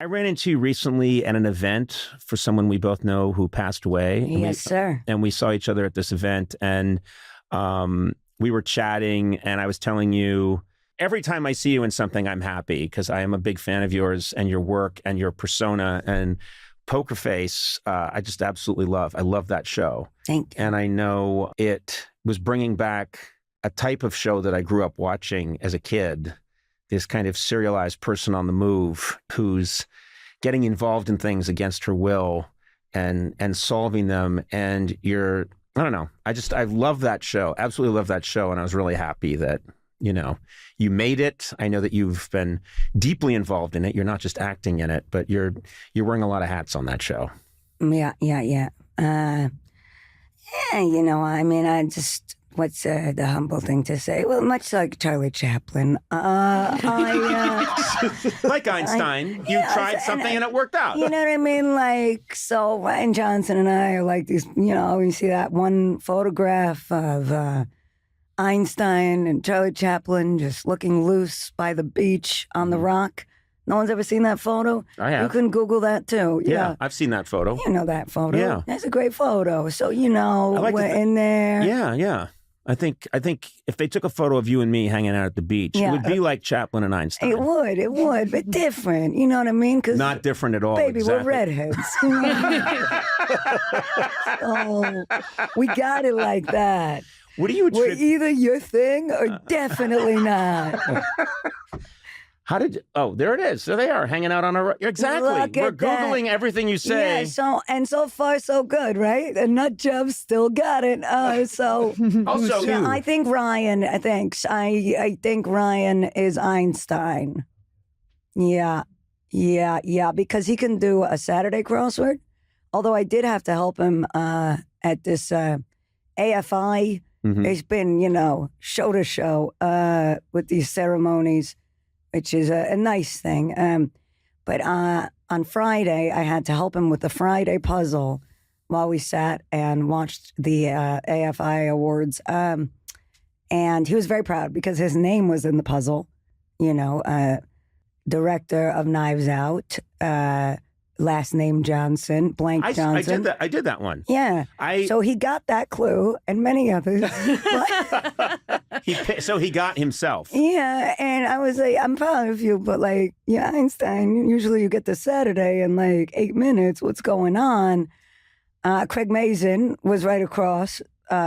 I ran into you recently at an event for someone we both know who passed away. Yes, sir. And we saw each other at this event, and we were chatting, and I was telling you, every time I see you in something, I'm happy because I am a big fan of yours and your work and your persona. And Poker Face, I just absolutely love. I love that show. Thank you. And I know it was bringing back a type of show that I grew up watching as a kid, this kind of serialized person on the move who's getting involved in things against her will and solving them. And I don't know, I love that show, absolutely love that show. And I was really happy that, you made it. I know that you've been deeply involved in it. You're not just acting in it, but you're wearing a lot of hats on that show. Yeah. What's the humble thing to say? Well, much like Charlie Chaplin, like Einstein, you tried something and it worked out. You know what I mean? So Ryan Johnson and I are like these, you see that one photograph of Einstein and Charlie Chaplin just looking loose by the beach on the rock. No one's ever seen that photo? I have. You can Google that too. Yeah, I've seen that photo. You know that photo. Yeah. That's a great photo. So, we're in there. Yeah. I think if they took a photo of you and me hanging out at the beach, it would be like Chaplin and Einstein. It would, but different. You know what I mean? 'Cause not different at all. Baby, exactly. we're redheads. So we got it like that. What do you attribute? We're either your thing or definitely not. There it is. So they are hanging out on a... Exactly. We're Googling everything you say. Yeah, so far so good, right? The nut job still got it. Also, I think Ryan, I think Ryan is Einstein. Yeah, because he can do a Saturday crossword. Although I did have to help him at this AFI. Mm-hmm. It's been, show to show with these ceremonies, which is a nice thing. But on Friday, I had to help him with the Friday puzzle while we sat and watched the AFI awards. And he was very proud because his name was in the puzzle, director of Knives Out, last name Johnson, Johnson. I did that one. Yeah. So he got that clue and many others. So he got himself. Yeah. And I was like, I'm proud of you, but Einstein, usually you get the Saturday in 8 minutes. What's going on? Craig Mazin was right across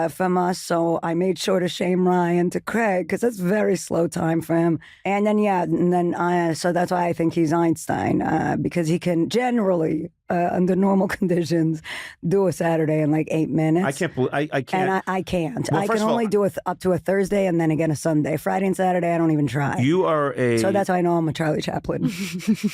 from us, so I made sure to shame Ryan to Craig because that's very slow time for him. And then so that's why I think he's Einstein because he can generally, under normal conditions, do a Saturday in 8 minutes. I can't believe I can't. And I can't. Well, I can only do it up to a Thursday and then again a Sunday. Friday and Saturday, I don't even try. You are so that's how I know I'm a Charlie Chaplin.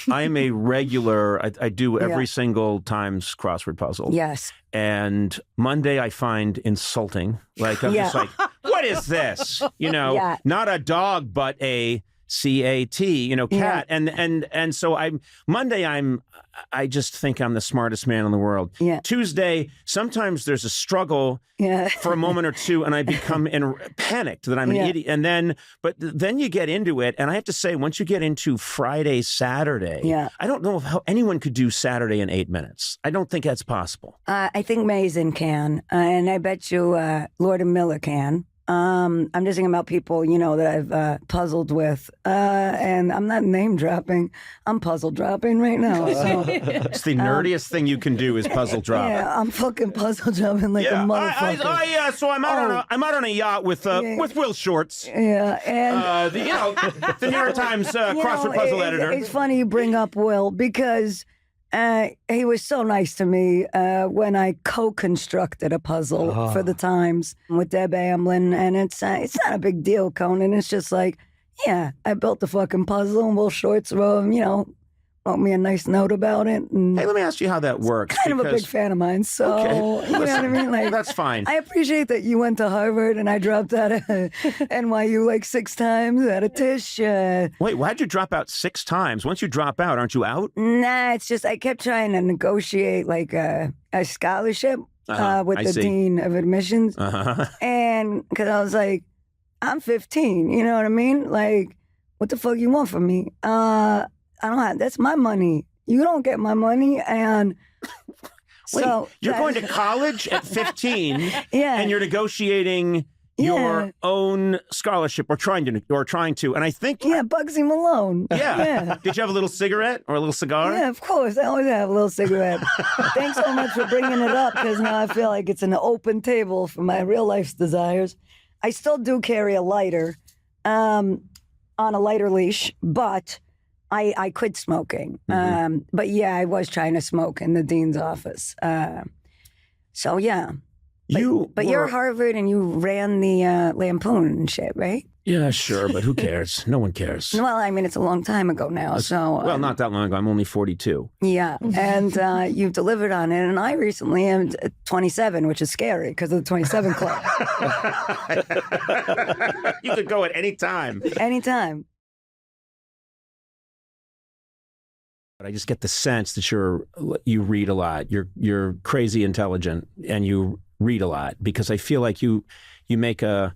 I am a regular. I do every single Times crossword puzzle. Yes. And Monday I find insulting. I'm just like, what is this? Not a dog, but a CAT, cat. Yeah. And so I just think I'm the smartest man in the world. Yeah. Tuesday, sometimes there's a struggle for a moment or two and I become panicked that I'm an idiot. But then you get into it. And I have to say, once you get into Friday, Saturday, I don't know how anyone could do Saturday in 8 minutes. I don't think that's possible. I think Mazin can. And I bet you Lord and Miller can. I'm just thinking about people, that I've puzzled with. And I'm not name dropping. I'm puzzle dropping right now. So, it's the nerdiest thing you can do is puzzle drop. Yeah, I'm fucking puzzle dropping like a motherfucker. So I'm out on a yacht with Will Shorts. Yeah, and the New York Times crossword puzzle editor. It's funny you bring up Will because he was so nice to me when I co-constructed a puzzle for the Times with Deb Amblin, and it's not a big deal, Conan. It's just I built the fucking puzzle, and Will Shorts wrote me a nice note about it. And hey, let me ask you how that works. Kind of a big fan of mine, so you know what I mean. That's fine. I appreciate that you went to Harvard and I dropped out of NYU 6 times out of Tisch. Wait, why'd you drop out 6 times? Once you drop out, aren't you out? Nah, it's just I kept trying to negotiate a scholarship with the dean of admissions, and because I was I'm 15, you know what I mean? What the fuck you want from me? I don't have, that's my money. you don't get my money. And Wait, so you're going to college at 15 yeah. and you're negotiating your own scholarship or trying to. And I think... Yeah, Bugsy Malone. Yeah. Did you have a little cigarette or a little cigar? Yeah, of course. I always have a little cigarette. Thanks so much for bringing it up, because now I feel like it's an open table for my real life's desires. I still do carry a lighter on a lighter leash, but I quit smoking. But yeah, I was trying to smoke in the dean's office. So yeah. But you're Harvard and you ran the Lampoon and shit, right? Yeah, sure, but who cares? No one cares. Well, I mean, it's a long time ago now, so... well, not that long ago. I'm only 42. Yeah, and you've delivered on it, and I recently am 27, which is scary because of the 27 Club. You could go at any time. Anytime. But I just get the sense that you read a lot. You're crazy intelligent, and you read a lot, because I feel like you make a...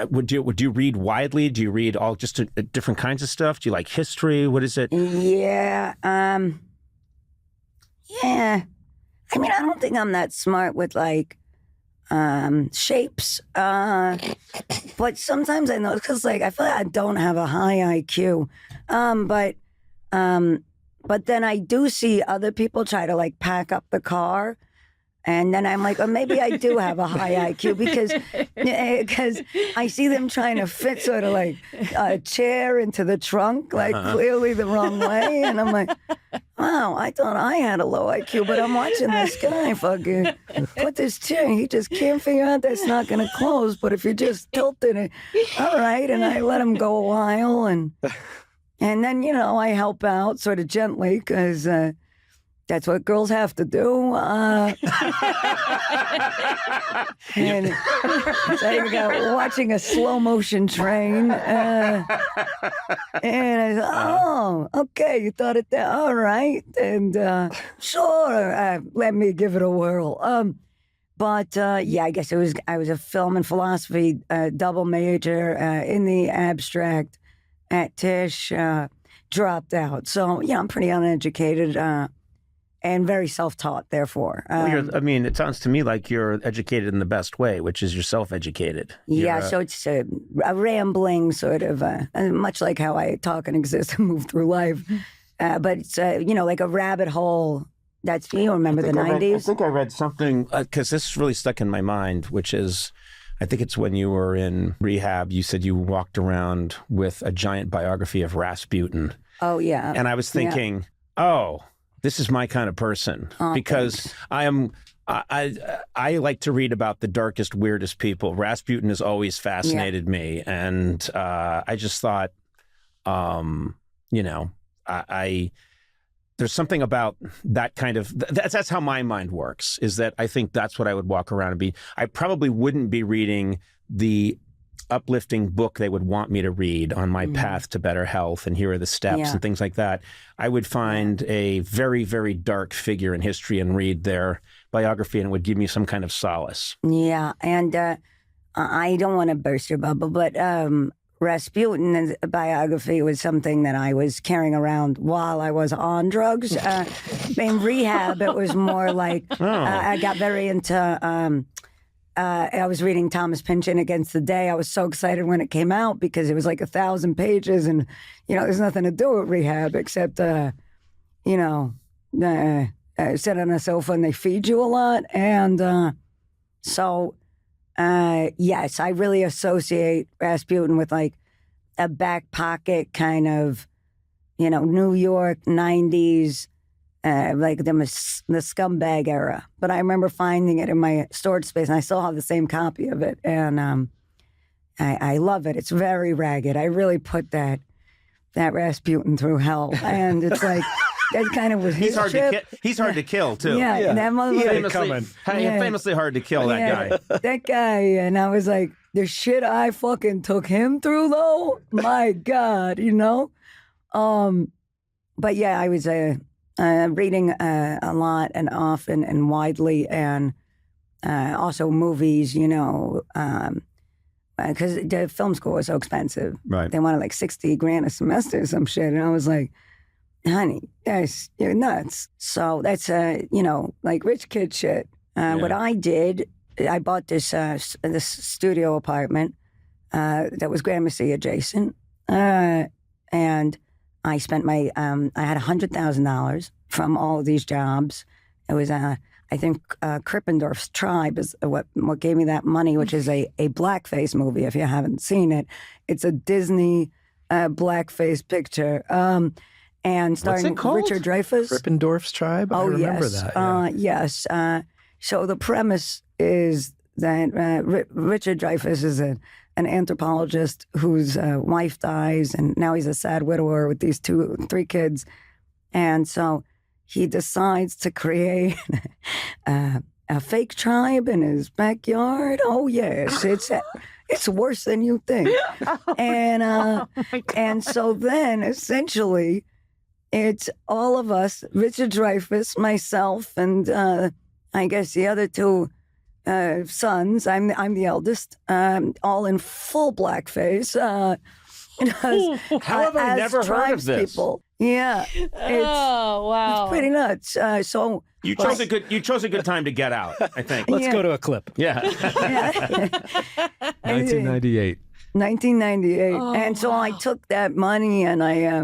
Would you read widely? Do you read all just different kinds of stuff? Do you like history? What is it? Yeah. Yeah. I mean, I don't think I'm that smart with like shapes. But sometimes I know, because like I feel like I don't have a high IQ. But then I do see other people try to like pack up the car. And then I'm like, oh, maybe I do have a high IQ, because I see them trying to fit sort of like a chair into the trunk, like clearly the wrong way. And I'm like, wow, I thought I had a low IQ, but I'm watching this guy fucking put this chair. He just can't figure out that's not going to close. But if you just tilted it, all right. And I let him go a while. And then, I help out sort of gently, because... that's what girls have to do. And so I got watching a slow motion train. And I thought, oh, okay, you thought it there. All right. And sure, let me give it a whirl. But I guess I was a film and philosophy double major in the abstract at Tisch, dropped out. So, I'm pretty uneducated. And very self-taught, therefore. It sounds to me like you're educated in the best way, which is you're self-educated. So it's a rambling sort of, much like how I talk and exist and move through life. But it's, like a rabbit hole. You remember the 90s? I think I read something, because this really stuck in my mind, which is, I think it's when you were in rehab, you said you walked around with a giant biography of Rasputin. Oh, yeah. And I was thinking, this is my kind of person, because thanks. I like to read about the darkest, weirdest people. Rasputin has always fascinated me, and I just thought, there's something about that kind of that's how my mind works. Is that I think that's what I would walk around and be. I probably wouldn't be reading the uplifting book they would want me to read on my path to better health, and here are the steps and things like that. I would find a very, very dark figure in history and read their biography, and it would give me some kind of solace. Yeah, and I don't want to burst your bubble, but Rasputin's biography was something that I was carrying around while I was on drugs. In rehab, it was more like I got very into... I was reading Thomas Pynchon Against the Day. I was so excited when it came out, because it was like 1,000 pages, and there's nothing to do at rehab except sit on a sofa and they feed you a lot. And yes, I really associate Rasputin with like a back pocket kind of New York 90s. Like the scumbag era. But I remember finding it in my storage space, and I still have the same copy of it. And I love it. It's very ragged. I really put that Rasputin through hell. And it's like, that kind of was his trip. He's hard to kill, too. Yeah. That motherfucker. Famously hard to kill, that guy. That guy. And I was like, the shit I fucking took him through, though, my God, But yeah, I was reading a lot and often and widely, and also movies, because the film school was so expensive. Right. They wanted like $60,000 a semester or some shit. And I was like, honey, yes, you're nuts. So that's, like rich kid shit. What I did, I bought this studio apartment that was Gramercy adjacent. And I spent I had $100,000 from all of these jobs. It was, I think, Krippendorf's Tribe is what gave me that money, which is a blackface movie, if you haven't seen it. It's a Disney blackface picture. And starring Richard Dreyfuss. Krippendorf's Tribe? I remember yes. that. Yeah. Yes. So the premise is that Richard Dreyfuss is an anthropologist whose wife dies, and now he's a sad widower with these 3 kids. And so he decides to create a fake tribe in his backyard. Oh, yes. It's worse than you think. And so then, essentially, it's all of us, Richard Dreyfuss, myself, and I guess the other 2 sons. I'm the eldest, all in full blackface. How have I never heard of this? People. Yeah. Wow. It's pretty nuts. So you chose a good time to get out, I think. Let's go to a clip. Yeah. 1998. 1998. And so I took that money and I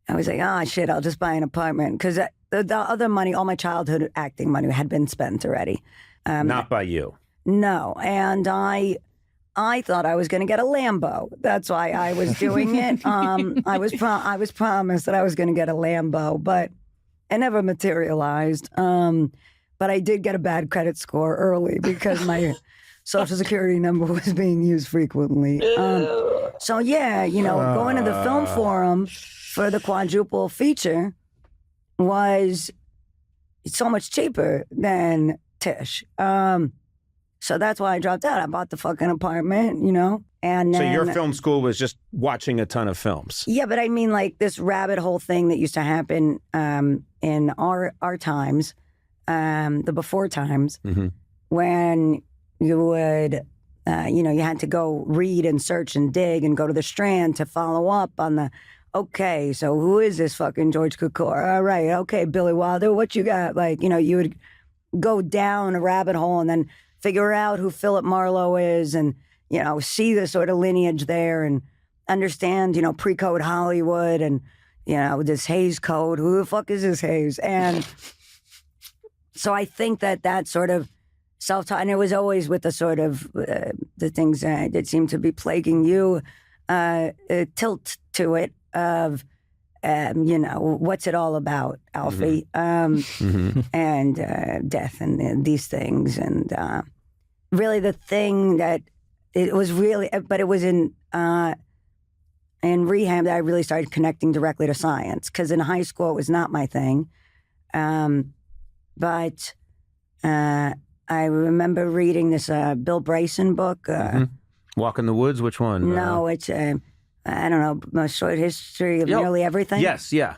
was like, shit, I'll just buy an apartment. Because the other money, all my childhood acting money had been spent already. Not by you. No. And I thought I was going to get a Lambo. That's why I was doing it. I was promised that I was going to get a Lambo, but it never materialized. But I did get a bad credit score early because my Social Security number was being used frequently. So yeah, going to the film forum for the quadruple feature was so much cheaper than Tish. So that's why I dropped out. I bought the fucking apartment, and then, so your film school was just watching a ton of films. Yeah, but I mean, like this rabbit hole thing that used to happen in our times, the before times, when you would, you had to go read and search and dig and go to the Strand to follow up on the. Okay, so who is this fucking George Cukor? All right, okay, Billy Wilder, what you got? Like, you would go down a rabbit hole and then figure out who Philip Marlowe is and, see the sort of lineage there and understand, pre-code Hollywood and, this Hays Code. Who the fuck is this Hays? And so I think that sort of self-taught, and it was always with the sort of the things that seem to be plaguing you, tilt to it of, what's it all about, Alfie? And death and these things. And really the thing that it was really, but it was in rehab that I really started connecting directly to science. Because in high school, it was not my thing. But I remember reading this Bill Bryson book. Walk in the Woods, which one? No, it's... I don't know, a short history of nearly everything. Yes, yeah.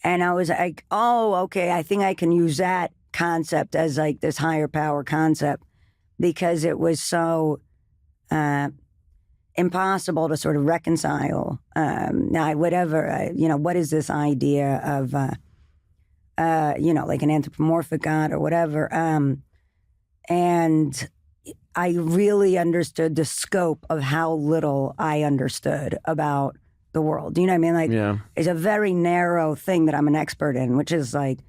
And I was like, oh, okay, I think I can use that concept as like this higher power concept because it was so impossible to sort of reconcile. What is this idea of, like an anthropomorphic God or whatever? And I really understood the scope of how little I understood about the world. Do you know what I mean? Like, It's a very narrow thing that I'm an expert in, which is like,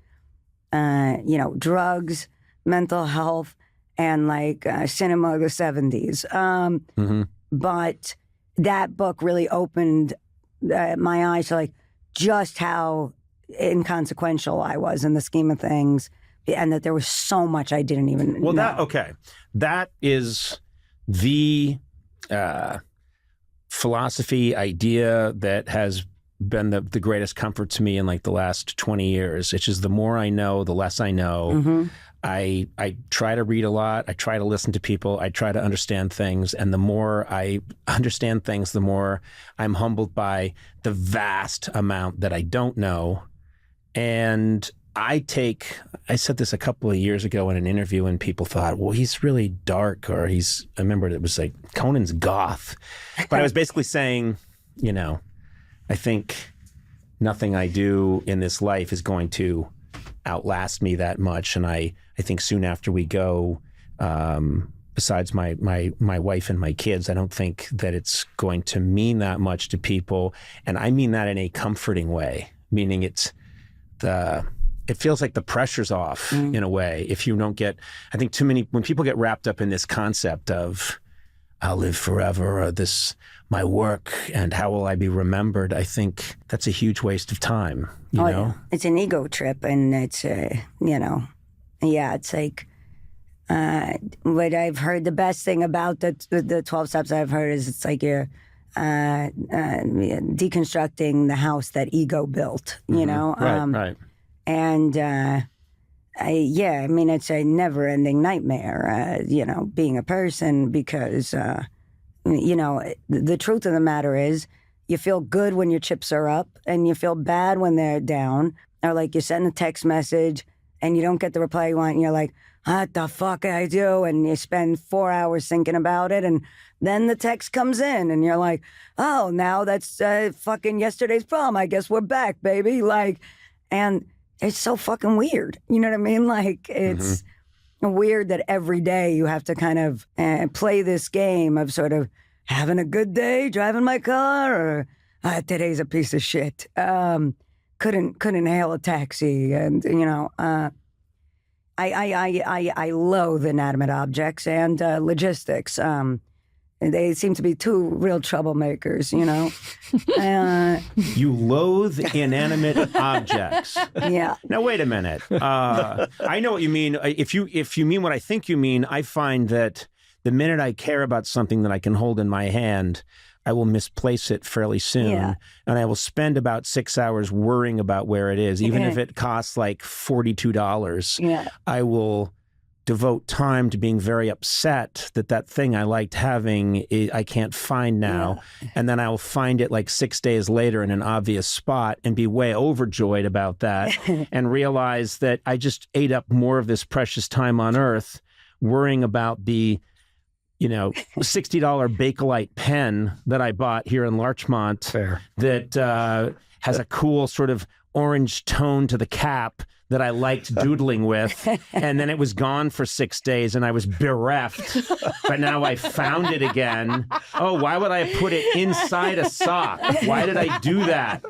drugs, mental health, and like cinema of the 70s. But that book really opened my eyes to like just how inconsequential I was in the scheme of things. And that there was so much I didn't even know. That is the philosophy idea that has been the greatest comfort to me in like the last 20 years. It's just the more I know, the less I know. I try to read a lot. I try to listen to people. I try to understand things. And the more I understand things, the more I'm humbled by the vast amount that I don't know. And I said this a couple of years ago in an interview and people thought, well, he's really dark or I remember it was like Conan's goth. But I was basically saying, I think nothing I do in this life is going to outlast me that much. And I think soon after we go, besides my wife and my kids, I don't think that it's going to mean that much to people. And I mean that in a comforting way, meaning it feels like the pressure's off in a way. If you don't get, I think when people get wrapped up in this concept of I'll live forever, or my work, and how will I be remembered, I think that's a huge waste of time, you know? Yeah. It's an ego trip, and it's, it's like, what I've heard, the best thing about the 12 steps I've heard is it's like you're deconstructing the house that ego built, you know? Right. And, it's a never-ending nightmare, being a person, because, the truth of the matter is you feel good when your chips are up and you feel bad when they're down. Or like you send a text message and you don't get the reply you want and you're like, what the fuck I do? And you spend 4 hours thinking about it, and then the text comes in and you're like, oh, now that's fucking yesterday's problem. I guess we're back, baby. Like, and it's so fucking weird. You know what I mean? Like, it's weird that every day you have to kind of play this game of sort of having a good day, driving my car, or today's a piece of shit. Couldn't hail a taxi, and I loathe inanimate objects and logistics. They seem to be two real troublemakers, you know. You loathe inanimate objects. Yeah. Now wait a minute. I know what you mean. If you mean what I think you mean, I find that the minute I care about something that I can hold in my hand, I will misplace it fairly soon, and I will spend about 6 hours worrying about where it is, even if it costs like $42. Yeah. I will devote time to being very upset that thing I liked having, I can't find now. Yeah. And then I will find it like 6 days later in an obvious spot and be way overjoyed about that and realize that I just ate up more of this precious time on earth worrying about the $60 Bakelite pen that I bought here in Larchmont. Fair. That has a cool sort of orange tone to the cap that I liked doodling with, and then it was gone for 6 days, and I was bereft. But now I found it again. Oh, why would I put it inside a sock? Why did I do that?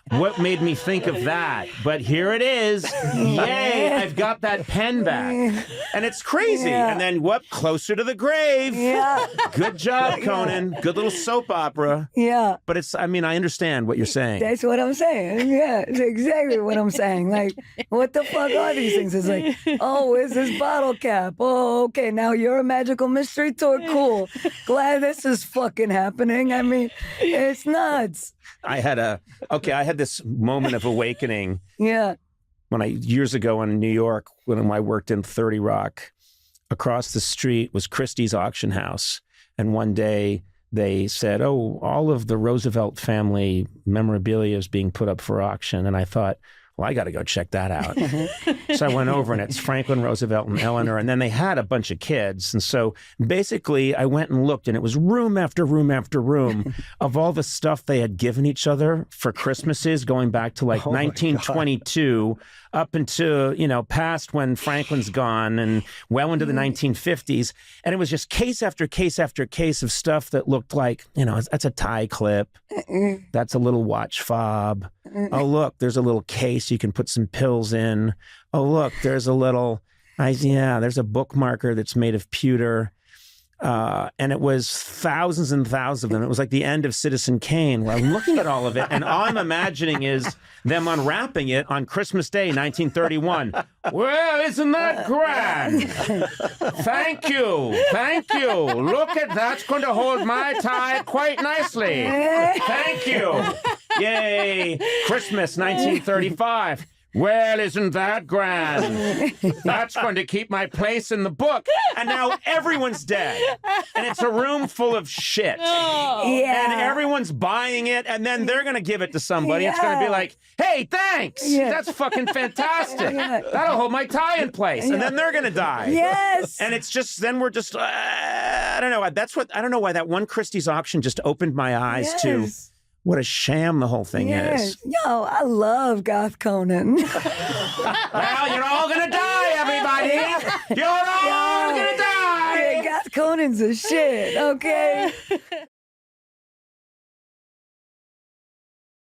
What made me think of that? But here it is. Yay, I've got that pen back. And it's crazy. Yeah. And then closer to the grave. Yeah. Good job, Conan. Good little soap opera. Yeah. But I understand what you're saying. That's what I'm saying. Yeah, it's exactly what I'm saying. Like, what the fuck are these things? It's like, oh, where's this bottle cap? Oh, okay, now you're a magical mystery tour. Cool. Glad this is fucking happening. I mean, it's nuts. I had this moment of awakening. Yeah. Years ago in New York, when I worked in 30 Rock, across the street was Christie's auction house. And one day they said, oh, all of the Roosevelt family memorabilia is being put up for auction. And I thought, well, I got to go check that out. So I went over, and it's Franklin Roosevelt and Eleanor, and then they had a bunch of kids. And so basically I went and looked, and it was room after room after room of all the stuff they had given each other for Christmases going back to like 1922 up until, past when Franklin's gone and well into the 1950s. And it was just case after case after case of stuff that looked like, that's a tie clip. That's a little watch fob. Oh, look, there's a little case you can put some pills in. Oh, look, there's a little, there's a bookmarker that's made of pewter. And it was thousands and thousands of them. It was like the end of Citizen Kane, where I'm looking at all of it, and all I'm imagining is them unwrapping it on Christmas Day, 1931. Well, isn't that grand? Thank you. Look at that's going to hold my tie quite nicely. Thank you. Yay. Christmas, 1935. Well, isn't that grand? That's going to keep my place in the book. And now everyone's dead. And it's a room full of shit. Oh. Yeah. And everyone's buying it, and then they're going to give it to somebody. Yeah. It's going to be like, hey, thanks. Yeah. That's fucking fantastic. Yeah. That'll hold my tie in place. And then they're going to die. Yes. And it's just, then we're just, I don't know. I don't know why that one Christie's auction just opened my eyes to What a sham the whole thing is. Yo, I love Goth Conan. Well, you're all going to die, everybody. You're all going to die. Yeah, Goth Conan's a shit, okay?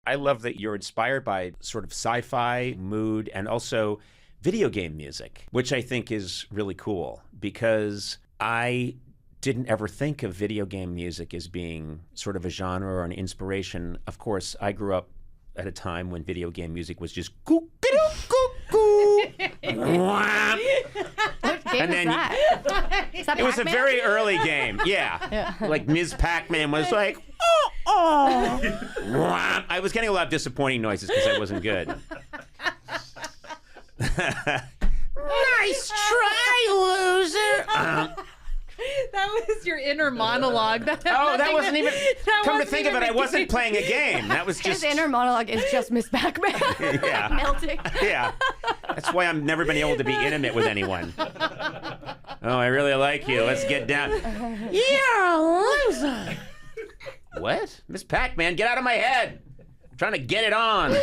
I love that you're inspired by sort of sci-fi mood and also video game music, which I think is really cool because I didn't ever think of video game music as being sort of a genre or an inspiration. Of course, I grew up at a time when video game music was just coo-coo-coo-coo. What game And is then- that? Is that It was a Pac-Man? very early game, yeah. Like Ms. Pac-Man was like, oh. I was getting a lot of disappointing noises because I wasn't good. Nice try, loser. That was your inner monologue. That wasn't even. Come to think of it, I wasn't making- playing a game. That was His just. inner monologue is just Miss Pac-Man Yeah. melting. Yeah. That's why I've never been able to be intimate with anyone. Oh, I really like you. Let's get down. You're a loser. What? Miss Pac-Man, get out of my head. I'm trying to get it on.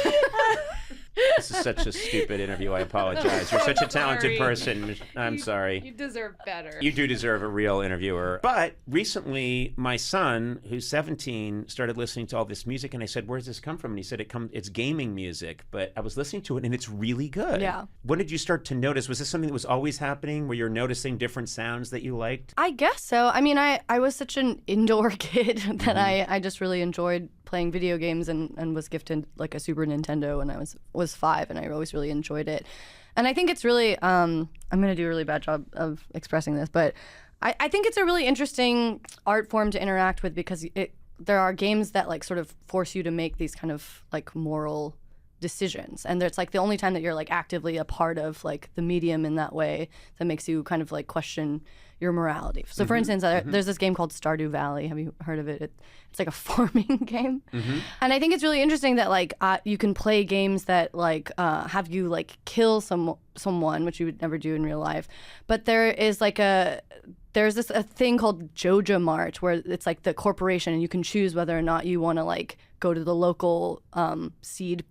This is such a stupid interview. I apologize. You're such a talented Sorry. person. I'm You sorry. deserve better. You do deserve a real interviewer. But recently, my son, who's 17, started listening to all this music, and I said, "Where does this come from?" And he said, "It's gaming music." But I was listening to it, and it's really good. Yeah. When did you start to notice? Was this something that was always happening, where you're noticing different sounds that you liked? I guess so. I mean, I was such an indoor kid that I just really enjoyed playing video games and was gifted like a Super Nintendo when I was 5, and I always really enjoyed it. And I think it's really, I'm going to do a really bad job of expressing this, but I think it's a really interesting art form to interact with because there are games that like sort of force you to make these kind of like moral decisions, and it's like the only time that you're like actively a part of like the medium in that way that makes you kind of like question your morality. So for instance, there's this game called Stardew Valley. Have you heard of it? It's like a farming game. And I think it's really interesting that like you can play games that like have you like kill someone, which you would never do in real life. But there's a thing called Joja Mart where it's like the corporation, and you can choose whether or not you want to like go to the local seed.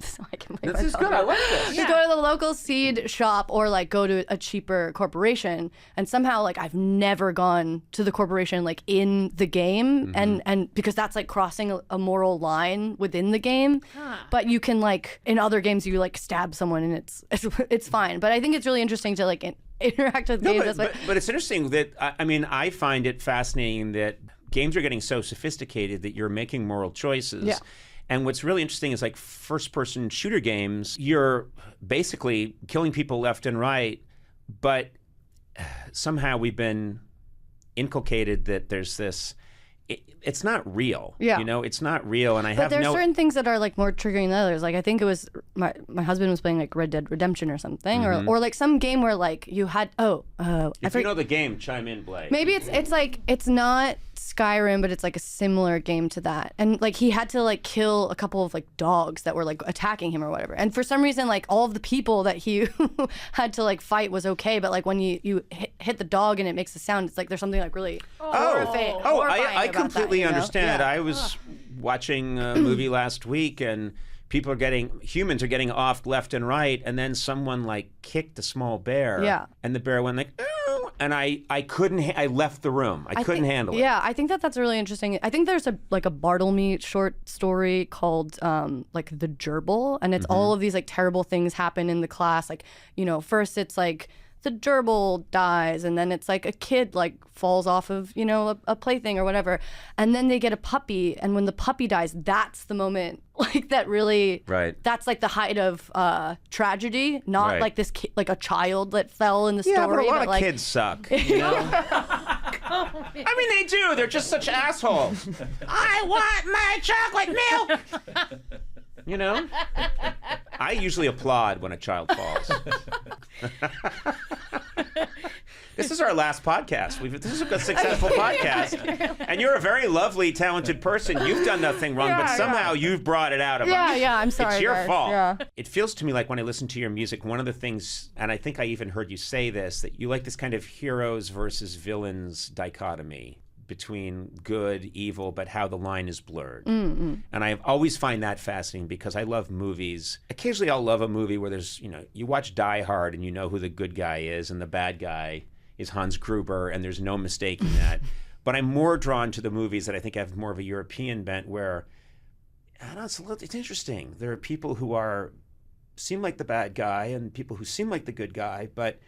So I can play This is myself. good. I like this. You go to the local seed shop or like go to a cheaper corporation, and somehow like I've never gone to the corporation like in the game, and because that's like crossing a moral line within the game. But you can like in other games you like stab someone and it's fine. But I think it's really interesting to like interact with games. That's But it's interesting that I find it fascinating that games are getting so sophisticated that you're making moral choices. Yeah. And what's really interesting is like first-person shooter games, you're basically killing people left and right, but somehow we've been inculcated that there's this. It's not real. Yeah. You know, it's not real, and I But have there's no. certain things that are like more triggering than others. Like I think it was my husband was playing like Red Dead Redemption or something, or like some game where like you had If you know the game, chime in, Blake. maybe it's like it's not Skyrim, but it's like a similar game to that. And like he had to like kill a couple of like dogs that were like attacking him or whatever. And for some reason, like all of the people that he had to like fight was okay, but like when you hit the dog and it makes a sound, it's like there's something like really horrifying I about completely that, you know? understand. Yeah. I was watching a movie last week, and humans are getting off left and right, and then someone like kicked a small bear. Yeah. And the bear went like, "Ooh," and I couldn't. I left the room. I couldn't handle it. Yeah, I think that's really interesting. I think there's a Bartlemy short story called like The Gerbil, and it's all of these like terrible things happen in the class. Like, you know, first it's like the gerbil dies, and then it's like a kid like falls off of, you know, a plaything or whatever, and then they get a puppy, and when the puppy dies, that's the moment like that really that's like the height of tragedy, not like this like a child that fell in the Yeah, story. but a lot of like, kids suck. You know? I mean, they do. They're just such assholes. I want my chocolate milk. You know? I usually applaud when a child falls. This is our last podcast. This is a successful podcast. And you're a very lovely, talented person. You've done nothing wrong, but somehow you've brought it out of us. Yeah, I'm sorry. It's your guys. fault. Yeah. It feels to me like when I listen to your music, one of the things, and I think I even heard you say this, that you like this kind of heroes versus villains dichotomy between good, evil, but how the line is blurred. And I always find that fascinating because I love movies. Occasionally I'll love a movie where there's, you watch Die Hard and you know who the good guy is and the bad guy is Hans Gruber, and there's no mistaking that. But I'm more drawn to the movies that I think have more of a European bent where, I don't know, it's interesting. There are people who seem like the bad guy and people who seem like the good guy, but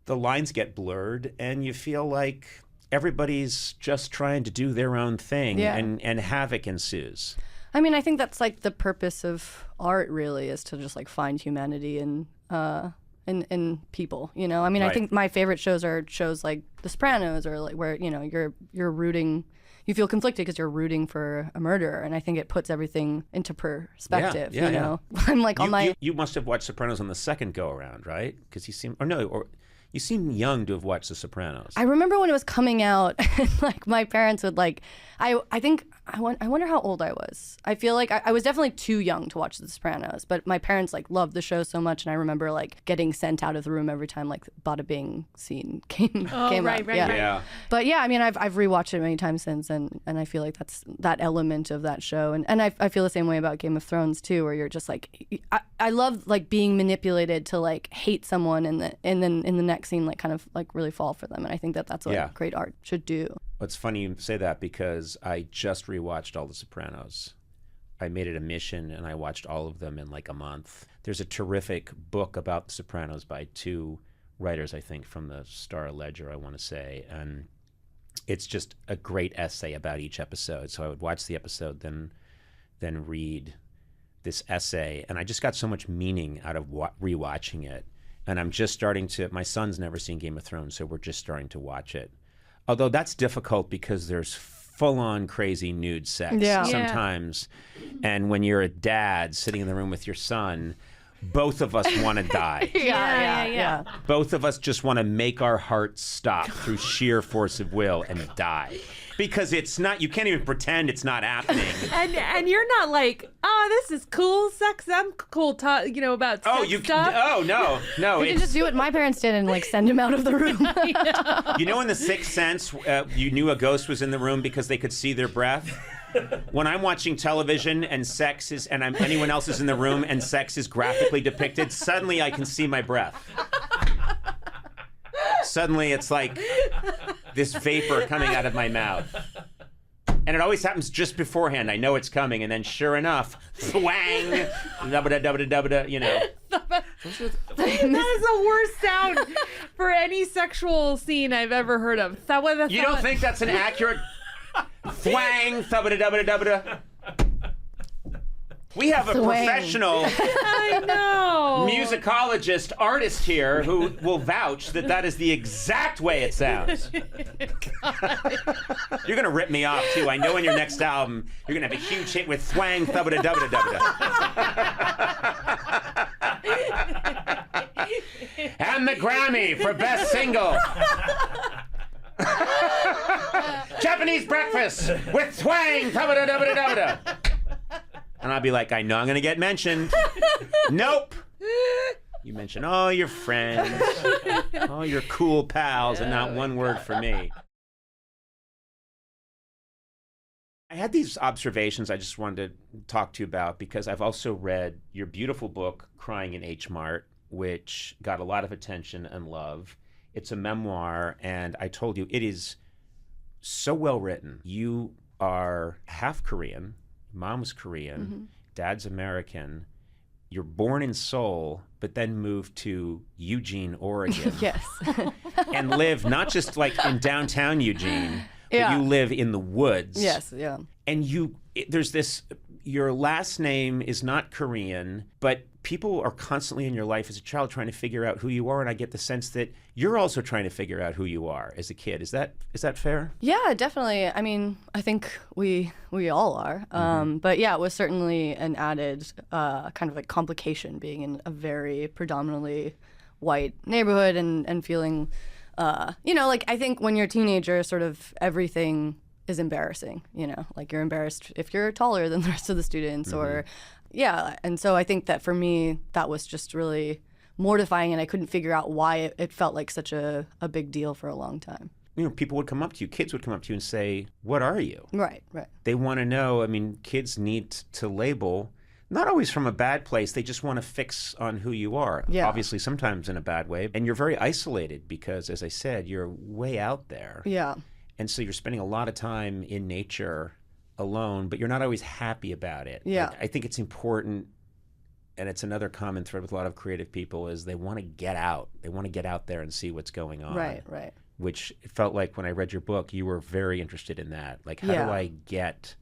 the lines get blurred and you feel like everybody's just trying to do their own thing, and havoc ensues. I mean, I think that's like the purpose of art, really, is to just like find humanity in people. I mean, I think my favorite shows are shows like The Sopranos, or like where you're rooting. You feel conflicted because you're rooting for a murderer, and I think it puts everything into perspective. Yeah. I'm like You must have watched Sopranos on the second go around, right? Because you seem young to have watched The Sopranos. I remember when it was coming out, and like my parents would like, I wonder how old I was. I feel like I was definitely too young to watch The Sopranos, but my parents like loved the show so much, and I remember like getting sent out of the room every time like Bada Bing scene came out. Right. Yeah. But yeah, I mean, I've rewatched it many times since, and I feel like that's that element of that show, and I feel the same way about Game of Thrones too, where you're just like, I love like being manipulated to like hate someone, and then in the next scene like kind of like really fall for them, and I think that's what great art should do. It's funny you say that because I just rewatched all The Sopranos. I made it a mission and I watched all of them in like a month. There's a terrific book about The Sopranos by two writers, I think, from the Star Ledger, I want to say, and it's just a great essay about each episode. So I would watch the episode, then read this essay, and I just got so much meaning out of rewatching it. And I'm just starting to, my son's never seen Game of Thrones, so we're just starting to watch it. Although that's difficult because there's full-on crazy nude sex sometimes. And when you're a dad sitting in the room with your son, both of us want to die. Yeah. Both of us just want to make our hearts stop through sheer force of will and die. Because it's not, you can't even pretend it's not happening. And you're not like, oh, this is cool sex. I'm cool, about sex stuff. Oh, no. You can just do what my parents did and like send him out of the room. You know in The Sixth Sense, you knew a ghost was in the room because they could see their breath? When I'm watching television and anyone else is in the room and sex is graphically depicted, suddenly I can see my breath. Suddenly it's like this vapor coming out of my mouth. And it always happens just beforehand. I know it's coming, and then sure enough, thwang, da-ba-da-da-ba-da-da-ba-da, That is the worst sound for any sexual scene I've ever heard of. You don't think that's an accurate thwang, da-ba-da-da-ba-da-da-ba-da? We have a professional musicologist, artist here who will vouch that is the exact way it sounds. You're going to rip me off, too. I know in your next album, you're going to have a huge hit with thwang, thubba-da-dubba-da-dubba-da. And the Grammy for Best Single. Japanese Breakfast with thwang, thubba-da-dubba-da-dubba-da. And I'll be like, I know I'm going to get mentioned. Nope. You mention all your friends, all your cool pals, and not one word for me. I had these observations I just wanted to talk to you about because I've also read your beautiful book, Crying in H Mart, which got a lot of attention and love. It's a memoir, and I told you it is so well written. You are half Korean. Mom's Korean, Dad's American. You're born in Seoul, but then moved to Eugene, Oregon. Yes. And live not just like in downtown Eugene, but you live in the woods. Yes, yeah. And there's this, your last name is not Korean, but people are constantly in your life as a child trying to figure out who you are, and I get the sense that you're also trying to figure out who you are as a kid. Is that fair? Yeah, definitely. I mean, I think we all are. But yeah, it was certainly an added kind of like complication being in a very predominantly white neighborhood and feeling, like I think when you're a teenager, sort of everything is embarrassing, like you're embarrassed if you're taller than the rest of the students or and so I think that for me that was just really mortifying, and I couldn't figure out why it felt like such a big deal for a long time. people would come up to you, kids would come up to you and say, what are you? Right. They want to know. I mean, kids need to label, not always from a bad place. They just want to fix on who you are. Yeah. Obviously, sometimes in a bad way. And you're very isolated because, as I said, you're way out there. Yeah. And so you're spending a lot of time in nature alone, but you're not always happy about it. Yeah. Like, I think it's important, and it's another common thread with a lot of creative people, is they want to get out. They want to get out there and see what's going on. Right. Which it felt like when I read your book, you were very interested in that. Like, how Yeah. do I get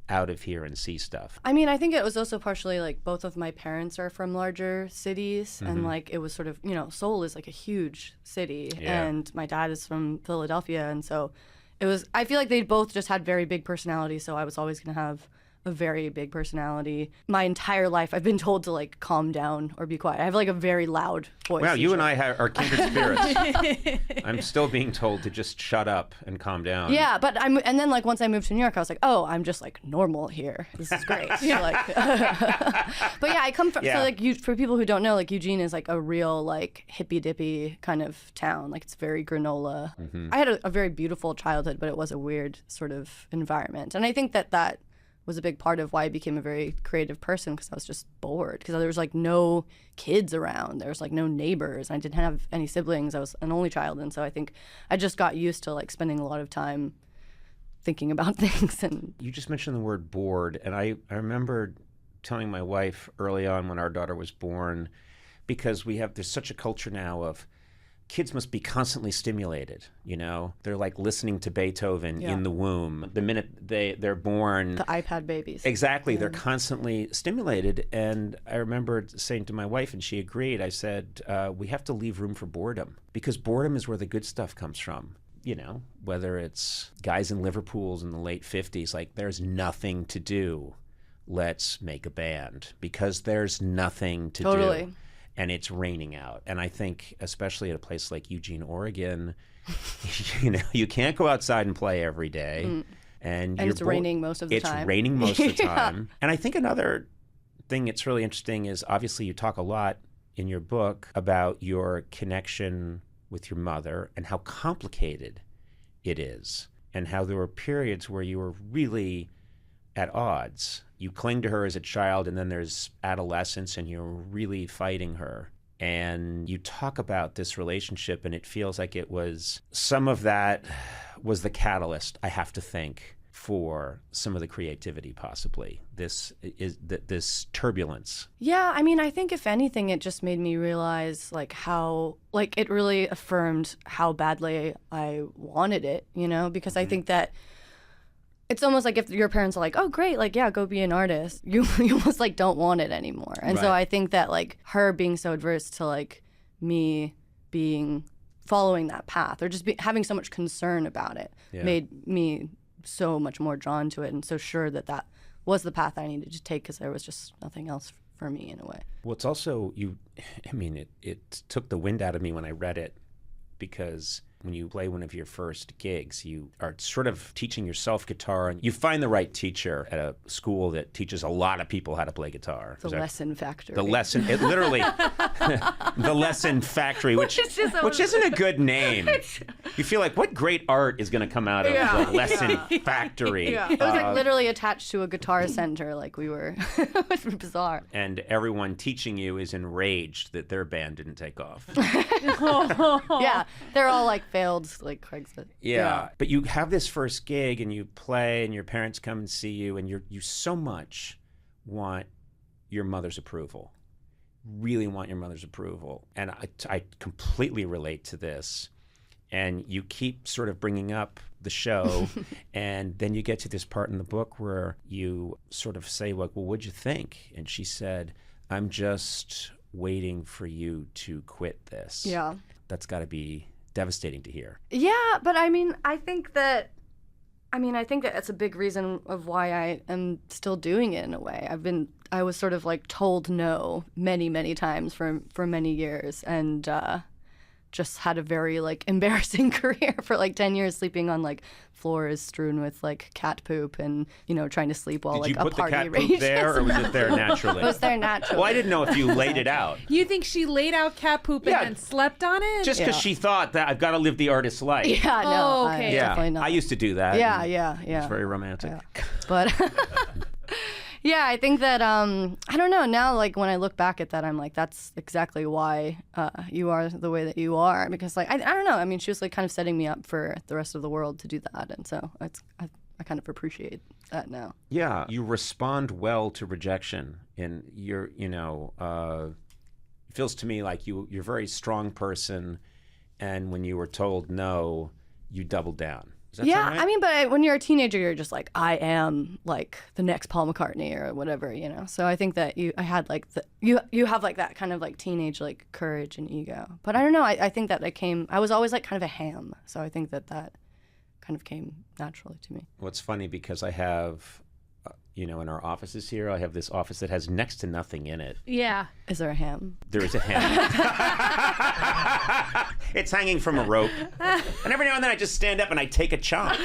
out of here and see stuff? I mean, I think it was also partially like both of my parents are from larger cities, Mm-hmm. and like it was sort of, Seoul is like a huge city, Yeah. and my dad is from Philadelphia, and so it was, I feel like they both just had very big personalities, so I was always going to have a very big personality. My entire life, I've been told to like calm down or be quiet. I have like a very loud voice. Wow, you and usually. I are kindred spirits. I'm still being told to just shut up and calm down. Yeah, but and then like once I moved to New York, I was like, oh, I'm just like normal here. This is great. But yeah, I come from, Yeah. so like for people who don't know, like Eugene is like a real like hippy dippy kind of town. Like it's very granola. Mm-hmm. I had a very beautiful childhood, but it was a weird sort of environment. And I think that was a big part of why I became a very creative person, because I was just bored, because there was like no kids around, there was like no neighbors, I didn't have any siblings, I was an only child, and so I think I just got used to like spending a lot of time thinking about things. And You just mentioned the word bored, and I remember telling my wife early on when our daughter was born, because there's such a culture now of kids must be constantly stimulated, They're like listening to Beethoven in the womb. The minute they're born. the iPad babies. Exactly. They're constantly stimulated. And I remember saying to my wife, and she agreed, I said, we have to leave room for boredom, because boredom is where the good stuff comes from. Whether it's guys in Liverpool's in the late 50s, like, there's nothing to do. Let's make a band, because there's nothing to Totally. do. And it's raining out. And I think, especially at a place like Eugene, Oregon, you can't go outside and play every day. And it's raining most of the time. It's raining most of the time. And I think another thing that's really interesting is, obviously you talk a lot in your book about your connection with your mother and how complicated it is, and how there were periods where you were really at odds. You cling to her as a child, and then there's adolescence, and you're really fighting her. And you talk about this relationship, and it feels like some of that was the catalyst, I have to think, for some of the creativity, possibly. This turbulence. Yeah, I mean, I think if anything, it just made me realize like how, like, it really affirmed how badly I wanted it, because I think that it's almost like if your parents are like, oh, great, like, yeah, go be an artist, you almost like don't want it anymore. And so Right. I think that like her being so adverse to like me following that path, or just having so much concern about it, Yeah. made me so much more drawn to it, and so sure that was the path I needed to take, because there was just nothing else for me in a way. Well, it's also, it took the wind out of me when I read it, because when you play one of your first gigs, you are sort of teaching yourself guitar, and you find the right teacher at a school that teaches a lot of people how to play guitar. The lesson factory. The lesson, it literally, the lesson factory, which isn't a good name. You feel like, what great art is going to come out of the lesson factory? Yeah. It was like literally attached to a guitar center, like we were. It was bizarre. And everyone teaching you is enraged that their band didn't take off. Yeah, they're all like failed, like Craig said. Yeah. But you have this first gig and you play, and your parents come and see you, and you so much want your mother's approval. Really want your mother's approval. And I completely relate to this. And you keep sort of bringing up the show, and then you get to this part in the book where you sort of say, like, well, what'd you think? And she said, I'm just waiting for you to quit this. Yeah. That's got to be devastating to hear. Yeah, but I mean, I think that that's a big reason of why I am still doing it in a way. I was sort of like told no many, many times for many years, and just had a very like embarrassing career for like 10 years, sleeping on like floors strewn with like cat poop and, you know, trying to sleep while Did like you a put the party cat rages. poop there, or was it there naturally? It was there naturally. Well, I didn't know if you laid it out. You think she laid out cat poop Yeah. and then slept on it? Just because she thought that I've got to live the artist's life. Yeah, no. Oh, okay. Definitely not. I used to do that. Yeah, and yeah. It's very romantic. Yeah. But yeah, I think that I don't know, now like when I look back at that, I'm like, that's exactly why you are the way that you are, because like I don't know, I mean, she was like kind of setting me up for the rest of the world to do that, and so I kind of appreciate that now. Yeah, you respond well to rejection, and you're, you know, it feels to me like you're a very strong person, and when you were told no, you doubled down. Does that Yeah, sound right? I mean, but when you're a teenager, you're just like, I am like the next Paul McCartney or whatever, you know. So I think that I had like you have like that kind of like teenage like courage and ego. But I don't know. I think that I was always like kind of a ham, so I think that kind of came naturally to me. Well, it's funny because I have, you know, in our offices here, I have this office that has next to nothing in it. Yeah. Is there a ham? There is a ham. It's hanging from a rope. And every now and then I just stand up and I take a chomp.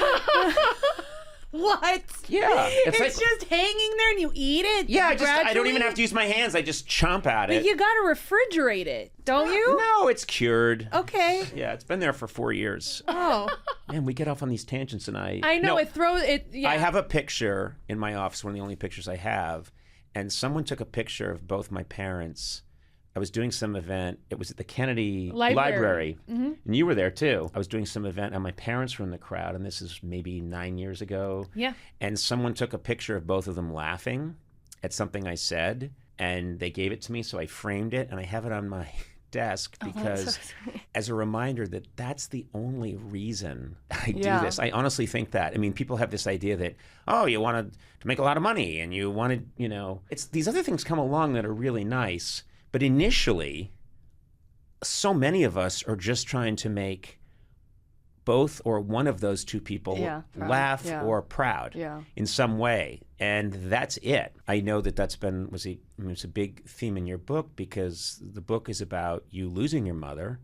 What? Yeah. It's like, just hanging there and you eat it? yeah, I don't even gradually? have to use my hands. I just chomp at But it. you gotta refrigerate it, don't you? No, it's cured. Okay. Yeah, it's been there for 4 years. Oh. Man, we get off on these tangents, and I know, No, it throws it. Yeah. I have a picture in my office, one of the only pictures I have, and someone took a picture of both my parents. I was doing some event. It was at the Kennedy Library. Mm-hmm. And you were there too. I was doing some event, and my parents were in the crowd, and this is maybe 9 years ago. Yeah. And someone took a picture of both of them laughing at something I said, and they gave it to me, so I framed it, and I have it on my desk because as a reminder that that's the only reason I do this. I honestly think that. I mean, people have this idea that, oh, you wanted to make a lot of money, and you wanted, you know, it's these other things come along that are really nice. But initially, so many of us are just trying to make both or one of those two people laugh or proud in some way. And that's it. I know that it's a big theme in your book, because the book is about you losing your mother,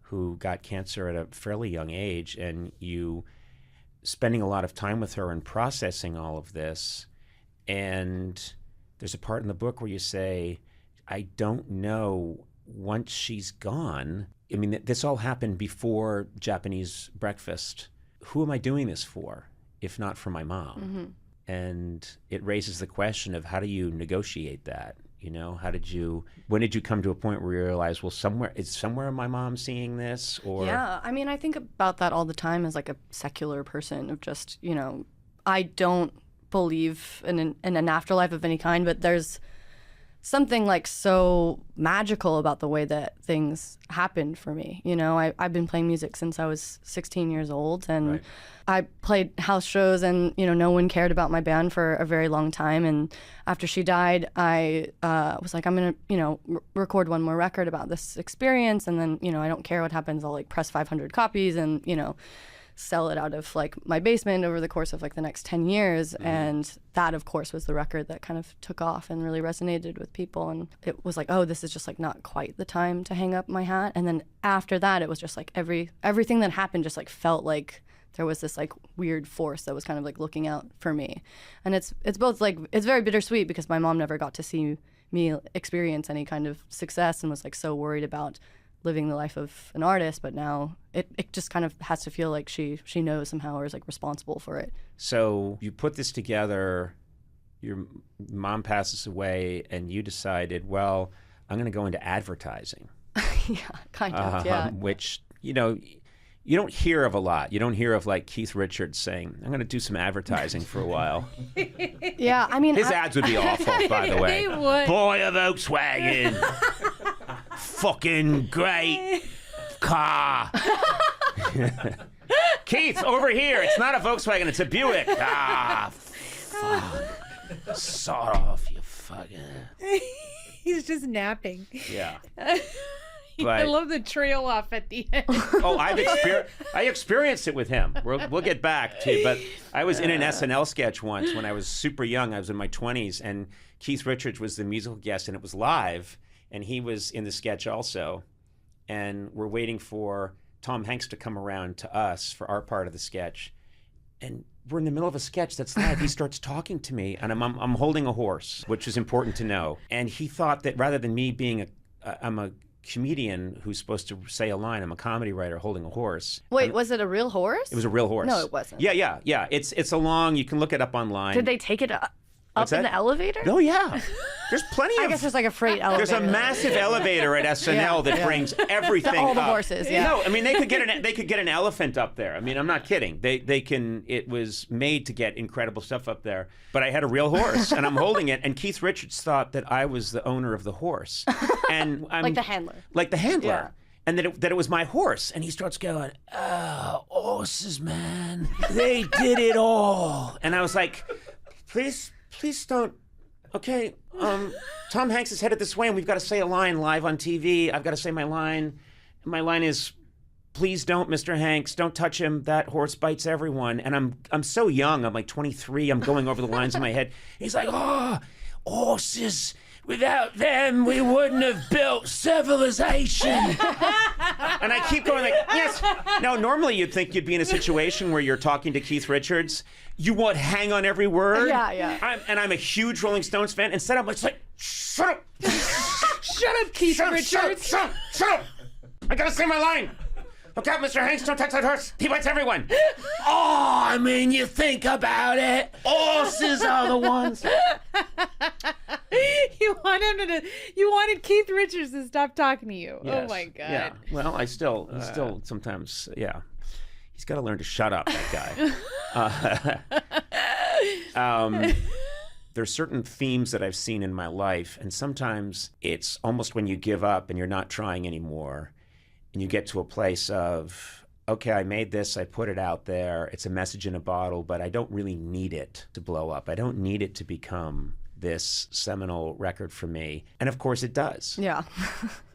who got cancer at a fairly young age, and you spending a lot of time with her and processing all of this. And there's a part in the book where you say, I don't know, once she's gone, I mean, this all happened before Japanese breakfast. Who am I doing this for, if not for my mom? Mm-hmm. And it raises the question of, how do you negotiate that? You know, when did you come to a point where you realize, well, somewhere my mom seeing this? Or Yeah, I mean, I think about that all the time as like a secular person, of just, you know, I don't believe in an afterlife of any kind, but there's something like so magical about the way that things happened for me. You know, I've been playing music since I was 16 years old, and I played house shows, and, you know, no one cared about my band for a very long time. And after she died, I was like, I'm going to, you know, record one more record about this experience. And then, you know, I don't care what happens. I'll like press 500 copies and, you know, sell it out of like my basement over the course of like the next 10 years. And that, of course, was the record that kind of took off and really resonated with people. And it was like, oh, this is just like not quite the time to hang up my hat. And then after that, it was just like everything that happened just like felt like there was this like weird force that was kind of like looking out for me. And it's both like, it's very bittersweet, because my mom never got to see me experience any kind of success, and was like so worried about living the life of an artist, but now it just kind of has to feel like she knows somehow, or is like responsible for it. So you put this together, your mom passes away, and you decided, well, I'm going to go into advertising. Yeah, kind of, yeah. Which, you know, you don't hear of a lot. You don't hear of like Keith Richards saying, I'm going to do some advertising for a while. Yeah, I mean, His ads would be awful, by the way. They would. Buy a Volkswagen. Fucking great car. Keith, over here. It's not a Volkswagen, it's a Buick. Ah, fuck. Sawed off, you fucking. He's just napping. Yeah. I But- love the trail off at the end. Oh, I experienced it with him. We'll get back to, but I was in an SNL sketch once when I was super young. I was in my 20s, and Keith Richards was the musical guest, and it was live, and he was in the sketch also. and we're waiting for Tom Hanks to come around to us for our part of the sketch. And we're in the middle of a sketch that's live. He starts talking to me, and I'm holding a horse, which is important to know. And he thought that rather than me being I'm a comedian who's supposed to say a line, I'm a comedy writer holding a horse. Wait, was it a real horse? It was a real horse. No, it wasn't. Yeah. It's a long, you can look it up online. Did they take it up What's in that? the elevator? Oh, yeah. There's plenty of... I guess there's like a freight elevator. There's a massive elevator at SNL that brings everything all the up. horses, yeah. No, I mean, they could get an elephant up there. I mean, I'm not kidding. They can, it was made to get incredible stuff up there. But I had a real horse, and I'm holding it, and Keith Richards thought that I was the owner of the horse. And I'm... Like the handler. Like the handler. Yeah. And that it was my horse. And he starts going, oh, horses, man. They did it all. And I was like, please don't... Okay, Tom Hanks is headed this way, and we've got to say a line live on TV. I've got to say my line. My line is, please don't, Mr. Hanks, don't touch him. That horse bites everyone. And I'm so young. I'm like 23. I'm going over the lines in my head. He's like, oh, horses. Without them, we wouldn't have built civilization. And I keep going like, yes. Now, normally you'd think you'd be in a situation where you're talking to Keith Richards. You would hang on every word. Yeah. I'm a huge Rolling Stones fan. Instead, I'm like, shut up. Shut up, Keith Richards. Shut up. I gotta say my line. Look out, Mr. Hanks, don't touch that horse. He bites everyone. Oh, I mean, you think about it. Horses are the ones. You wanted Keith Richards to stop talking to you. Yes. Oh my God. Yeah. Well, I still sometimes, yeah. He's got to learn to shut up, that guy. There's certain themes that I've seen in my life, and sometimes it's almost when you give up and you're not trying anymore, and you get to a place of, okay, I made this, I put it out there, it's a message in a bottle, but I don't really need it to blow up. I don't need it to become this seminal record for me. And of course it does. Yeah.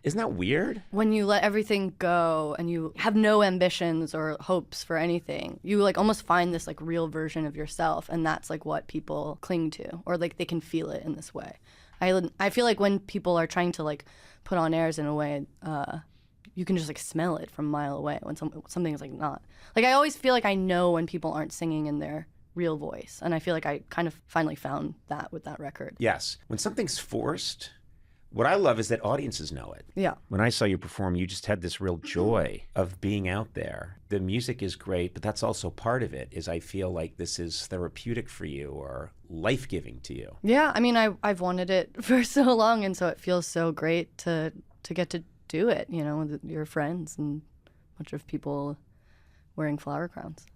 Isn't that weird? When you let everything go and you have no ambitions or hopes for anything, you like almost find this like real version of yourself, and that's like what people cling to, or like they can feel it in this way. I feel like when people are trying to like put on airs in a way, you can just like smell it from a mile away when something is like not. Like I always feel like I know when people aren't singing in their real voice, and I feel like I kind of finally found that with that record. Yes. When something's forced, what I love is that audiences know it. Yeah. When I saw you perform, you just had this real joy of being out there. The music is great, but that's also part of it, is I feel like this is therapeutic for you or life-giving to you. Yeah, I mean, I've wanted it for so long, and so it feels so great to get to do it, you know, with your friends and a bunch of people wearing flower crowns.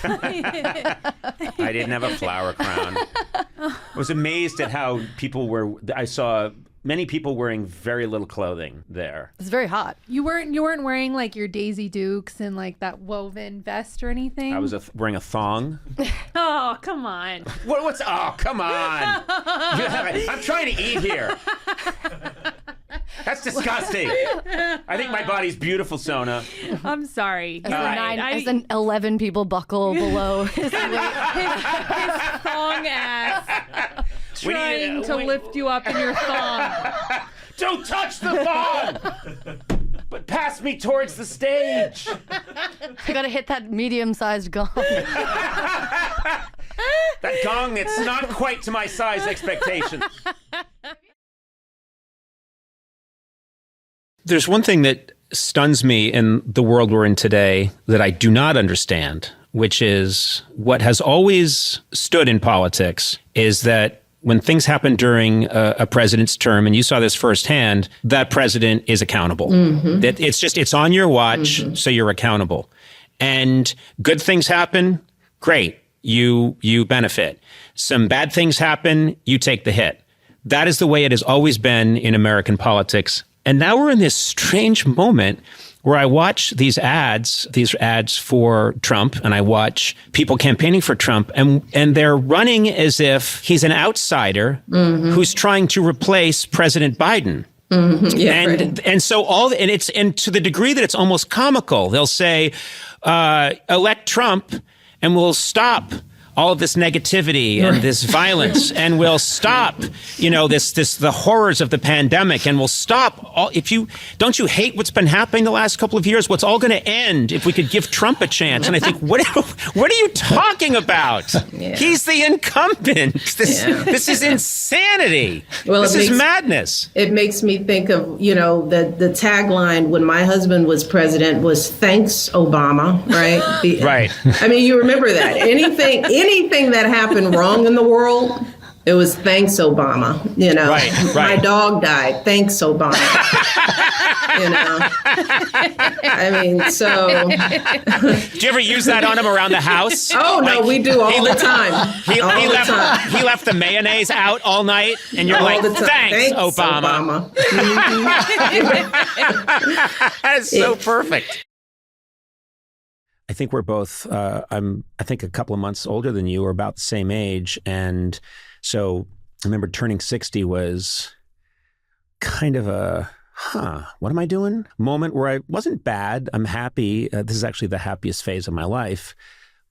I didn't have a flower crown. I was amazed at how people were. I saw many people wearing very little clothing there. It's very hot. You weren't wearing like your Daisy Dukes and like that woven vest or anything? I was wearing a thong. Oh, come on. What's? Oh, come on. I'm trying to eat here. That's disgusting. I think my body's beautiful, Sona. I'm sorry. As an 11 people buckle below his thong ass trying to lift you up in your thong. Don't touch the thong! But pass me towards the stage. I gotta hit that medium-sized gong. That gong that's not quite to my size expectations. There's one thing that stuns me in the world we're in today that I do not understand, which is what has always stood in politics is that when things happen during a president's term, and you saw this firsthand, that president is accountable. Mm-hmm. That it's on your watch, so you're accountable. And good things happen, great, you benefit. Some bad things happen, you take the hit. That is the way it has always been in American politics. And now we're in this strange moment where I watch these ads for Trump, and I watch people campaigning for Trump, and they're running as if he's an outsider who's trying to replace President Biden. Mm-hmm. Yeah, and so and to the degree that it's almost comical, they'll say, elect Trump and we'll stop all of this negativity and this violence, and we'll stop, the horrors of the pandemic, and we'll stop all. Don't you hate what's been happening the last couple of years? What's all going to end if we could give Trump a chance? And I think, what are you talking about? Yeah. He's the incumbent. This is insanity. Well, this is madness. It makes me think of, the tagline when my husband was president was "Thanks, Obama," right? Right. I mean, you remember that. Anything that happened wrong in the world, it was "Thanks, Obama." Right. My dog died. Thanks, Obama. I mean, so. Did you ever use that on him around the house? Oh, no, we do all the time. He left the mayonnaise out all night, and you're like, thanks, Obama. That is so perfect. I think we're both, I think a couple of months older than you, or about the same age. And so I remember turning 60 was kind of a, what am I doing? Moment where I wasn't bad. I'm happy. This is actually the happiest phase of my life.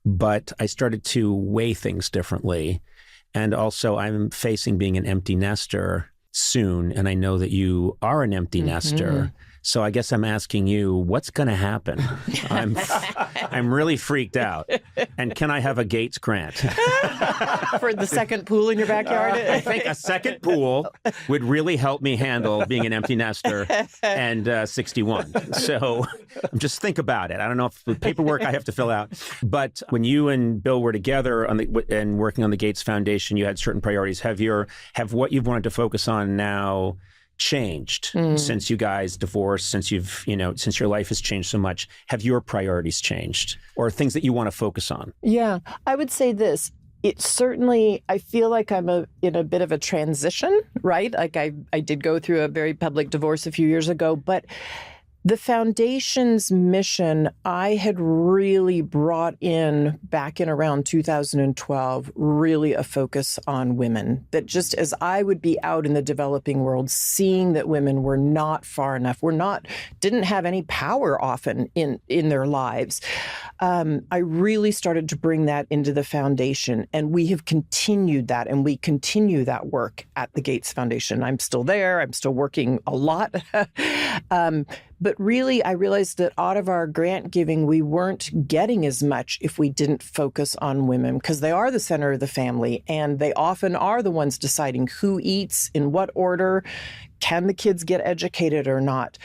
But I started to weigh things differently. And also I'm facing being an empty nester soon. And I know that you are an empty nester. So I guess I'm asking you, what's going to happen? I'm really freaked out. And can I have a Gates grant? For the second pool in your backyard? I think a second pool would really help me handle being an empty nester and 61. So just think about it. I don't know if the paperwork I have to fill out. But when you and Bill were together and working on the Gates Foundation, you had certain priorities. Have what you've wanted to focus on now changed since you guys divorced, since since your life has changed so much? Have your priorities changed, or things that you want to focus on? Yeah, I would say this. It certainly, I feel like I'm in a bit of a transition, right? Like I did go through a very public divorce a few years ago, but the foundation's mission, I had really brought in back in around 2012, really a focus on women. That just as I would be out in the developing world, seeing that women were not far enough, didn't have any power often in their lives. I really started to bring that into the foundation, and we have continued that, and we continue that work at the Gates Foundation. I'm still there. I'm still working a lot. But really, I realized that out of our grant giving, we weren't getting as much if we didn't focus on women, because they are the center of the family, and they often are the ones deciding who eats, in what order, can the kids get educated or not.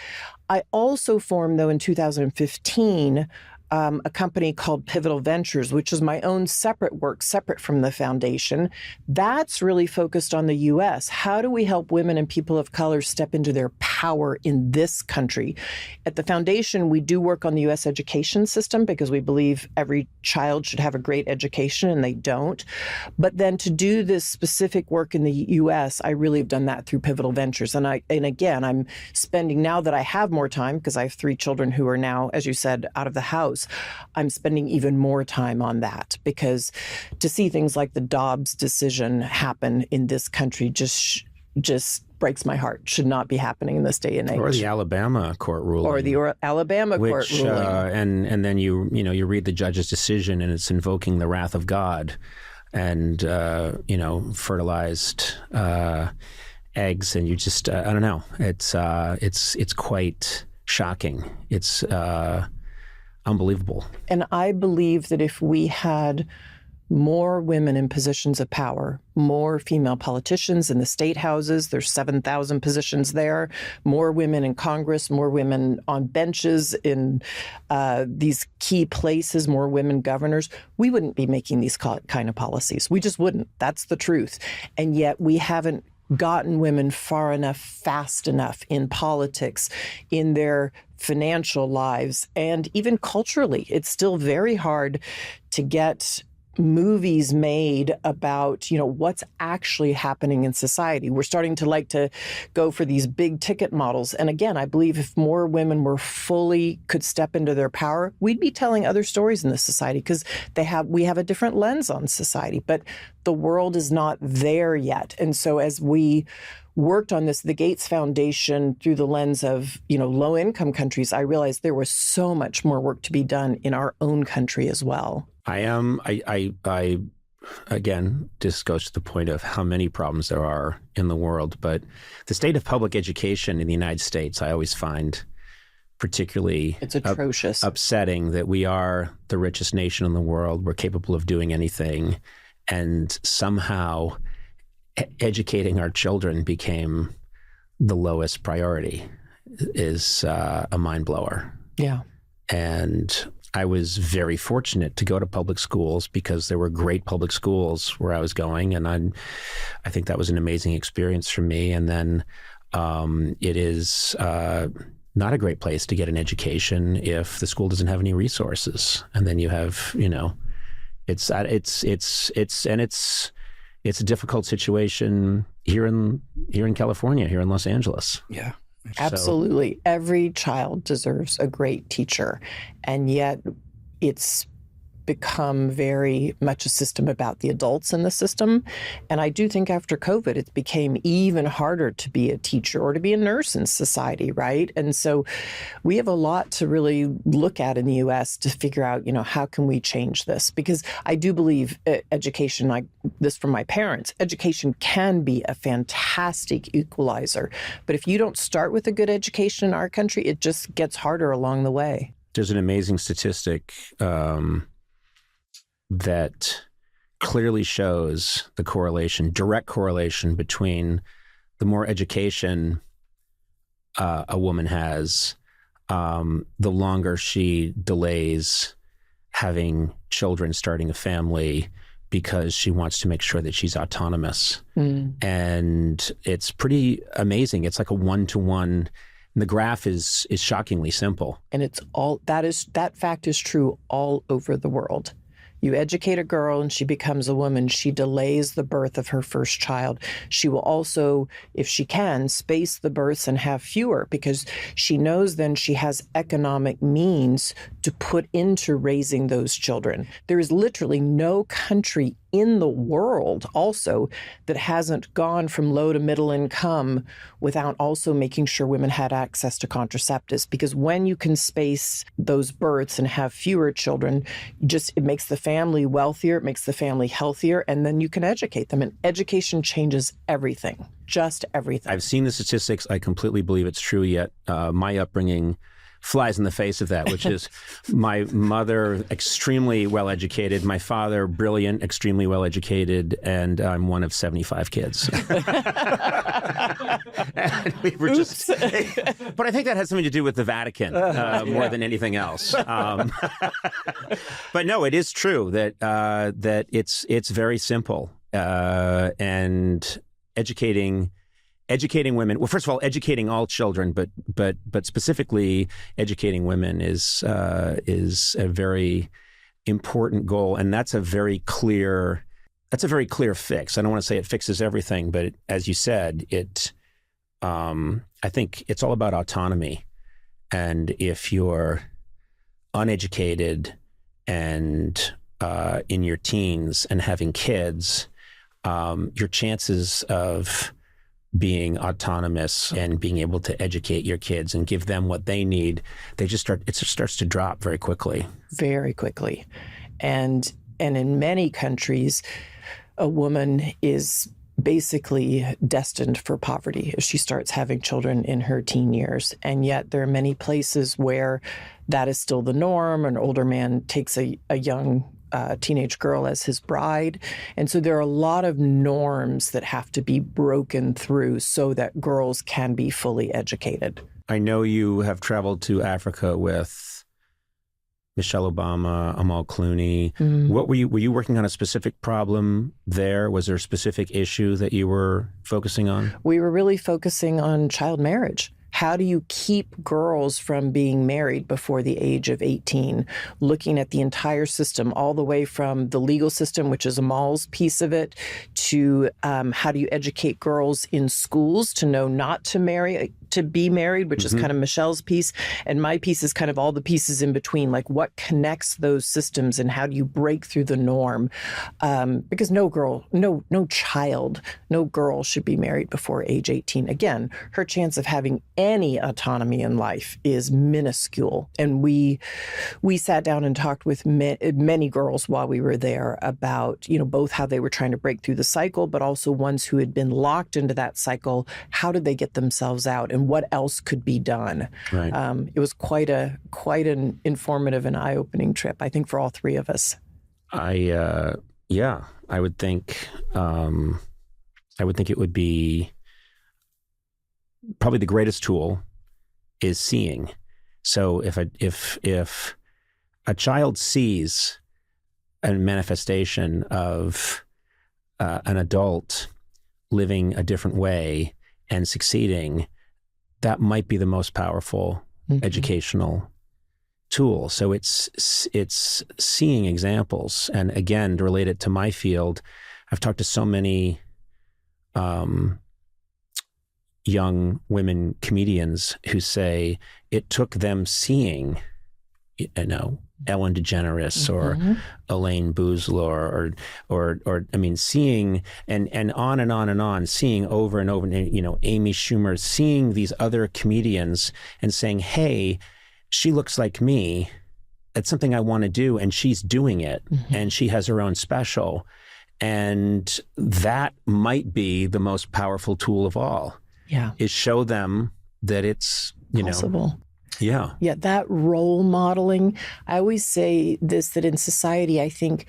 I also formed, though, in 2015, a company called Pivotal Ventures, which is my own separate work, separate from the foundation. That's really focused on the U.S. How do we help women and people of color step into their power in this country? At the foundation, we do work on the U.S. education system because we believe every child should have a great education, and they don't. But then to do this specific work in the U.S., I really have done that through Pivotal Ventures. And again, I'm spending, now that I have more time, because I have 3 children who are now, as you said, out of the house, I'm spending even more time on that, because to see things like the Dobbs decision happen in this country just breaks my heart. Should not be happening in this day and age. Or the Alabama court ruling. Or the Alabama court ruling. And then you read the judge's decision, and it's invoking the wrath of God, and fertilized eggs, and you just I don't know. It's quite shocking. It's unbelievable. And I believe that if we had more women in positions of power, more female politicians in the state houses, there's 7,000 positions there, more women in Congress, more women on benches in these key places, more women governors, we wouldn't be making these kind of policies. We just wouldn't. That's the truth. And yet we haven't gotten women far enough, fast enough in politics, in their financial lives, and even culturally. It's still very hard to get movies made about, what's actually happening in society. We're starting to go for these big ticket models. And again, I believe if more women could step into their power, we'd be telling other stories in this society, because we have a different lens on society, but the world is not there yet. And so as we worked on this, the Gates Foundation, through the lens of, low-income countries, I realized there was so much more work to be done in our own country as well. I again, this goes to the point of how many problems there are in the world. But the state of public education in the United States, I always find particularly It's atrocious. upsetting that we are the richest nation in the world. We're capable of doing anything. And somehow educating our children became the lowest priority is a mind blower. Yeah. And I was very fortunate to go to public schools because there were great public schools where I was going. And I think that was an amazing experience for me. And then it is not a great place to get an education if the school doesn't have any resources. And then you have, it's a difficult situation here in California, here in Los Angeles. Yeah. Absolutely. Every child deserves a great teacher. And yet it's become very much a system about the adults in the system. And I do think after COVID, it became even harder to be a teacher or to be a nurse in society, right? And so we have a lot to really look at in the U.S. to figure out, how can we change this? Because I do believe education, like this from my parents, education can be a fantastic equalizer. But if you don't start with a good education in our country, it just gets harder along the way. There's an amazing statistic that clearly shows the direct correlation between the more education a woman has, the longer she delays having children, starting a family, because she wants to make sure that she's autonomous. And it's pretty amazing. It's like a 1-to-1. And the graph is shockingly simple. And it's that fact is true all over the world. You educate a girl and she becomes a woman. She delays the birth of her first child. She will also, if she can, space the births and have fewer because she knows then she has economic means to put into raising those children. There is literally no country in the world also that hasn't gone from low to middle income without also making sure women had access to contraceptives. Because when you can space those births and have fewer children, it makes the family wealthier, it makes the family healthier, and then you can educate them. And education changes everything, just everything. I've seen the statistics. I completely believe it's true, yet my upbringing flies in the face of that, which is my mother, extremely well-educated, my father, brilliant, extremely well-educated, and I'm one of 75 kids. And we were just, but I think that has something to do with the Vatican more than anything else. But no, it is true that it's very simple, and educating women. Well, first of all, educating all children, but specifically educating women is a very important goal, and that's a very clear fix. I don't want to say it fixes everything, but as you said, I think it's all about autonomy. And if you're uneducated and in your teens and having kids, your chances of being autonomous and being able to educate your kids and give them what they need, it just starts to drop very quickly. Very quickly. And in many countries, a woman is basically destined for poverty if she starts having children in her teen years. And yet there are many places where that is still the norm. An older man takes a young teenage girl as his bride. And so there are a lot of norms that have to be broken through so that girls can be fully educated. I know you have traveled to Africa with Michelle Obama, Amal Clooney. What were you working on a specific problem there? Was there a specific issue that you were focusing on? We were really focusing on child marriage. How do you keep girls from being married before the age of 18? Looking at the entire system, all the way from the legal system, which is Amal's piece of it, to how do you educate girls in schools to know not to marry to be married, which is kind of Michelle's piece. And my piece is kind of all the pieces in between, like what connects those systems and how do you break through the norm? Because no child, no girl should be married before age 18. Again, her chance of having any autonomy in life is minuscule. And we sat down and talked with many girls while we were there about, both how they were trying to break through the cycle, but also ones who had been locked into that cycle. How did they get themselves out, and what else could be done? Right. It was quite an informative and eye-opening trip, I think, for all three of us. I would think it would be probably the greatest tool is seeing. So if a child sees a manifestation of an adult living a different way and succeeding, that might be the most powerful educational tool. So it's seeing examples. And again, to relate it to my field, I've talked to so many young women comedians who say it took them seeing, Ellen DeGeneres or Elaine Boozler or I mean, seeing and on and on and on, seeing over and over, Amy Schumer, seeing these other comedians and saying, hey, she looks like me. It's something I want to do. And she's doing it. And she has her own special. And that might be the most powerful tool of all. Yeah. Is show them that it's, possible. Yeah. Yeah, that role modeling. I always say this, that in society, I think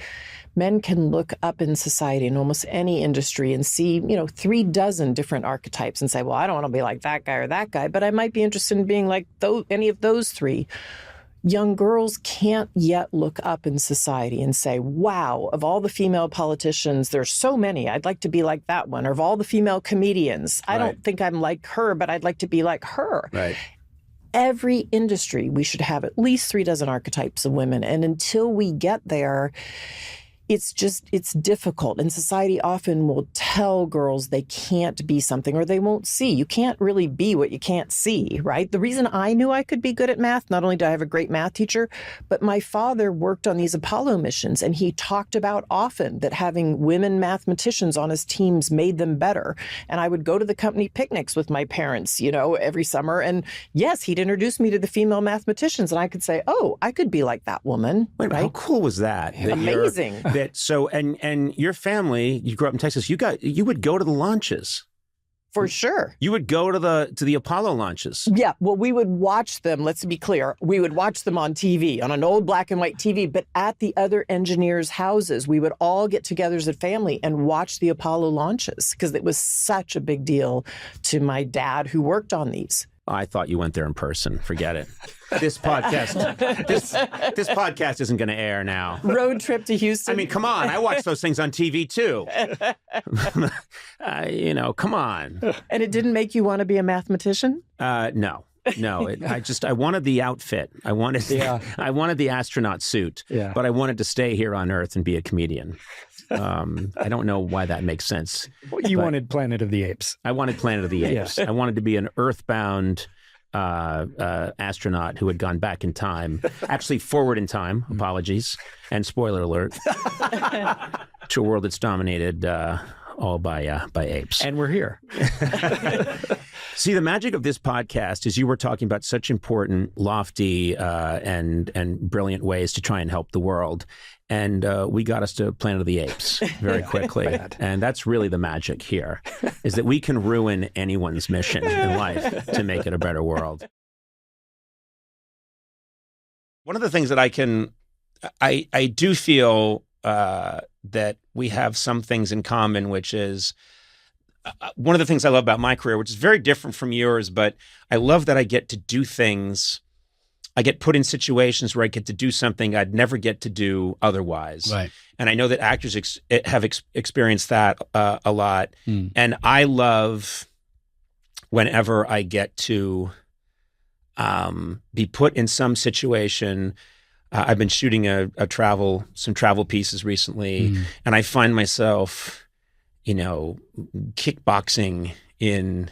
men can look up in society in almost any industry and see, 36 different archetypes and say, well, I don't want to be like that guy or that guy, but I might be interested in being like any of those three. Young girls can't yet look up in society and say, wow, of all the female politicians, there's so many. I'd like to be like that one. Or of all the female comedians, I don't think I'm like her, but I'd like to be like her. Right. Every industry, we should have at least 36 archetypes of women. And until we get there, it's difficult. And society often will tell girls they can't be something or they won't see. You can't really be what you can't see, right? The reason I knew I could be good at math, not only did I have a great math teacher, but my father worked on these Apollo missions, and he talked about often that having women mathematicians on his teams made them better. And I would go to the company picnics with my parents, every summer. And yes, he'd introduce me to the female mathematicians, and I could say, oh, I could be like that woman. Wait, right? how cool was that? Amazing. And your family, you grew up in Texas, you would go to the launches. For sure. You would go to the Apollo launches. Yeah, well, we would watch them, let's be clear. We would watch them on TV, on an old black and white TV, but at the other engineers' houses, we would all get together as a family and watch the Apollo launches because it was such a big deal to my dad who worked on these. I thought you went there in person. Forget it. This podcast, this podcast isn't going to air now. Road trip to Houston. I mean, come on. I watch those things on TV too. Come on. And it didn't make you want to be a mathematician? No. I wanted the outfit. I wanted the astronaut suit. Yeah. But I wanted to stay here on Earth and be a comedian. I don't know why that makes sense. You wanted Planet of the Apes. I wanted Planet of the Apes. Yeah. I wanted to be an earthbound astronaut who had gone back in time, actually forward in time, apologies, and spoiler alert, to a world that's dominated all by apes. And we're here. See, the magic of this podcast is you were talking about such important, lofty, and brilliant ways to try and help the world. And we got us to Planet of the Apes very quickly. And that's really the magic here, is that we can ruin anyone's mission in life to make it a better world. One of the things that I do feel that we have some things in common, which is one of the things I love about my career, which is very different from yours, but I love that I get to do things. I get put in situations where I get to do something I'd never get to do otherwise. Right. And I know that actors have experienced that a lot. And I love whenever I get to be put in some situation. I've been shooting some travel pieces recently, and I find myself, kickboxing in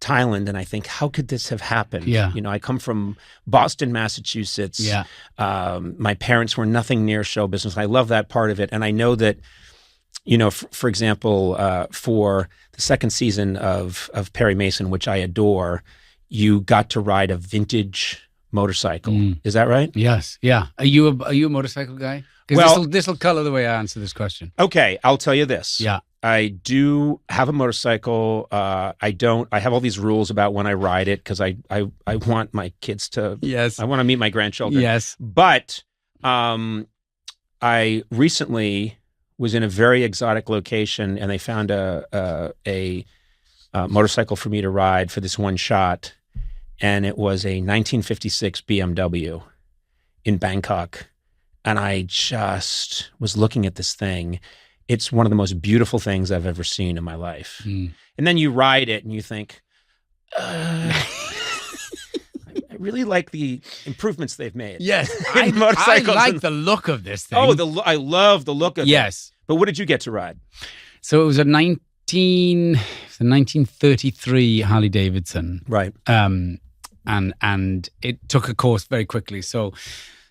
Thailand, and I think, how could this have happened? Yeah. You know, I come from Boston, Massachusetts. Yeah. My parents were nothing near show business. I love that part of it. And I know that, you know, for example, for the second season of Perry Mason, which I adore, you got to ride a vintage motorcycle. Is that right? Yes. Yeah. Are you a motorcycle guy? Because Well- this will color the way I answer this question. Okay, I'll tell you this. Yeah. I do have a motorcycle. I have all these rules about when I ride it because I want my kids to, Yes. I want to meet my grandchildren. Yes. But I recently was in a very exotic location and they found a motorcycle for me to ride for this one shot. And it was a 1956 BMW in Bangkok. And I just was looking at this thing. It's one of the most beautiful things I've ever seen in my life. And then you ride it and you think, I really like the improvements they've made. Yes. In I motorcycles like and- the look of this thing. Oh, I love the look of it. yes. But what did you get to ride? So it was a 1933 Harley Davidson. Right. And it took a course very quickly. So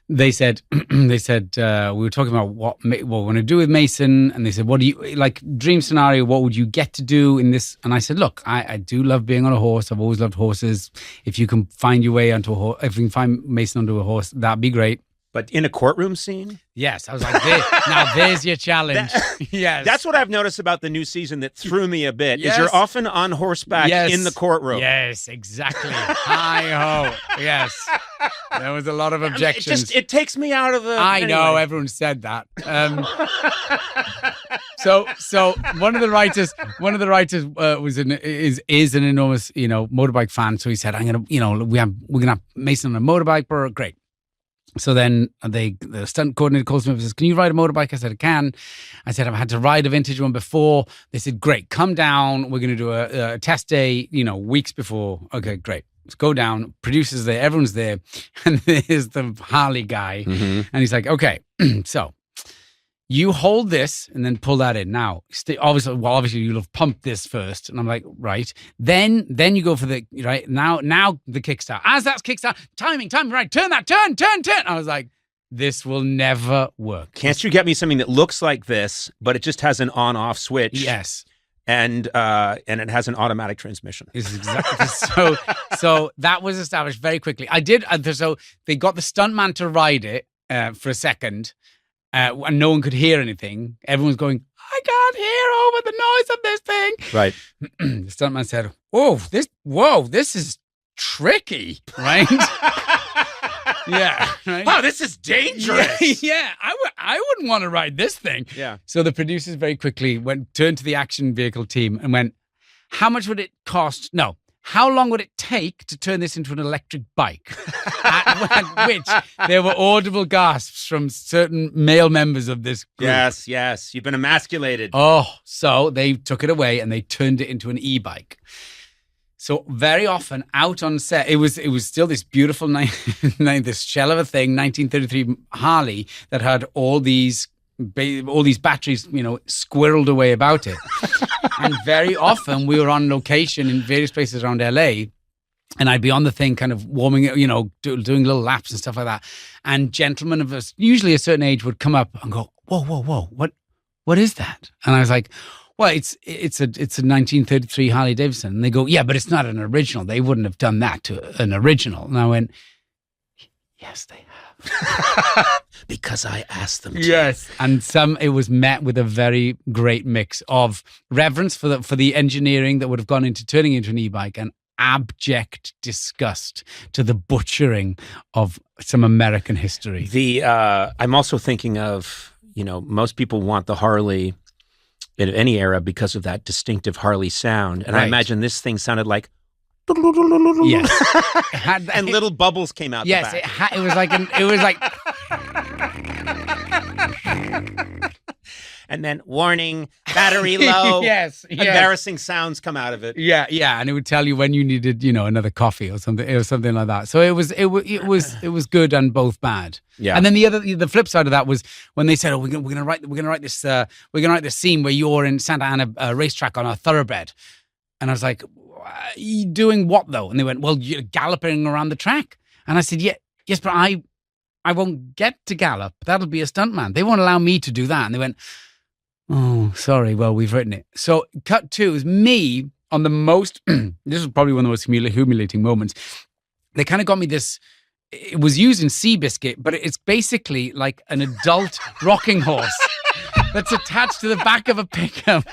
they said we were talking about what we're going to do with Mason, and they said, what do you like, dream scenario, what would you get to do in this? And I said, look, I do love being on a horse. I've always loved horses. If you can find your way onto a horse, if you can find Mason onto a horse, that'd be great. But in a courtroom scene? Yes, I was like, now there's your challenge. Yes, That's what I've noticed about the new season that threw me a bit, Yes. is you're often on horseback Yes. in the courtroom. Yes, exactly. Hi-ho. Yes. There was a lot of objections. It takes me out of the... I know, anyway. everyone said that. So one of the writers is an enormous, motorbike fan. So he said, we're gonna have Mason on a motorbike, but great. So then the stunt coordinator calls me up and says, can you ride a motorbike? I said, I can. I said, I've had to ride a vintage one before. They said, great, come down. We're going to do a test day, weeks before. Okay, great. Let's go down. Producers there, everyone's there. And there's the Harley guy. Mhm. And he's like, okay, so you hold this and then pull that in. Now, obviously you'll have pumped this first. And I'm like, right. Then you go for the, right, now the kickstart. As that's kickstart, timing, right, turn. I was like, this will never work. Can't you get me something that looks like this, but it just has an on-off switch? Yes. And it has an automatic transmission. Is exactly so that was established very quickly. I did. So they got the stuntman to ride it for a second. And no one could hear anything. Everyone's going, I can't hear over the noise of this thing. Right. The stuntman said, this is tricky, right? Yeah. Right? Oh, this is dangerous. Yeah. I wouldn't want to ride this thing. Yeah. So the producers very quickly turned to the action vehicle team and went, how much would it cost? No. How long would it take to turn this into an electric bike? At which there were audible gasps from certain male members of this group. Yes. You've been emasculated. Oh, so they took it away and they turned it into an e-bike. So very often out on set, it was still this beautiful this shell of a thing, 1933 Harley that had all these batteries, squirreled away about it. And very often we were on location in various places around LA, and I'd be on the thing kind of warming it, doing little laps and stuff like that. And gentlemen of us, usually a certain age, would come up and go, whoa, what is that? And I was like, well, it's a 1933 Harley Davidson. And they go, yeah, but it's not an original. They wouldn't have done that to an original. And I went, yes, they have. Because I asked them to. Yes. And it was met with a very great mix of reverence for the engineering that would have gone into turning it into an e-bike and abject disgust to the butchering of some American history. I'm also thinking of, most people want the Harley in any era because of that distinctive Harley sound. And I Right. imagine this thing sounded like... Yes. And little bubbles came out Yes, the back. it was like And then warning, battery low. Yes. Embarrassing sounds come out of it. Yeah, and it would tell you when you needed, another coffee or something. It was something like that. So it was good and both bad. Yeah. And then the flip side of that was when they said, "Oh, we're gonna write this scene where you're in Santa Ana racetrack on a thoroughbred." And I was like, you doing what though? And they went, well, you're galloping around the track. And I said, yes, but I won't get to gallop. That'll be a stuntman. They won't allow me to do that. And they went, oh, sorry. Well, we've written it. So cut 2 is me on the most, this was probably one of the most humiliating moments. They kind of got me this, it was used in Seabiscuit, but it's basically like an adult rocking horse that's attached to the back of a pickup.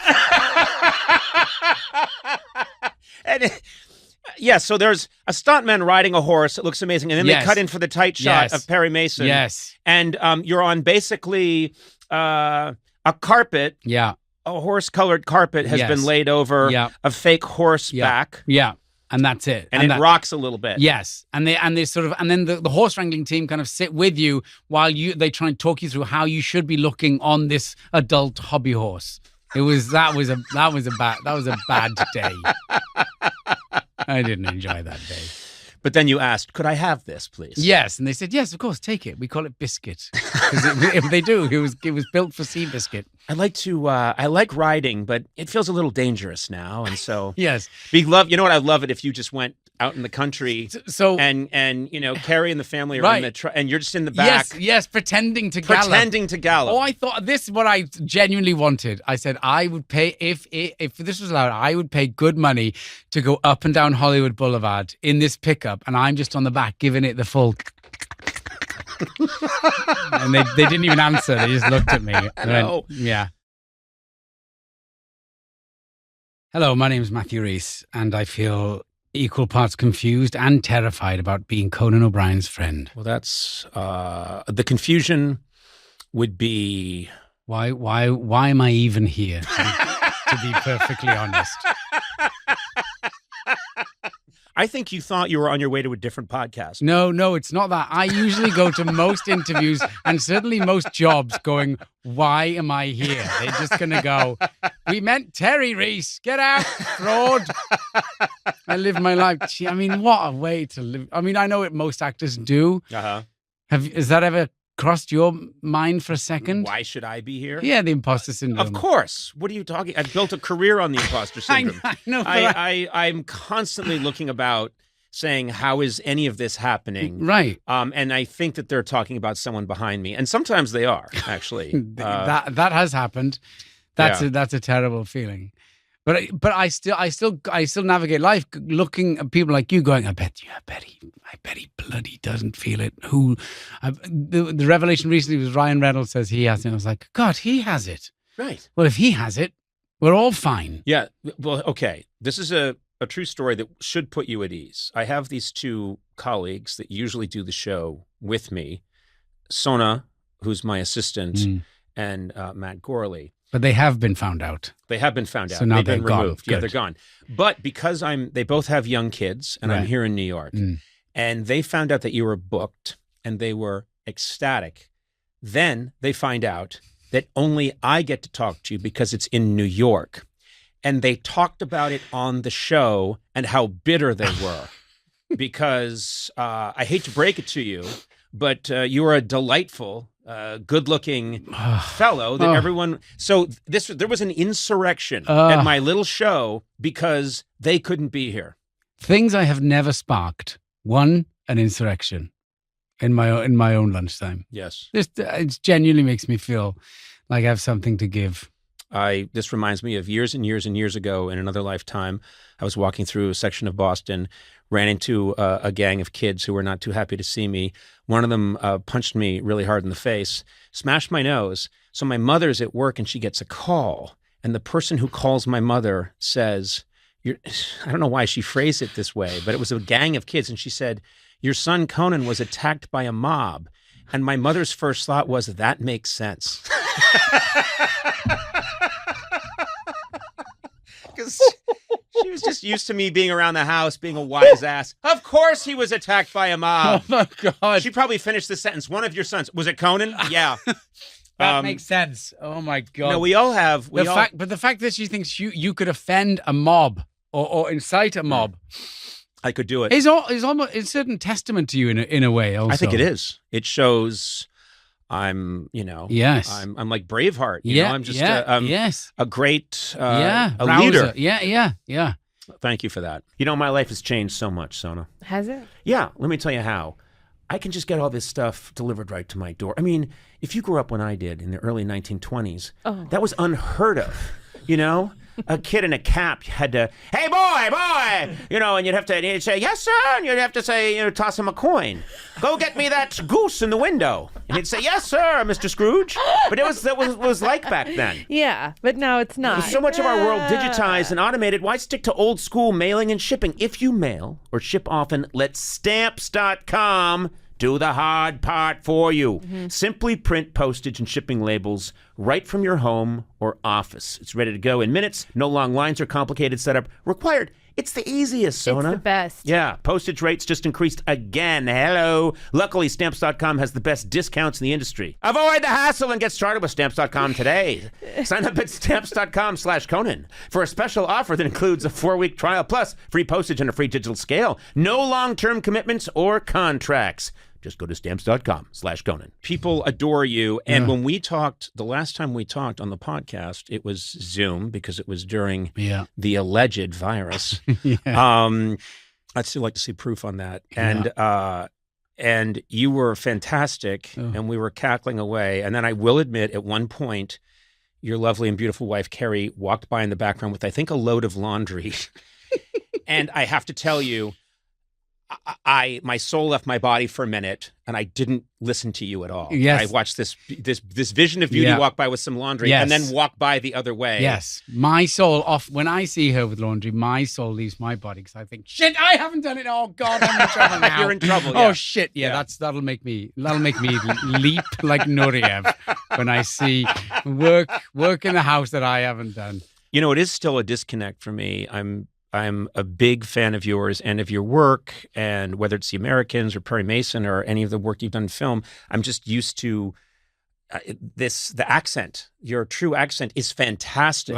So there's a stuntman riding a horse. It looks amazing. And then they cut in for the tight shot of Perry Mason. Yes. And you're on basically a carpet. Yeah. A horse-colored carpet has been laid over a fake horse back. Yeah. And that's it. And it rocks a little bit. Yes. And they sort of, and then the horse wrangling team kind of sit with you while they try and talk you through how you should be looking on this adult hobby horse. That was a bad day. I didn't enjoy that day. But then you asked, could I have this, please? Yes. And they said, yes, of course, take it. We call it biscuit. Because they do. It was built for Seabiscuit. I like riding, but it feels a little dangerous now. And so, yes. You know what? I'd love it if you just went out in the country and Carrie and the family are in the and you're just in the back. Yes, pretending to gallop. Oh, I thought this is what I genuinely wanted. I said I would pay if this was allowed, I would pay good money to go up and down Hollywood Boulevard in this pickup, and I'm just on the back giving it the full. And they didn't even answer. They just looked at me. Went, yeah. Hello, my name is Matthew Reese, and I feel equal parts confused and terrified about being Conan O'Brien's friend. Well, that's the confusion would be why am I even here? To be perfectly honest. I think you thought you were on your way to a different podcast. No, it's not that. I usually go to most interviews and certainly most jobs going, why am I here? They're just going to go, we meant Terry Reese. Get out, fraud. I live my life. Gee, I mean, what a way to live. I mean, I know what most actors do. Uh-huh. Has that ever crossed your mind for a second? Why should I be here? Yeah, the imposter syndrome. Of course. What are you talking? I've built a career on the imposter syndrome. I know. I'm constantly looking about saying, how is any of this happening? Right. And I think that they're talking about someone behind me. And sometimes they are, actually. That has happened. That's a terrible feeling. But I still navigate life looking at people like you going, I bet he bloody doesn't feel it. The revelation recently was Ryan Reynolds says he has it. And I was like, God, he has it. Right. Well, if he has it, we're all fine. Yeah. Well, okay. This is a true story that should put you at ease. I have these two colleagues that usually do the show with me, Sona, who's my assistant, and Matt Gourley. But they have been found out. They have been found out. So now they've they're been gone. removed. Yeah, they're gone. But because they both have young kids, and I'm here in New York, and they found out that you were booked, and they were ecstatic. Then they find out that only I get to talk to you because it's in New York. And they talked about it on the show and how bitter they were. Because I hate to break it to you, but you are a delightful, good-looking fellow that everyone. So there was an insurrection at my little show because they couldn't be here. Things I have never sparked. One, an insurrection in my own lunchtime. Yes, it genuinely makes me feel like I have something to give. This reminds me of years and years and years ago in another lifetime. I was walking through a section of Boston, ran into a gang of kids who were not too happy to see me. One of them punched me really hard in the face, smashed my nose. So my mother's at work and she gets a call. And the person who calls my mother says, I don't know why she phrased it this way, but it was a gang of kids. And she said, your son Conan was attacked by a mob. And my mother's first thought was, that makes sense. Because she was just used to me being around the house, being a wise ass. Of course he was attacked by a mob. Oh, my God. She probably finished the sentence. One of your sons. Was it Conan? Yeah. That makes sense. Oh, my God. No, we all have. But the fact that she thinks you could offend a mob or incite a mob. I could do it. It's almost a certain testament to you in a way also. I think it is. It shows I'm, yes. I'm like Braveheart. Yeah, I'm just yes. a great a leader. Yeah. Thank you for that. You know, my life has changed so much, Sona. Has it? Yeah, let me tell you how. I can just get all this stuff delivered right to my door. I mean, if you grew up when I did in the early 1920s, that was unheard of, you know? A kid in a cap had to, hey, boy, you know, and you'd say, yes, sir, and you'd have to say, you know, toss him a coin. Go get me that goose in the window. And he'd say, yes, sir, Mr. Scrooge. But that was like back then. Yeah, but now it's not. With so much of our world digitized and automated, why stick to old school mailing and shipping? If you mail or ship often, let Stamps.com do the hard part for you. Simply print postage and shipping labels right from your home or office. It's ready to go in minutes. No long lines or complicated setup required. It's the easiest, Sona. It's the best. Yeah, postage rates just increased again. Hello. Luckily, Stamps.com has the best discounts in the industry. Avoid the hassle and get started with Stamps.com today. Sign up at Stamps.com/Conan for a special offer that includes a 4-week trial plus free postage and a free digital scale. No long-term commitments or contracts. Just go to Stamps.com/Conan. People adore you. And when we talked, the last time we talked on the podcast, it was Zoom because it was during the alleged virus. I'd still like to see proof on that. And you were fantastic and we were cackling away. And then I will admit at one point, your lovely and beautiful wife, Carrie, walked by in the background with, I think, a load of laundry. And I have to tell you, my soul left my body for a minute, and I didn't listen to you at all. Yes. I watched this vision of beauty walk by with some laundry, and then walk by the other way. Yes, my soul off when I see her with laundry. My soul leaves my body because I think, shit, I haven't done it. Oh God, I'm in trouble now. You're in trouble. Oh shit, that'll make me leap like Nureyev when I see work in the house that I haven't done. You know, it is still a disconnect for me. I'm a big fan of yours and of your work, and whether it's The Americans or Perry Mason or any of the work you've done in film, I'm just used to the accent. Your true accent is fantastic.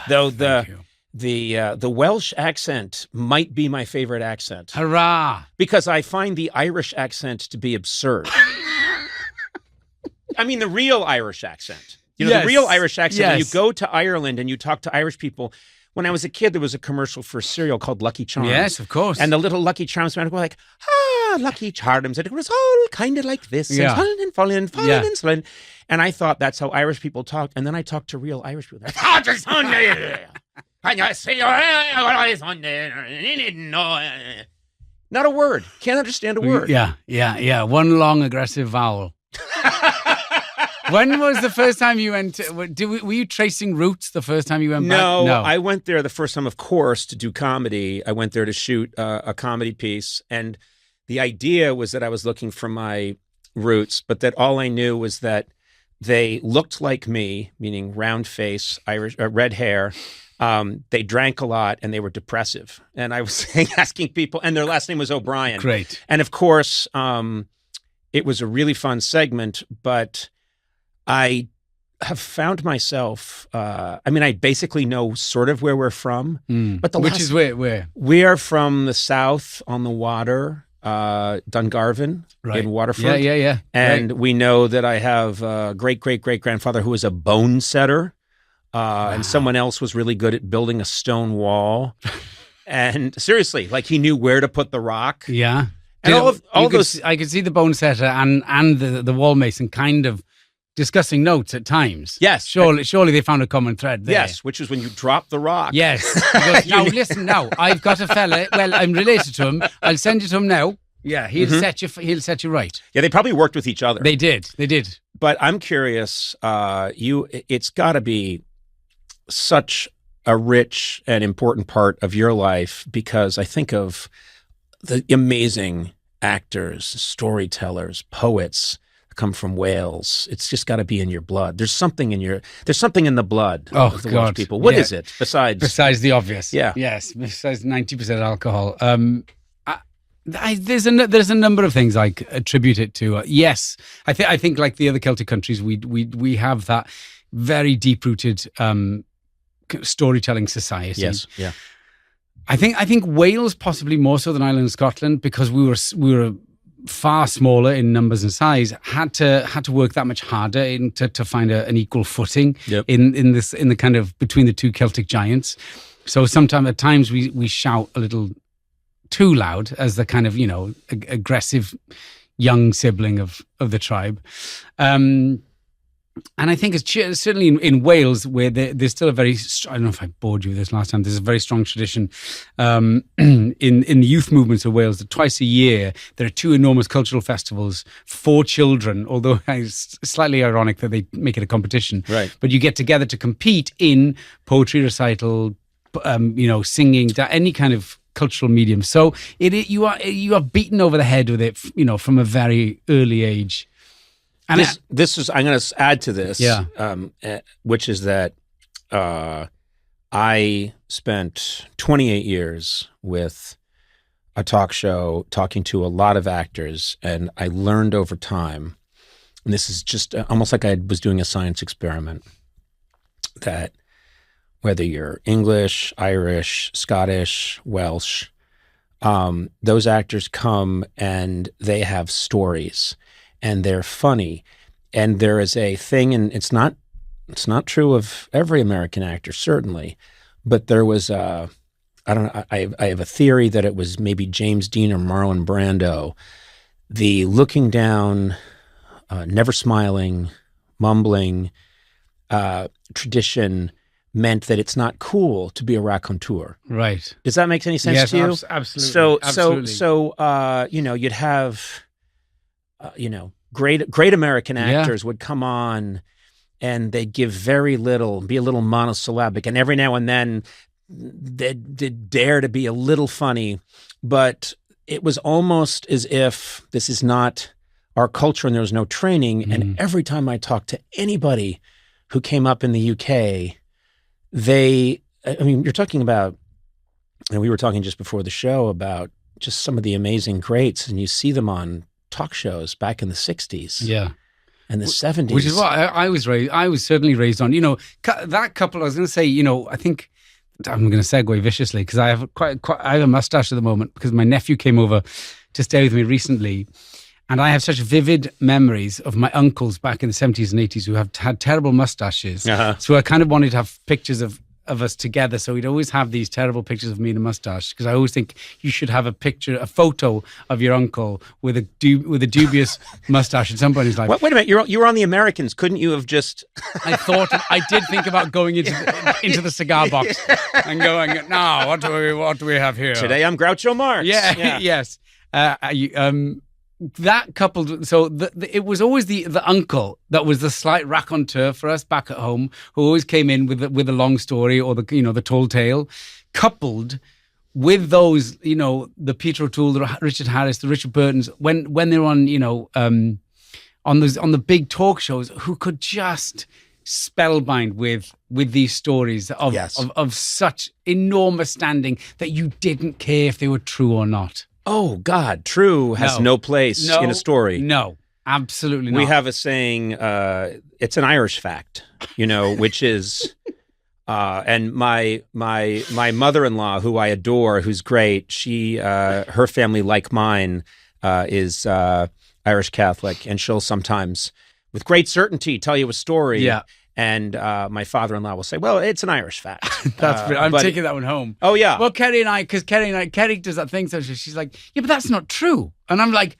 Though the Welsh accent might be my favorite accent. Hurrah! Because I find the Irish accent to be absurd. I mean, the real Irish accent. You know, the real Irish accent. When you go to Ireland and you talk to Irish people. When I was a kid, there was a commercial for cereal called Lucky Charms. Yes, of course. And the little Lucky Charms man would go like, Lucky Charms. And it was all kind of like this. And falling and falling. And I thought that's how Irish people talk. And then I talked to real Irish people. Not a word. Can't understand a word. Yeah. One long aggressive vowel. When was the first time you went? Were you tracing roots the first time you went back? No, I went there the first time, of course, to do comedy. I went there to shoot a comedy piece. And the idea was that I was looking for my roots, but that all I knew was that they looked like me, meaning round face, Irish, red hair. They drank a lot and they were depressive. And I was asking people, and their last name was O'Brien. Great. And of course, it was a really fun segment, but I have found myself, I basically know sort of where we're from. But Which is where? We are from the south on the water, Dungarvan in Waterford. Yeah. And we know that I have a great-great-great-grandfather who was a bone setter. And someone else was really good at building a stone wall. And seriously, like he knew where to put the rock. Yeah. And all those... I could see the bone setter and the wall mason kind of discussing notes at times. Yes. Surely they found a common thread there. Yes, which is when you drop the rock. Yes. Now, listen, I've got a fella, well, I'm related to him. I'll send you to him now. Yeah, he'll set you right. Yeah, they probably worked with each other. They did. But I'm curious, it's got to be such a rich and important part of your life because I think of the amazing actors, storytellers, poets, come from Wales. It's just got to be in your blood. There's something in the blood of the Welsh people. What is it besides the obvious? Yeah. Yes, besides 90% alcohol. There's a number of things I attribute it to. Yes, I think like the other Celtic countries, we have that very deep rooted storytelling society. Yes. Yeah. I think Wales possibly more so than Ireland and Scotland because we were far smaller in numbers and size, had to work that much harder to find an equal footing in the kind of between the two Celtic giants. So sometimes at times we shout a little too loud as the kind of, aggressive young sibling of the tribe. And I think it's certainly in Wales, where there's still a very, I don't know if I bored you with this last time, there's a very strong tradition in the youth movements of Wales that twice a year there are two enormous cultural festivals for children, although it's slightly ironic that they make it a competition. Right. But you get together to compete in poetry recital, singing, any kind of cultural medium. So you are beaten over the head with it, from a very early age. And this is, I'm going to add to this, which is that I spent 28 years with a talk show talking to a lot of actors, and I learned over time, and this is just almost like I was doing a science experiment, that whether you're English, Irish, Scottish, Welsh, those actors come and they have stories. And they're funny, and there is a thing, and it's not true of every American actor, certainly, but there was I have a theory that it was maybe James Dean or Marlon Brando, the looking down, never smiling, mumbling tradition meant that it's not cool to be a raconteur. Right. Does that make any sense to you? Absolutely. So you'd have. Great American actors would come on and they'd give very little, be a little monosyllabic. And every now and then they'd dare to be a little funny. But it was almost as if this is not our culture and there was no training. Mm. And every time I talked to anybody who came up in the UK, you're talking about, and we were talking just before the show about just some of the amazing greats, and you see them on talk shows back in the 60s and the 70s, which is what I was raised. I was certainly raised on, that couple. I was going to say, I think I'm going to segue viciously because I have I have a mustache at the moment because my nephew came over to stay with me recently, and I have such vivid memories of my uncles back in the 70s and 80s who have had terrible mustaches. So I kind of wanted to have pictures of us together, so we'd always have these terrible pictures of me and a mustache, because I always think you should have a photo of your uncle with a dubious mustache at some point in his life. Wait a minute, you were on the Americans. Couldn't you have just? I did think about going into the cigar box and going, no, what do we have here today? I'm Groucho Marx. Yes. That coupled, so it was always the uncle that was the slight raconteur for us back at home, who always came in with a long story or the tall tale, coupled with those, the Peter O'Toole, the Richard Harris, the Richard Burtons, when they're on, on the big talk shows, who could just spellbind with these stories of such enormous standing that you didn't care if they were true or not. Oh, God, true has no place in a story. No, absolutely not. We have a saying, it's an Irish fact, which is, and my mother-in-law, who I adore, who's great, her family, like mine, is Irish Catholic, and she'll sometimes, with great certainty, tell you a story. Yeah. And my father-in-law will say, well, it's an Irish fact. I'm taking that one home. Oh, yeah. Well, Kerry does that thing. So she's like, yeah, but that's not true. And I'm like,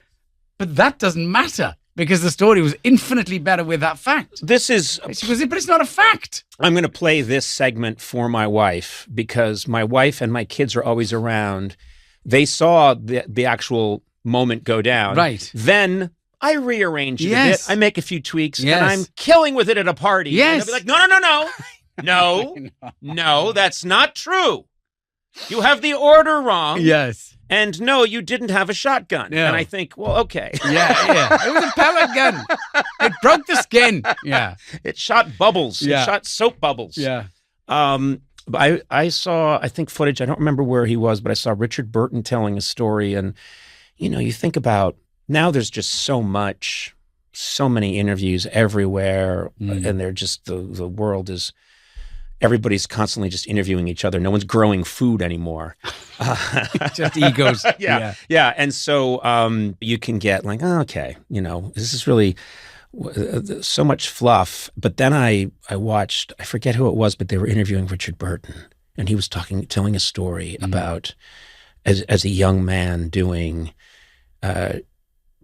but that doesn't matter, because the story was infinitely better with that fact. She goes, but it's not a fact. I'm going to play this segment for my wife, because my wife and my kids are always around. They saw the actual moment go down. Right. Then I rearrange it a bit. I make a few tweaks, and I'm killing with it at a party. Yes. And they'll be like, no. No, that's not true. You have the order wrong. Yes. And no, you didn't have a shotgun. Yeah. And I think, well, okay. Yeah. It was a pellet gun. It broke the skin. Yeah. It shot bubbles. Yeah. It shot soap bubbles. Yeah. But I saw, I think, footage. I don't remember where he was, but I saw Richard Burton telling a story. And, you think about, now there's just so many interviews everywhere, and they're just, the world is, everybody's constantly just interviewing each other. No one's growing food anymore. Just egos. Yeah. And so you can get like, oh, okay, this is really so much fluff. But then I watched, I forget who it was, but they were interviewing Richard Burton. and he was telling a story about as a young man doing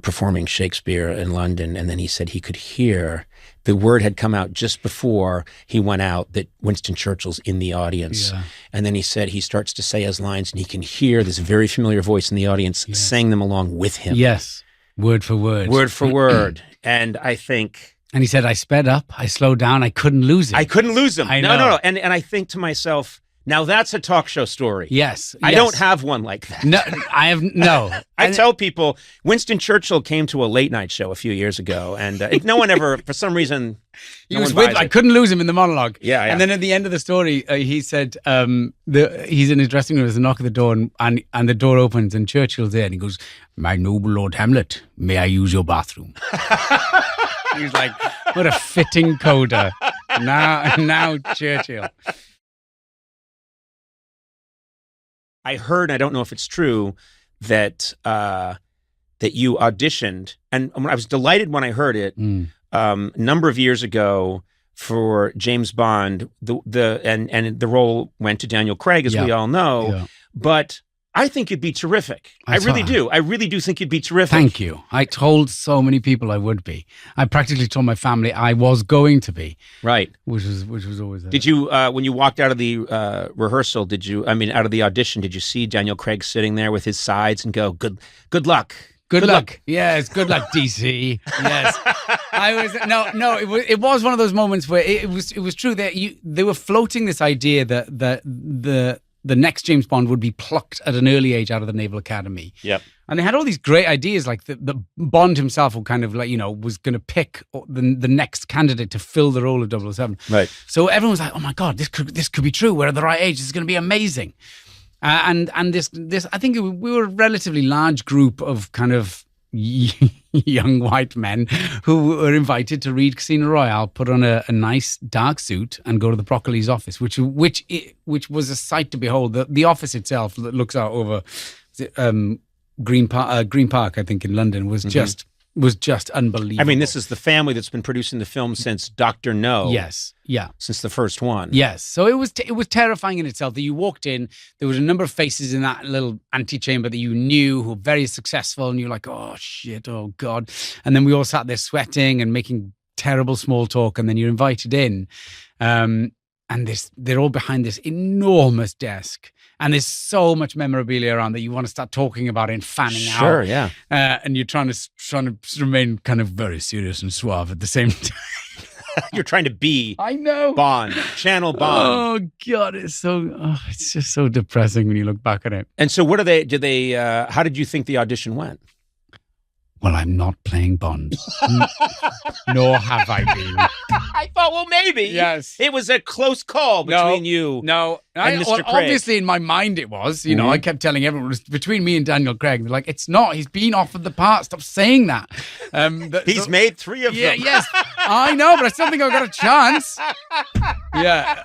performing Shakespeare in London, and then he said he could hear the word had come out just before he went out that Winston Churchill's in the audience. Yeah. And then he said he starts to say his lines and he can hear this very familiar voice in the audience saying them along with him. Yes, word for word. Word for word. And I think... And he said, I sped up, I slowed down, I couldn't lose it. I couldn't lose him. I No. know. And I think to myself, now that's a talk show story. Yes. I don't have one like that. No, I have no. I tell people, Winston Churchill came to a late night show a few years ago, and no one ever, for some reason, He was with. I couldn't lose him in the monologue. Yeah. And then at the end of the story, he said, he's in his dressing room. There's a knock at the door, and the door opens, and Churchill's there, and he goes, "My noble Lord Hamlet, may I use your bathroom?" He's like, what a fitting coda. Now Churchill. I heard, I don't know if it's true, that you auditioned, and I was delighted when I heard it. A number of years ago for James Bond, and the role went to Daniel Craig, as we all know. Yeah. But I think you'd be terrific. I really do. I really do think you'd be terrific. Thank you. I told so many people I would be. I practically told my family I was going to be. Right. Which was always there. Did you, when you walked out of the rehearsal, out of the audition, did you see Daniel Craig sitting there with his sides and go, good luck? Good luck. Yes, good luck, DC. Yes. I was it was one of those moments where it was true that they were floating this idea that the next James Bond would be plucked at an early age out of the Naval Academy. Yep. And they had all these great ideas, like the Bond himself would kind of was going to pick the next candidate to fill the role of 007. Right. So everyone was like, oh my God, this could be true. We're at the right age. This is going to be amazing. And this, I think we were a relatively large group of kind of young white men who were invited to read Casino Royale, put on a nice dark suit, and go to the Broccoli's office, which was a sight to behold. The office itself that looks out over Green Park, I think, in London, was just unbelievable. I mean, this is the family that's been producing the film since Dr. No. Yes. Yeah. Since the first one. Yes. So it was terrifying in itself that you walked in, there was a number of faces in that little antechamber that you knew who were very successful, and you're like, oh shit, oh God. And then we all sat there sweating and making terrible small talk, and then you're invited in. And they're all behind this enormous desk. And there's so much memorabilia around that you want to start talking about it and fanning out. Sure, yeah. And you're trying to remain kind of very serious and suave at the same time. You're trying to be I know. Bond, channel Bond. Oh God, it's just so depressing when you look back at it. And so how did you think the audition went? Well, I'm not playing Bond. Nor have I been. I thought, well, maybe. Yes. It was a close call between you and Mr. Craig. Obviously, in my mind, it was. You know, I kept telling everyone, it was between me and Daniel Craig. They're like, it's not. He's been offered the part. Stop saying that. He's made 3 of them. Yes. I know, but I still think I've got a chance. Yeah.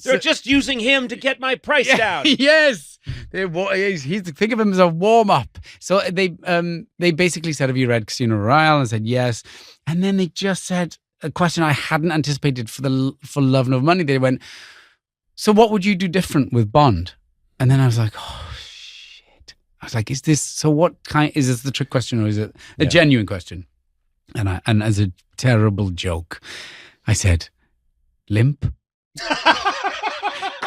They're just using him to get my price down. Yes. Think of him as a warm-up. So they basically said, have you read Casino Royale? And I said, yes. And then they just said a question I hadn't anticipated for Love Nor Money. They went, so what would you do different with Bond? And then I was like, oh, shit. I was like, is this the trick question, or is it a genuine question? And as a terrible joke, I said, limp.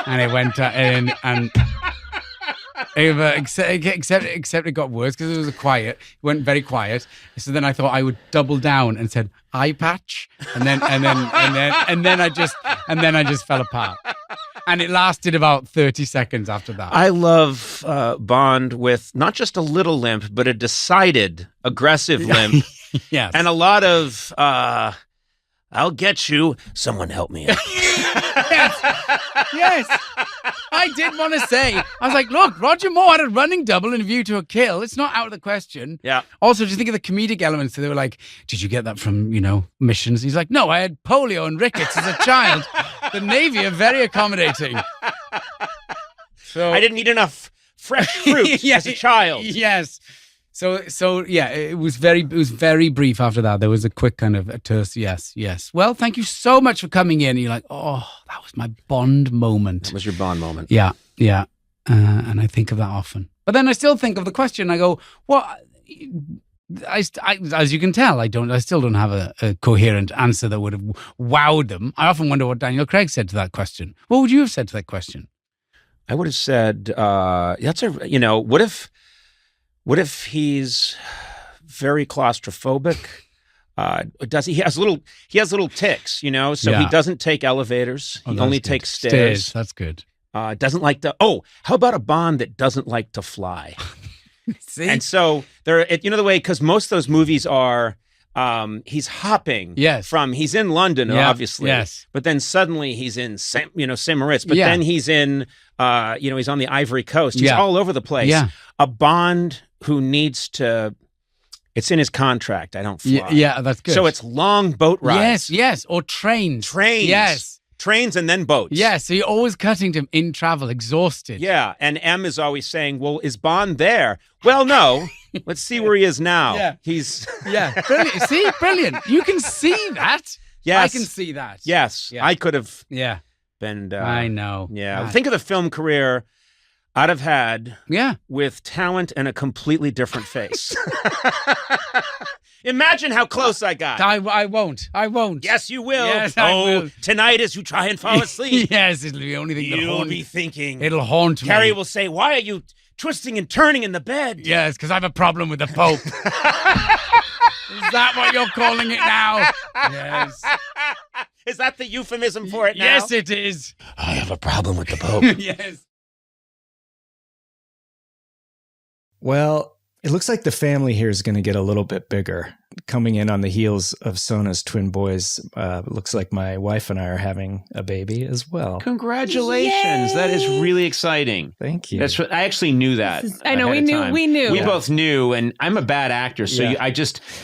And it went in and... Except it got worse because it was quiet. It went very quiet. So then I thought I would double down and said eye patch, and then I just fell apart. And it lasted about 30 seconds after that. I love Bond with not just a little limp, but a decided, aggressive limp. Yes. And a lot of, I'll get you. Someone help me out. Yes. I did want to say, I was like, look, Roger Moore had a running double in View to a Kill. It's not out of the question. Yeah. Also, just think of the comedic elements. So they were like, did you get that from, missions? He's like, no, I had polio and rickets as a child. The Navy are very accommodating. So I didn't eat enough fresh fruit as a child. Yes. So yeah, it was very brief after that. There was a quick kind of a terse yes. Well, thank you so much for coming in. And you're like, oh, that was my Bond moment. That was your Bond moment. Yeah. And I think of that often. But then I still think of the question. I go, well, I as you can tell, I still don't have a coherent answer that would have wowed them. I often wonder what Daniel Craig said to that question. What would you have said to that question? I would have said, what if he's very claustrophobic? He has little tics, so he doesn't take elevators. He only takes stairs. That's good. Doesn't like to. How about a Bond that doesn't like to fly? See? And so the way, because most of those movies are, he's hopping. Yes. He's in London, obviously. Yes. But then suddenly he's in St. Moritz. But then he's in, he's on the Ivory Coast. He's all over the place. Yeah. A Bond who needs to. It's in his contract. I don't fly. Yeah, that's good. So it's long boat rides. Yes. Or trains. Yes. Trains and then boats. Yeah, so you're always cutting to him in travel, exhausted. Yeah, and M is always saying, well, is Bond there? Well, no. Let's see where he is now. Yeah. He's... Yeah, brilliant. See, brilliant. You can see that. Yes. I can see that. Yes, Yeah. I could have Yeah, been... I know. Yeah, God. think of the film career I'd have had Yeah. with talent and a completely different face. Imagine how close I got. I won't. Yes, you will. Yes, I will. Tonight as you try and fall asleep, Yes, it'll be the only thing that'll you'll haunt be me. thinking. It'll haunt me. Carrie will say, why are you twisting and turning in the bed? Yes, because I have a problem with the Pope. Is that what you're calling it now? Yes. Is that the euphemism for it now? Yes, it is. I have a problem with the Pope. Yes. Well, it looks like the family here is going to get a little bit bigger. Coming in on the heels of Sona's twin boys, looks like my wife and I are having a baby as well. Congratulations. Yay! That is really exciting. Thank you. That's what I actually knew that. I know, ahead we of knew- time. we knew. We Yeah. both knew, and I'm a bad actor, so Yeah.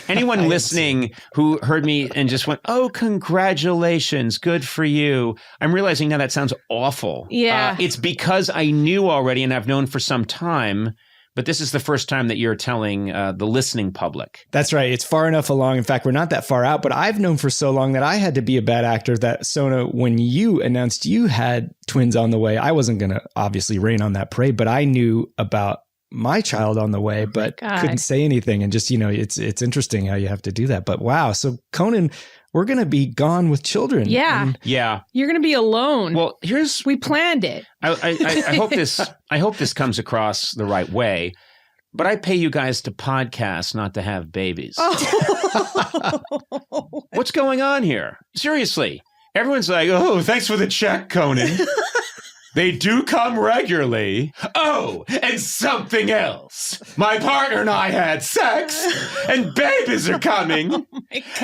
anyone listening who heard me and just went, "Oh, congratulations, good for you." I'm realizing now that sounds awful. Yeah. It's because I knew already, and I've known for some time. But this is the first time that you're telling the listening public. That's right. It's far enough along. In fact, we're not that far out, but I've known for so long that I had to be a bad actor that Sona, when you announced you had twins on the way, I wasn't going to obviously rain on that parade, but I knew about my child on the way, but God. couldn't say anything. And just, it's interesting how you have to do that. But wow. So Conan, we're going to be gone with children. Yeah. And Yeah. You're going to be alone. Well, We planned it. I hope this comes across the right way, but I pay you guys to podcast, not to have babies. What's going on here? Seriously. Everyone's like, oh, thanks for the check, Conan. They do come regularly. Oh, and something else. My partner and I had sex, and babies are coming,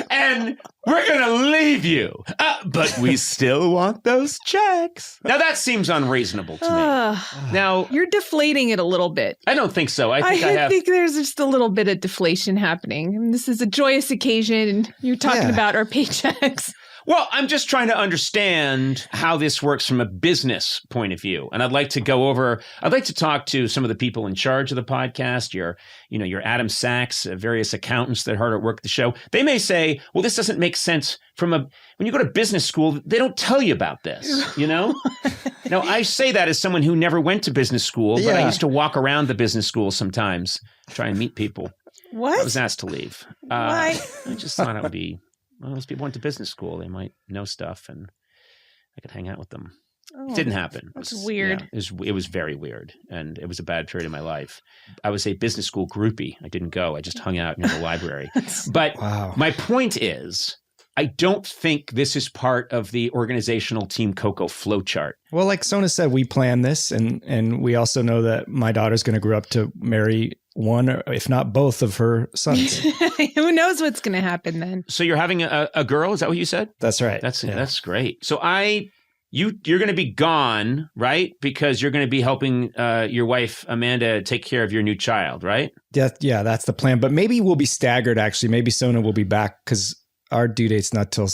and we're going to leave you. But we still want those checks. Now, that seems unreasonable to me. Now, You're deflating it a little bit. I don't think so. I think there's just a little bit of deflation happening. And this is a joyous occasion, and you're talking about our paychecks. Well, I'm just trying to understand how this works from a business point of view. And I'd like to talk to some of the people in charge of the podcast, your Adam Sachs, various accountants that are hard at work at the show. They may say, well, this doesn't make sense when you go to business school, they don't tell you about this, Now, I say that as someone who never went to business school, but I used to walk around the business school sometimes, try and meet people. What? I was asked to leave. Why? I just thought it would be... Well, those people went to business school. They might know stuff, and I could hang out with them. It didn't happen. That's weird. Yeah, it was very weird, and it was a bad period of my life. I was a business school groupie. I didn't go. I just hung out near the library. But my point is, I don't think this is part of the organizational Team Coco flowchart. well, like Sona said, we planned this, and we also know that my daughter's going to grow up to marry one, or if not both, of her sons. Who knows what's going to happen then? So you're having a girl? Is that what you said? That's right. That's great. So you're going to be gone, right? Because you're going to be helping your wife Amanda take care of your new child, right? Yeah, that's the plan. But maybe we'll be staggered. Actually, maybe Sona will be back because our due date's not till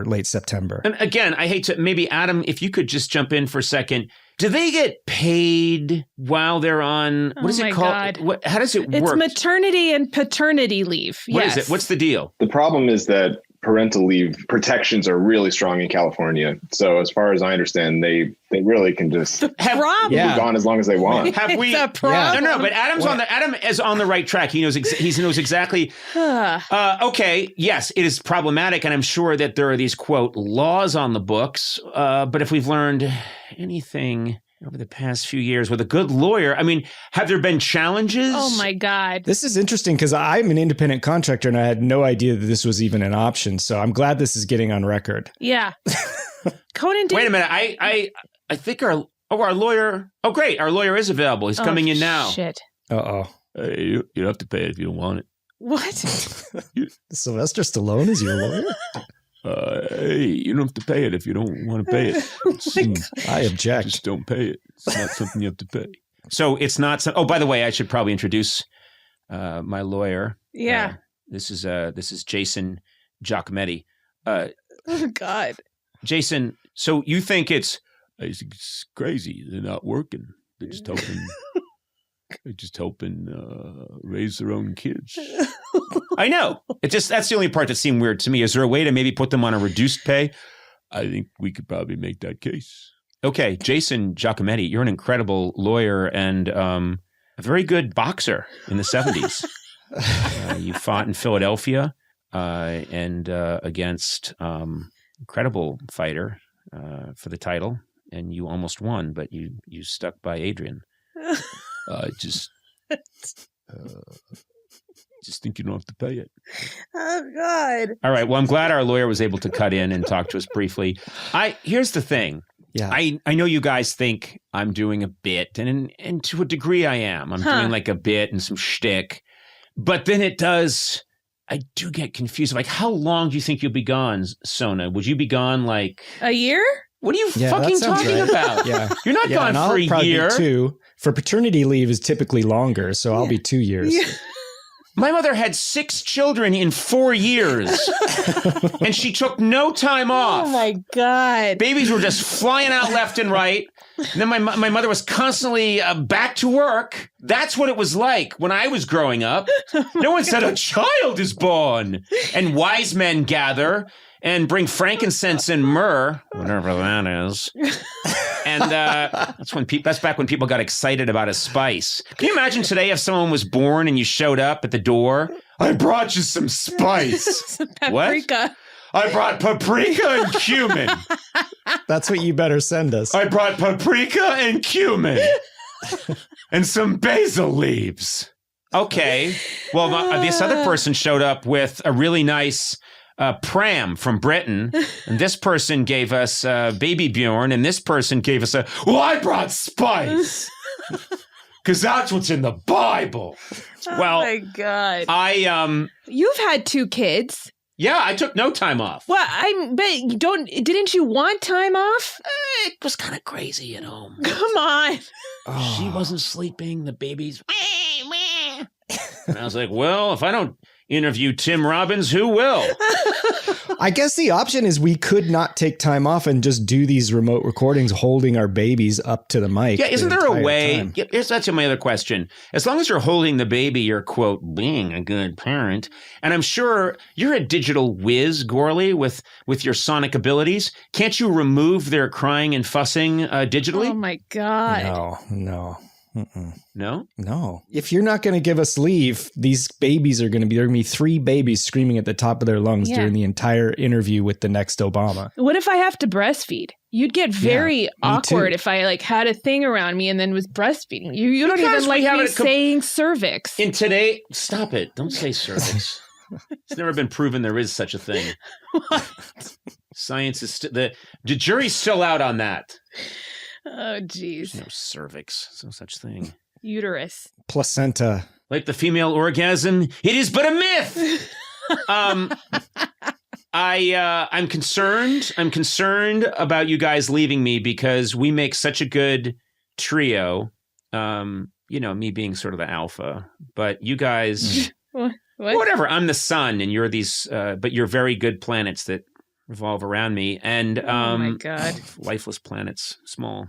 late September. And again, I hate to, maybe Adam, if you could just jump in for a second. Do they get paid while they're on, what is it called? How does it work? It's maternity and paternity leave. What is it? What's the deal? The problem is that parental leave protections are really strong in California. So as far as I understand, they really can just move on as long as they want. Have we? No, but Adam is on the right track. He knows exactly. Okay, yes, it is problematic, and I'm sure that there are these quote laws on the books. But if we've learned anything over the past few years with a good lawyer, I mean, have there been challenges? Oh my God. This is interesting because I'm an independent contractor and I had no idea that this was even an option. So I'm glad this is getting on record. Yeah. Conan, wait a minute. I think our lawyer. Oh, great. Our lawyer is available. He's coming in now. Shit. Uh-oh. You don't have to pay it if you don't want it. What? Sylvester Stallone is your lawyer? Hey, you don't have to pay it if you don't want to pay it. I object. Just don't pay it. It's not something you have to pay. So it's not. Oh, by the way, I should probably introduce my lawyer. Yeah. This is Jason Giacometti. Oh God. Jason, so you think it's crazy? They're not working. They're just hoping raise their own kids. I know. That's the only part that seemed weird to me. Is there a way to maybe put them on a reduced pay? I think we could probably make that case. Okay, Jason Giacometti, you're an incredible lawyer and a very good boxer in the 70s. You fought in Philadelphia and against incredible fighter for the title, and you almost won, but you stuck by Adrian. Just think you don't have to pay it. Oh God. All right. Well, I'm glad our lawyer was able to cut in and talk to us briefly. Here's the thing. Yeah. I know you guys think I'm doing a bit, and to a degree I am. I'm doing like a bit and some shtick, but then I do get confused. Like, how long do you think you'll be gone, Sona? Would you be gone like a year? What are you fucking talking about? Yeah. You're not gone for a year. Be 2. For paternity leave is typically longer, so I'll be 2 years. Yeah. My mother had 6 children in 4 years, and she took no time off. Oh, my God. Babies were just flying out left and right. And then my mother was constantly back to work. That's what it was like when I was growing up. No one said a child is born, and wise men gather and bring frankincense and myrrh, whatever that is. And that's back when people got excited about a spice. Can you imagine today if someone was born and you showed up at the door? I brought you some spice. Paprika. What? I brought paprika and cumin. That's what you better send us. I brought paprika and cumin. And some basil leaves. Okay. Well, this other person showed up with a really nice pram from Britain, and this person gave us baby Bjorn, and this person gave us I brought spice because that's what's in the Bible. Well, oh my God, you've had 2 kids. Yeah, I took no time off. Well, didn't you want time off? It was kind of crazy at home. Come on. Oh. She wasn't sleeping. The babies. And I was like, well, if I don't interview Tim Robbins, who will? I guess the option is we could not take time off and just do these remote recordings holding our babies up to the mic. Yeah, isn't there a way? That's my other question. As long as you're holding the baby, you're, quote, being a good parent. And I'm sure you're a digital whiz, Gourley, with your sonic abilities. Can't you remove their crying and fussing digitally? Oh, my God. No. Mm-mm. No. If you're not going to give us leave, these babies there are going to be 3 babies screaming at the top of their lungs during the entire interview with the next Obama. What if I have to breastfeed? You'd get very awkward if I had a thing around me and then was breastfeeding. You don't even like me saying cervix. In today, stop it. Don't say cervix. It's never been proven there is such a thing. What? Science is the jury's still out on that. Oh, geez. There's no cervix. No such thing. Uterus. Placenta. Like the female orgasm, it is but a myth. I'm concerned. I'm concerned about you guys leaving me because we make such a good trio. Me being sort of the alpha, but you guys, what? Whatever. I'm the sun, and you're these, but you're very good planets that revolve around me. And oh my God. Lifeless planets, small,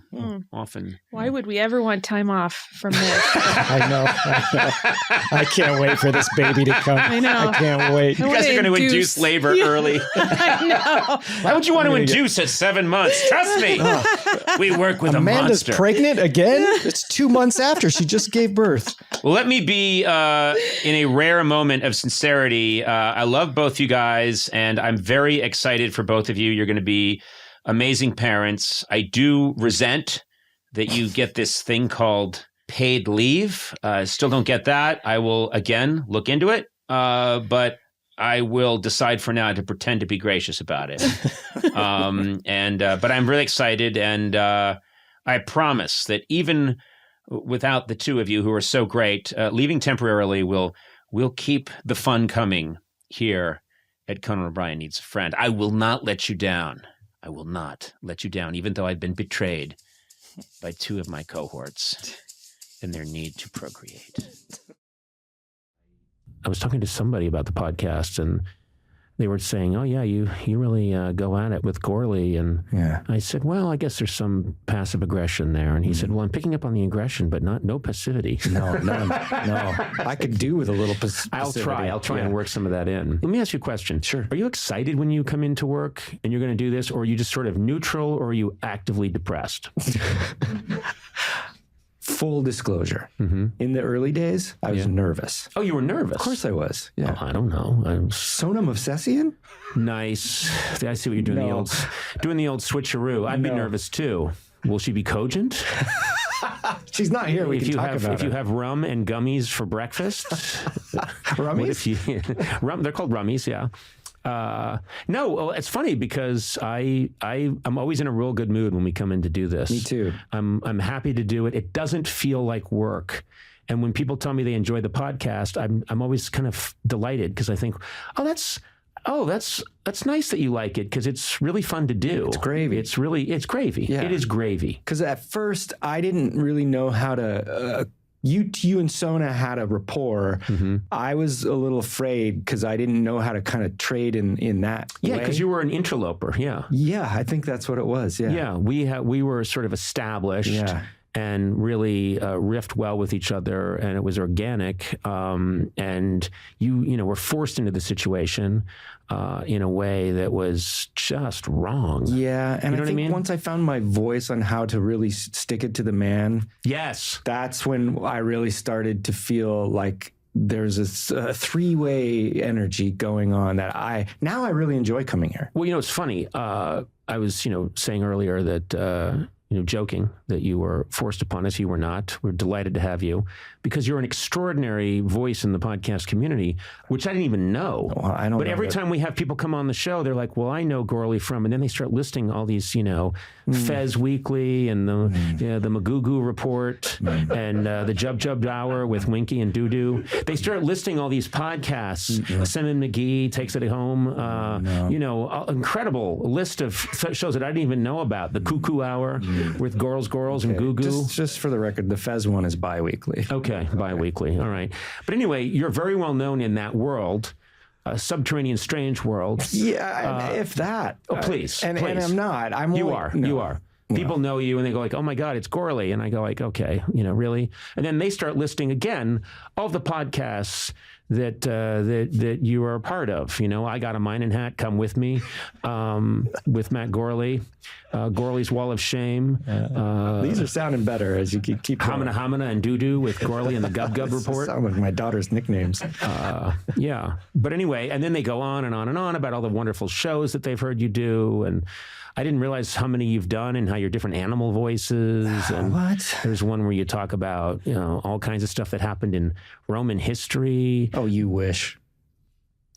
often. Why would we ever want time off from this? I know. I can't wait for this baby to come. I know. I can't wait. You guys are going to induce labor early. I know. Why would you want to induce at 7 months? Trust me. We work with Amanda's a monster. pregnant again? It's 2 months after she just gave birth. Well, let me be in a rare moment of sincerity. I love both you guys, and I'm very excited for both of you. You're going to be amazing parents. I do resent that you get this thing called paid leave. Still don't get that. I will, again, look into it, but I will decide for now to pretend to be gracious about it. But I'm really excited, and I promise that even without the two of you who are so great, leaving temporarily will keep the fun coming here at Conan O'Brien Needs a Friend. I will not let you down. I will not let you down, even though I've been betrayed by two of my cohorts and their need to procreate. I was talking to somebody about the podcast, and they were saying, oh, yeah, you really go at it with Gourley. And I said, well, I guess there's some passive aggression there. And he said, well, I'm picking up on the aggression, but no passivity. No. I could do with a little passivity. I'll try and work some of that in. Let me ask you a question. Sure. Are you excited when you come into work and you're going to do this, or are you just sort of neutral, or are you actively depressed? Full disclosure. In the early days, I was nervous. Oh, you were nervous? Of course I was. Yeah. Oh, I don't know. Sona movsesian? Nice. I see what you're doing. Doing the old switcheroo. I'd be nervous too. Will she be cogent? She's not here. We can talk about it. If you have rum and gummies for breakfast. Rummies? Rum. They're called rummies. Yeah. No, it's funny because I'm always in a real good mood when we come in to do this. Me too. I'm happy to do it. It doesn't feel like work. And when people tell me they enjoy the podcast, I'm always kind of delighted because I think, that's nice that you like it because it's really fun to do. It's gravy. It's gravy. Yeah. It is gravy. Because at first I didn't really know how to. You and Sona had a rapport. I was a little afraid because I didn't know how to kind of trade in that way. Yeah, because you were an interloper. Yeah. Yeah, I think that's what it was. Yeah. Yeah, we were sort of established. Yeah. And really riffed well with each other, and it was organic. And you were forced into the situation in a way that was just wrong. Yeah, and I think once I found my voice on how to really stick it to the man, yes, that's when I really started to feel like there's a three-way energy going on that I really enjoy coming here. Well, it's funny. I was saying earlier that. Joking that you were forced upon us. You were not. We're delighted to have you because you're an extraordinary voice in the podcast community, which I didn't even know. Well, I don't but know every time we have people come on the show, they're like, well, I know Gourley from, and then they start listing all these, Fez Weekly and the Magugu Report and the Jub Jub Hour with Winky and Doo-Doo. They start listing all these podcasts. Semin McGee Takes It Home. Incredible list of shows that I didn't even know about. The Cuckoo Hour. With Gorls and Goo Goo. Just for the record, the Fez one is bi-weekly. Okay, bi-weekly. All right. But anyway, you're very well known in that world, subterranean strange world. Yeah, if that. Oh, please. And I'm not. You are. People know you and they go like, oh my God, it's Gourley. And I go like, okay, really? And then they start listing again all the podcasts that you are a part of. I Got a Mining Hat, Come With Me, with Matt Gourley, Gourley's Wall of Shame. These are sounding better as you keep going. Hamina and Doo-Doo with Gourley and the Gub Gub Report. Sound like my daughter's nicknames. Yeah. But anyway, and then they go on and on and on about all the wonderful shows that they've heard you do. And I didn't realize how many you've done and how your different animal voices. And what? There's one where you talk about, all kinds of stuff that happened in Roman history. Oh, you wish.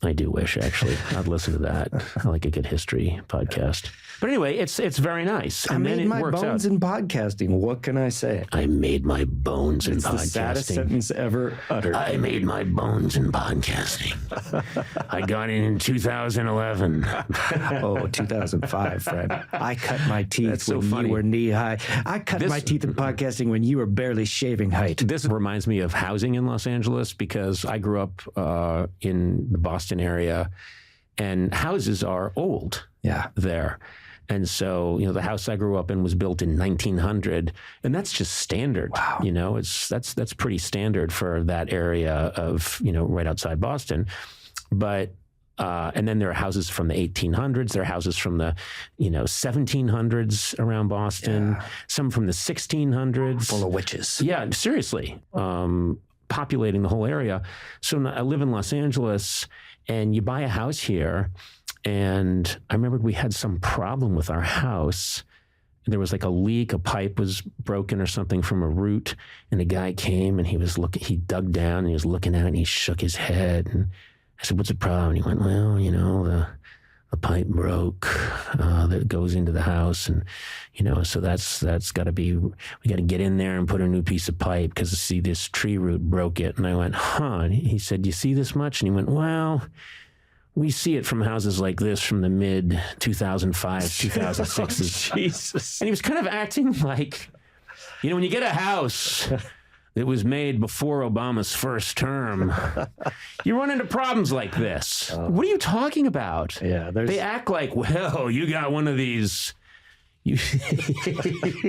I do wish, actually. I'd listen to that. I like a good history podcast. But anyway, it's very nice. I made my bones in podcasting. What can I say? I made my bones in podcasting. It's the saddest sentence ever uttered. I made my bones in podcasting. I got in 2011. 2005, Fred. I cut my teeth when you were knee high. I cut my teeth in podcasting when you were barely shaving height. This reminds me of housing in Los Angeles because I grew up in the Boston area, and houses are old. there. And so, the house I grew up in was built in 1900, and that's just standard. Wow. That's pretty standard for that area of, right outside Boston. But and then there are houses from the 1800s. There are houses from the, 1700s around Boston. Yeah. Some from the 1600s. Full of witches. Yeah, seriously. Populating the whole area. So I live in Los Angeles, and you buy a house here. And I remember we had some problem with our house. There was like a leak, a pipe was broken or something from a root. And the guy came and he dug down and he was looking at it and he shook his head. And I said, "What's the problem?" And he went, "Well, the pipe broke that goes into the house. And, so that's got to be, we got to get in there and put a new piece of pipe because see, this tree root broke it." And I went, "Huh?" And he said, "Do you see this much?" And he went, "Well, we see it from houses like this from the mid 2005, 2006s. Jesus. And he was kind of acting like, when you get a house that was made before Obama's first term, you run into problems like this. What are you talking about? Yeah, they act like, well, you got one of these. You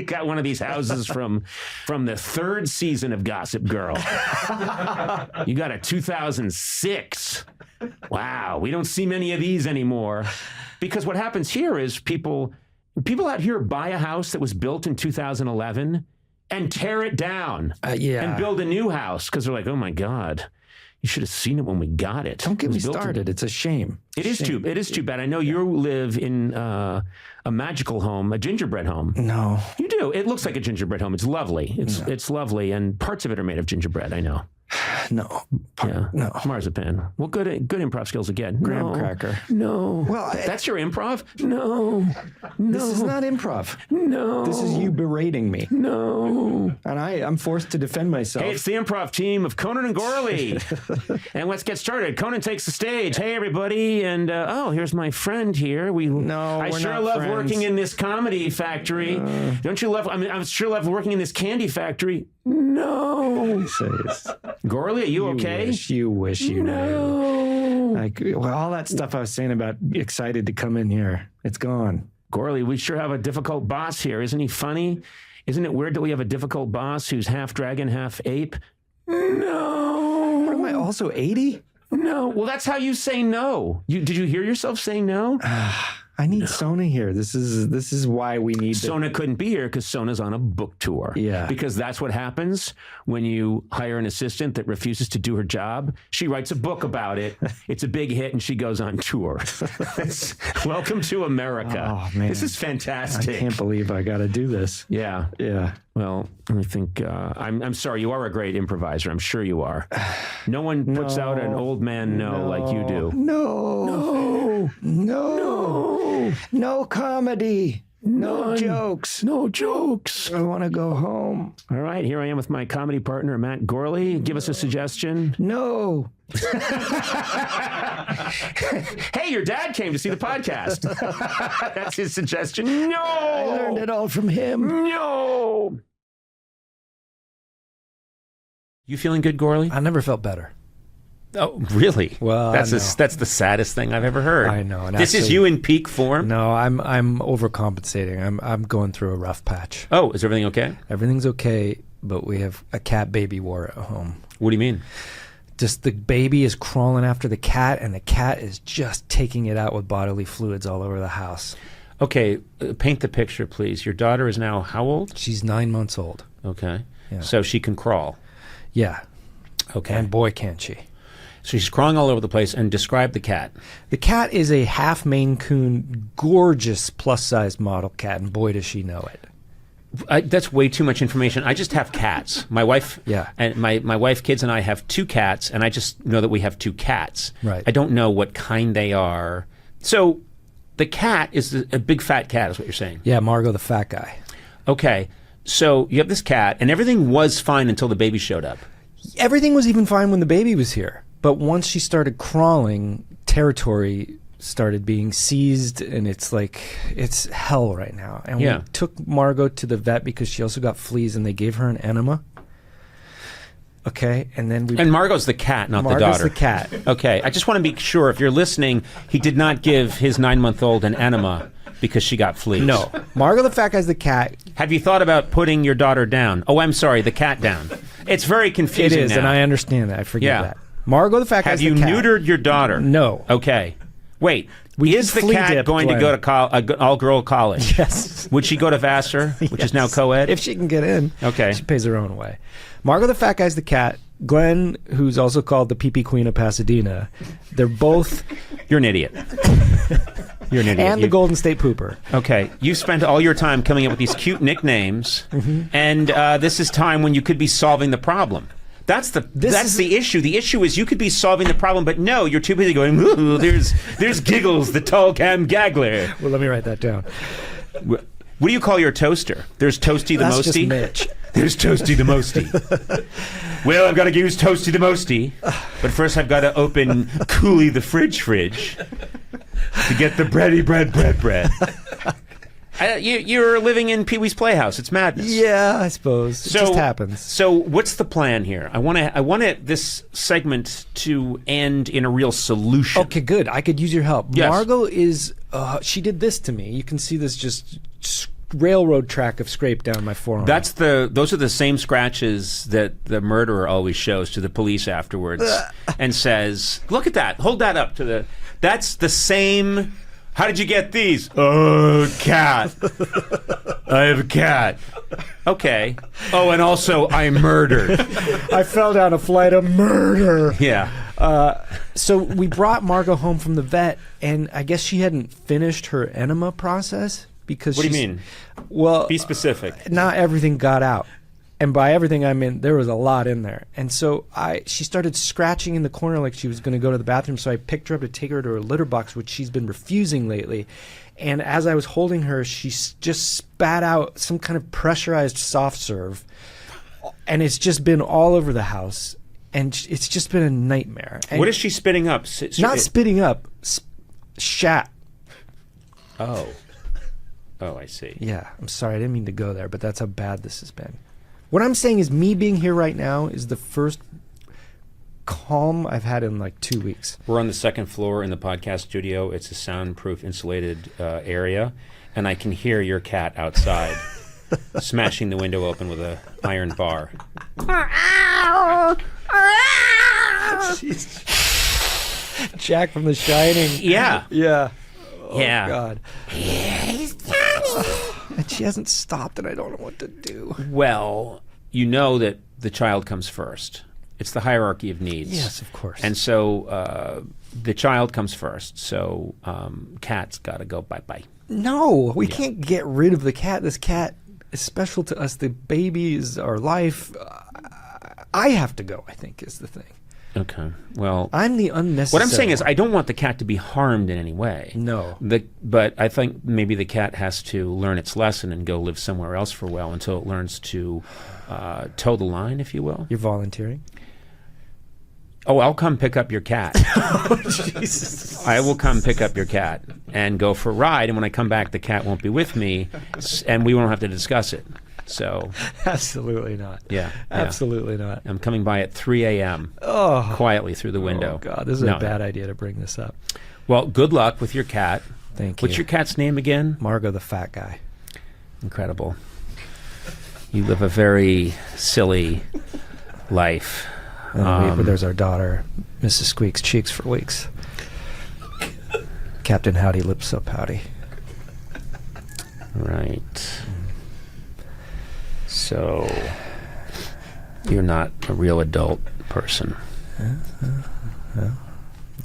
got one of these houses from the third season of Gossip Girl. You got a 2006. Wow, we don't see many of these anymore. Because what happens here is people out here buy a house that was built in 2011 and tear it down and build a new house because they're like, "Oh my God, you should have seen it when we got it." Don't get me started. It's a shame. It is too bad. I know you live in a magical home, a gingerbread home. No. You do. It looks like a gingerbread home. It's lovely. It's lovely, and parts of it are made of gingerbread, I know. No. No. Marzipan. Well, good improv skills again. Graham cracker. No. Well, that's your improv? No. This is not improv. No. This is you berating me. No. And I'm forced to defend myself. Hey, it's the improv team of Conan and Gourley. And let's get started. Conan takes the stage. Hey, everybody. And, here's my friend here. I sure love working in this comedy factory. Don't you love, I sure love working in this candy factory. No. Gourley, are you okay? You wish you knew. All that stuff I was saying about excited to come in here, it's gone. Gourley, we sure have a difficult boss here. Isn't he funny? Isn't it weird that we have a difficult boss who's half dragon, half ape? No. What, am I also 80? No. Well, that's how you say no. Did you hear yourself say no? I need Sona here. This is why we need Sona couldn't be here because Sona's on a book tour. Yeah. Because that's what happens when you hire an assistant that refuses to do her job. She writes a book about it. It's a big hit and she goes on tour. Welcome to America. Oh, man. This is fantastic. I can't believe I got to do this. Yeah. Yeah. Well, I think I'm sorry. You are a great improviser. I'm sure you are. No one puts out an old man like you do. No comedy. No jokes. No jokes. I want to go home. All right. Here I am with my comedy partner, Matt Gourley. Give us a suggestion. No. Hey, your dad came to see the podcast. That's his suggestion. No. I learned it all from him. No. You feeling good, Gourley? I never felt better. Oh, really? Well, that's the saddest thing I've ever heard. I know. This is you in peak form? No, I'm overcompensating. I'm going through a rough patch. Oh, is everything okay? Everything's okay, but we have a cat baby war at home. What do you mean? Just the baby is crawling after the cat, and the cat is just taking it out with bodily fluids all over the house. Okay, paint the picture, please. Your daughter is now how old? She's 9 months old. Okay. Yeah. So she can crawl? Yeah. Okay. And boy, can she. So she's crawling all over the place. And describe the cat. The cat is a half Maine Coon, gorgeous plus-size model cat, and boy, does she know it. That's way too much information. I just have cats. My wife, and my wife, kids, and I have 2 cats, and I just know that we have 2 cats. Right. I don't know what kind they are. So the cat is a big fat cat, is what you're saying? Yeah, Margot the fat guy. Okay. So you have this cat, and everything was fine until the baby showed up. Everything was even fine when the baby was here. But once she started crawling, territory started being seized, and it's hell right now. And we took Margot to the vet because she also got fleas, and they gave her an enema. Okay, and then And Margot's the cat, not the daughter. Margot's the cat. Okay, I just want to be sure if you're listening, he did not give his 9-month-old an enema because she got fleas. No, Margot the fat guy's the cat. Have you thought about putting your daughter down? Oh, I'm sorry, the cat down. It's very confusing. It is, now. and I understand that. I forget that. Margot the fat guy's Have the you cat. neutered your daughter? No. Okay. Wait. Is the flea cat dip, going Glenn. to go to all-girl college? Yes. Would she go to Vassar, which is now co-ed? If she can get in. Okay. She pays her own way. Margot the fat guy's the cat. Glenn, who's also called the pee-pee queen of Pasadena. They're both... You're an idiot. You're an idiot. And the Golden State Pooper. Okay. You spent all your time coming up with these cute nicknames, and this is time when you could be solving the problem. That's the issue. The issue is you could be solving the problem, but no, you're too busy going, ooh, there's Giggles, the tall cam gaggler. Well, let me write that down. What do you call your toaster? There's Toasty the That's Mosty? just Mitch. There's Toasty the Mosty. Well, I've got to use Toasty the Mosty, but first I've got to open Cooley the fridge to get the bready bread. You're living in Pee-wee's Playhouse. It's madness. Yeah, I suppose. It just happens. So what's the plan here? I want this segment to end in a real solution. Okay, good. I could use your help. Yes. Margot is, she did this to me. You can see this just railroad track of scrape down my forearm. Those are the same scratches that the murderer always shows to the police afterwards and says, look at that. Hold that up to the... That's the same... How did you get these? Oh, cat. I have a cat. Okay. Oh, and also I murdered. I fell down a flight of murder. Yeah. So we brought Margot home from the vet, and I guess she hadn't finished her enema process because What do you mean? Well, be specific. Not everything got out. And by everything I mean there was a lot in there. And so she started scratching in the corner like she was going to go to the bathroom. So I picked her up to take her to her litter box, which she's been refusing lately. And as I was holding her, she just spat out some kind of pressurized soft serve. And it's just been all over the house. And it's just been a nightmare. And what is she spitting up? not spitting up, shat. Oh, I see. Yeah, I'm sorry. I didn't mean to go there, but that's how bad this has been. What I'm saying is me being here right now is the first calm I've had in like 2 weeks. We're on the second floor in the podcast studio. It's a soundproof, insulated area, and I can hear your cat outside smashing the window open with an iron bar. Jack from The Shining. Yeah. Yeah. Oh, yeah. God. Yeah, he's tiny. And she hasn't stopped, and I don't know what to do. Well, you know that the child comes first. It's the hierarchy of needs. Yes, of course. And so the child comes first. So cat's got to go bye-bye. No, we can't get rid of the cat. This cat is special to us. The baby is our life. I have to go, I think, is the thing. Okay. Well, I'm the unnecessary. What I'm saying is I don't want the cat to be harmed in any way. No. But I think maybe the cat has to learn its lesson and go live somewhere else for a while until it learns to toe the line, if you will. You're volunteering? Oh, I'll come pick up your cat. Oh, Jesus. I will come pick up your cat and go for a ride. And when I come back, the cat won't be with me, and we won't have to discuss it. So absolutely not. Yeah, absolutely not. I'm coming by at 3 a.m. Quietly through the window. Oh God, this is a bad idea to bring this up. Well, good luck with your cat. Thank you. What's your cat's name again? Margot the fat guy. Incredible. You live a very silly life. And there's our daughter, Mrs. Squeaks Cheeks for weeks. Captain Howdy Lips So Pouty. Right. So, you're not a real adult person.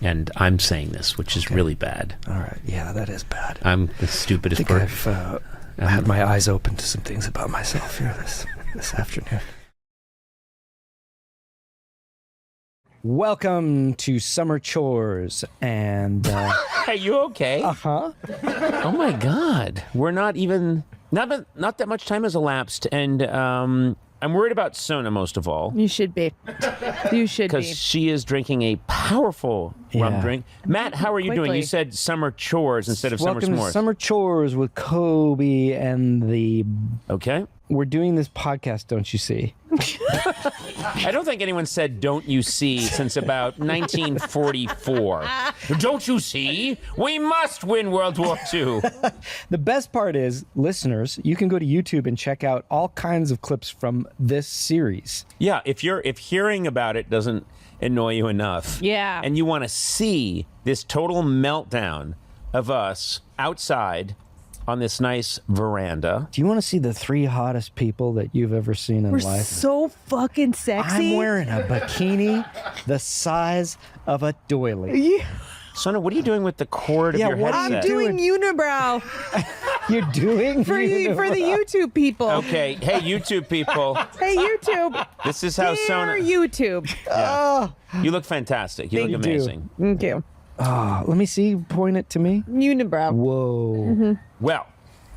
And I'm saying this, which is really bad. All right. Yeah, that is bad. I'm the stupidest person. I've had my eyes open to some things about myself here this afternoon. Welcome to Summer Chores, and Are you okay? Uh-huh. Oh my God, we're not that much time has elapsed, and I'm worried about Sona most of all. You should be. You should be. Because she is drinking a powerful rum drink. Matt, how are you doing? You said summer chores instead of summer Welcome s'mores. to Summer Chores with Kobe and the... Okay. We're doing this podcast, don't you see? I don't think anyone said "don't you see" since about 1944. Don't you see? We must win World War II. The best part is, listeners, you can go to YouTube and check out all kinds of clips from this series. Yeah, if hearing about it doesn't annoy you enough, and you want to see this total meltdown of us outside on this nice veranda. Do you want to see the 3 hottest people that you've ever seen in life? We're so fucking sexy. I'm wearing a bikini the size of a doily. Yeah. Sona, what are you doing with the cord of your headset? I'm doing unibrow. You're doing for the YouTube people. Okay. Hey, YouTube people. Hey, YouTube. This is how Sona. YouTube. Yeah. You look fantastic. You look amazing. Thank you. Let me see. Point it to me. Unibrow. Whoa. Well,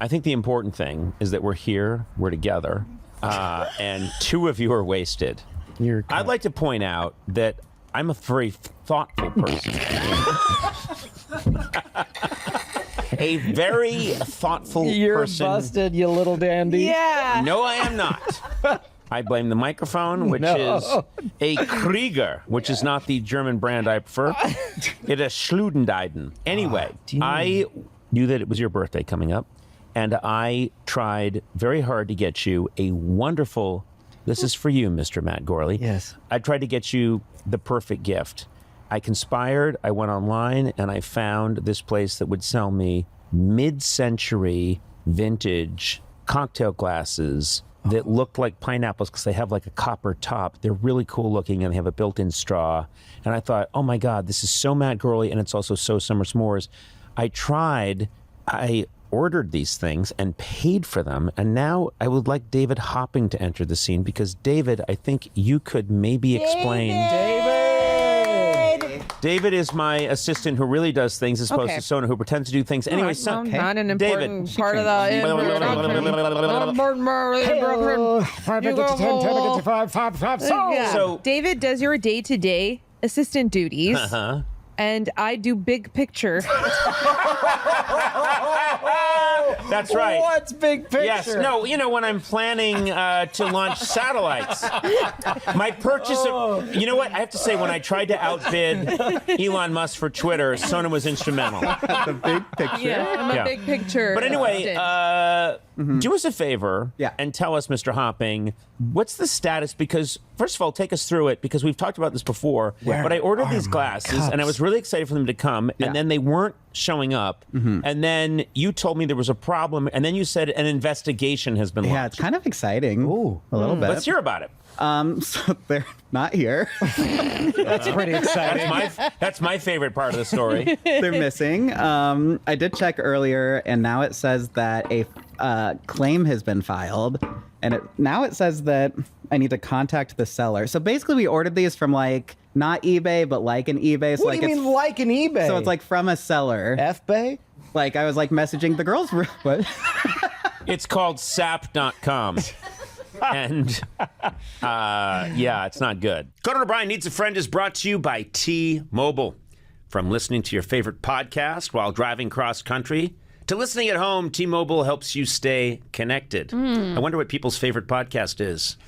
I think the important thing is that we're here, we're together, and 2 of you are wasted. I'd like to point out that I'm a very thoughtful person. A very thoughtful person. You're busted, you little dandy. Yeah. No, I am not. I blame the microphone, which is a Krieger, which is not the German brand I prefer. It is Schludendeiden. Anyway, I knew that it was your birthday coming up, and I tried very hard to get you a wonderful, this is for you, Mr. Matt Gourley. Yes. I tried to get you the perfect gift. I conspired, I went online, and I found this place that would sell me mid-century vintage cocktail glasses that looked like pineapples because they have like a copper top. They're really cool looking and they have a built-in straw. And I thought, oh my God, this is so Matt Gourley and it's also so Summer S'mores. I ordered these things and paid for them. And now I would like David Hopping to enter the scene because David, I think you could maybe explain. David is my assistant who really does things as opposed to Sona who pretends to do things. Anyway, not an important David. part of the. So David does your day-to-day assistant duties, and I do big picture. That's right. What's big picture? Yes. No, you know, when I'm planning to launch satellites, my purchase of, you know what? I have to say, when I tried to outbid Elon Musk for Twitter, Sona was instrumental. The big picture. Yeah, I'm a big picture. But anyway, do us a favor and tell us, Mr. Hopping, what's the status? Because, first of all, take us through it, because we've talked about this before. But I ordered these glasses, and I was really excited for them to come, and then they weren't showing up. And then you told me there was a problem, and then you said an investigation has been launched. Yeah, it's kind of exciting. Ooh, a little bit. Let's hear about it. So they're not here. That's pretty exciting. That's my favorite part of the story. They're missing. I did check earlier, and now it says that a claim has been filed, and now it says that I need to contact the seller. So basically, we ordered these from like not eBay, but like an eBay. So What do you mean like an eBay? So it's like from a seller. FBay? Like I was like messaging the girls. What? It's called sap.com. And it's not good. Conan O'Brien Needs a Friend is brought to you by T-Mobile. From listening to your favorite podcast while driving cross country to listening at home, T-Mobile helps you stay connected. I wonder what people's favorite podcast is.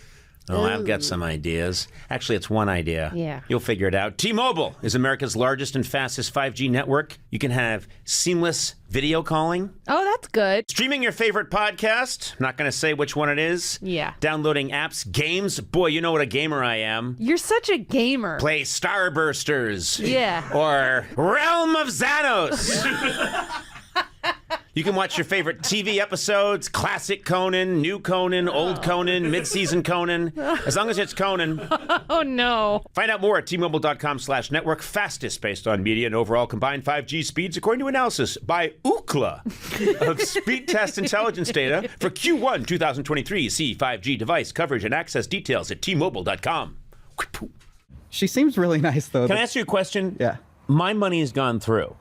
Oh, I've got some ideas. Actually, it's one idea. Yeah. You'll figure it out. T-Mobile is America's largest and fastest 5G network. You can have seamless video calling. Oh, that's good. Streaming your favorite podcast. I'm not going to say which one it is. Yeah. Downloading apps, games. Boy, you know what a gamer I am. You're such a gamer. Play Starbursters. Yeah. Or Realm of Xanos. You can watch your favorite TV episodes, classic Conan, new Conan, old Conan, mid-season Conan, as long as it's Conan. Oh, no. Find out more at T-Mobile.com/network. Fastest based on media and overall combined 5G speeds, according to analysis by Ookla of speed test intelligence data for Q1 2023. See 5G device coverage and access details at T-Mobile.com. She seems really nice, though. Can I ask you a question? Yeah. My money has gone through.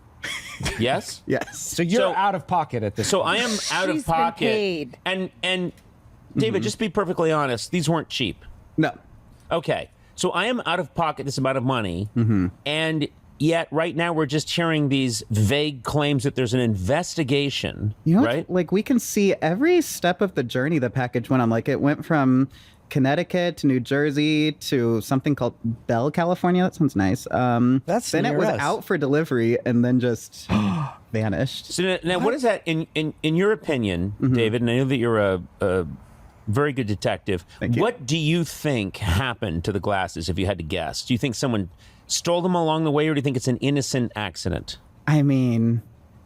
Yes? Yes. So you're out of pocket at this So point. I am out of She's been pocket. paid. And David, just be perfectly honest, these weren't cheap. No. Okay. So I am out of pocket this amount of money, and yet right now we're just hearing these vague claims that there's an investigation, You know, right? like we can see every step of the journey the package went on. Like it went from Connecticut to New Jersey to something called Bell, California. That sounds nice. That's then it near was us. out for delivery and then just vanished. So now, what is that in your opinion, David? And I know that you're a very good detective. What do you think happened to the glasses? If you had to guess, do you think someone stole them along the way, or do you think it's an innocent accident? I mean,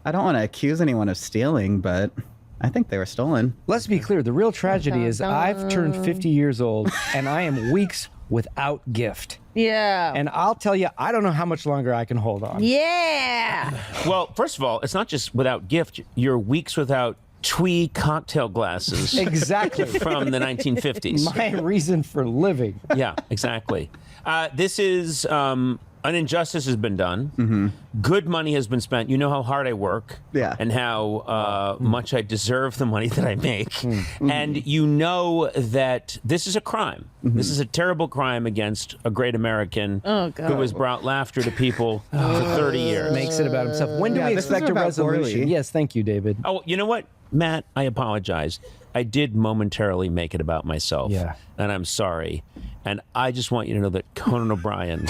I don't want to accuse anyone of stealing, but I think they were stolen. Let's be clear. The real tragedy is I've turned 50 years old and I am weeks without gift. Yeah. And I'll tell you, I don't know how much longer I can hold on. Yeah. Well, first of all, it's not just without gift. You're weeks without twee cocktail glasses. Exactly. From the 1950s. My reason for living. Yeah, exactly. This is an injustice has been done. Good money has been spent. You know how hard I work. Yeah. And how much I deserve the money that I make. And you know that this is a crime. This is a terrible crime against a great American who has brought laughter to people for 30 years. Makes it about himself. When do we expect a resolution? Yes, thank you, David. Oh, you know what, Matt? I apologize. I did momentarily make it about myself. Yeah. And I'm sorry. And I just want you to know that Conan O'Brien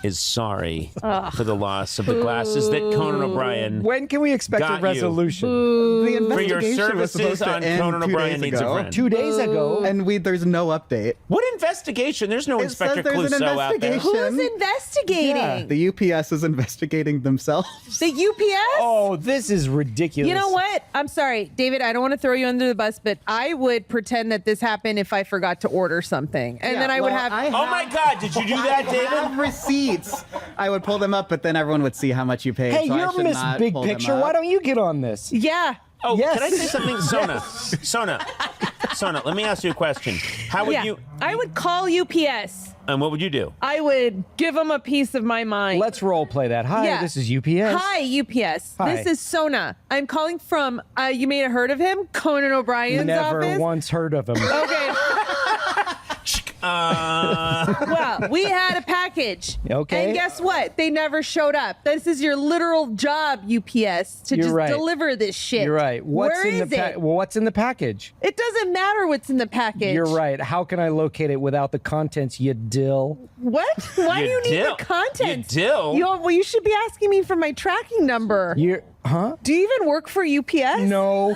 is sorry for the loss of the glasses that Conan O'Brien. When can we expect a got resolution? The For your investigation was supposed services to on end Conan 2 O'Brien days Needs a ago. Friend. 2 days ago. And there's no update. What investigation? There's no It Inspector says there's an Clouseau out there. investigation. Who's investigating? Yeah. The UPS is investigating themselves. The UPS? Oh, this is ridiculous. You know what? I'm sorry, David, I don't want to throw you under the bus, but I would pretend that this happened if I forgot to order something. And then I would have... Oh my God, did you do that, I David? have receipts. I would pull them up, but then everyone would see how much you paid. Hey, so I you're should Miss not Big pull them Picture. up. Why don't you get on this? Yeah. Oh, Yes. can I say something? Sona, let me ask you a question. How would you, I would call UPS. and what would you do? I would give them a piece of my mind. Let's role play that. Hi, Yeah. this is UPS. Hi, UPS. Hi. This is Sona. I'm calling from, you may have heard of him, Conan O'Brien's Never office. once heard of him. Okay. Well, we had a package. Okay. And guess what? They never showed up. This is your literal job, UPS, to You're just right. deliver this shit. You're right. Where is it? Well, what's in the package? It doesn't matter what's in the package. You're right. How can I locate it without the contents, you dill? What? Why do you need dill. the contents? You dill? Well, you should be asking me for my tracking number. Huh? Do you even work for UPS? No.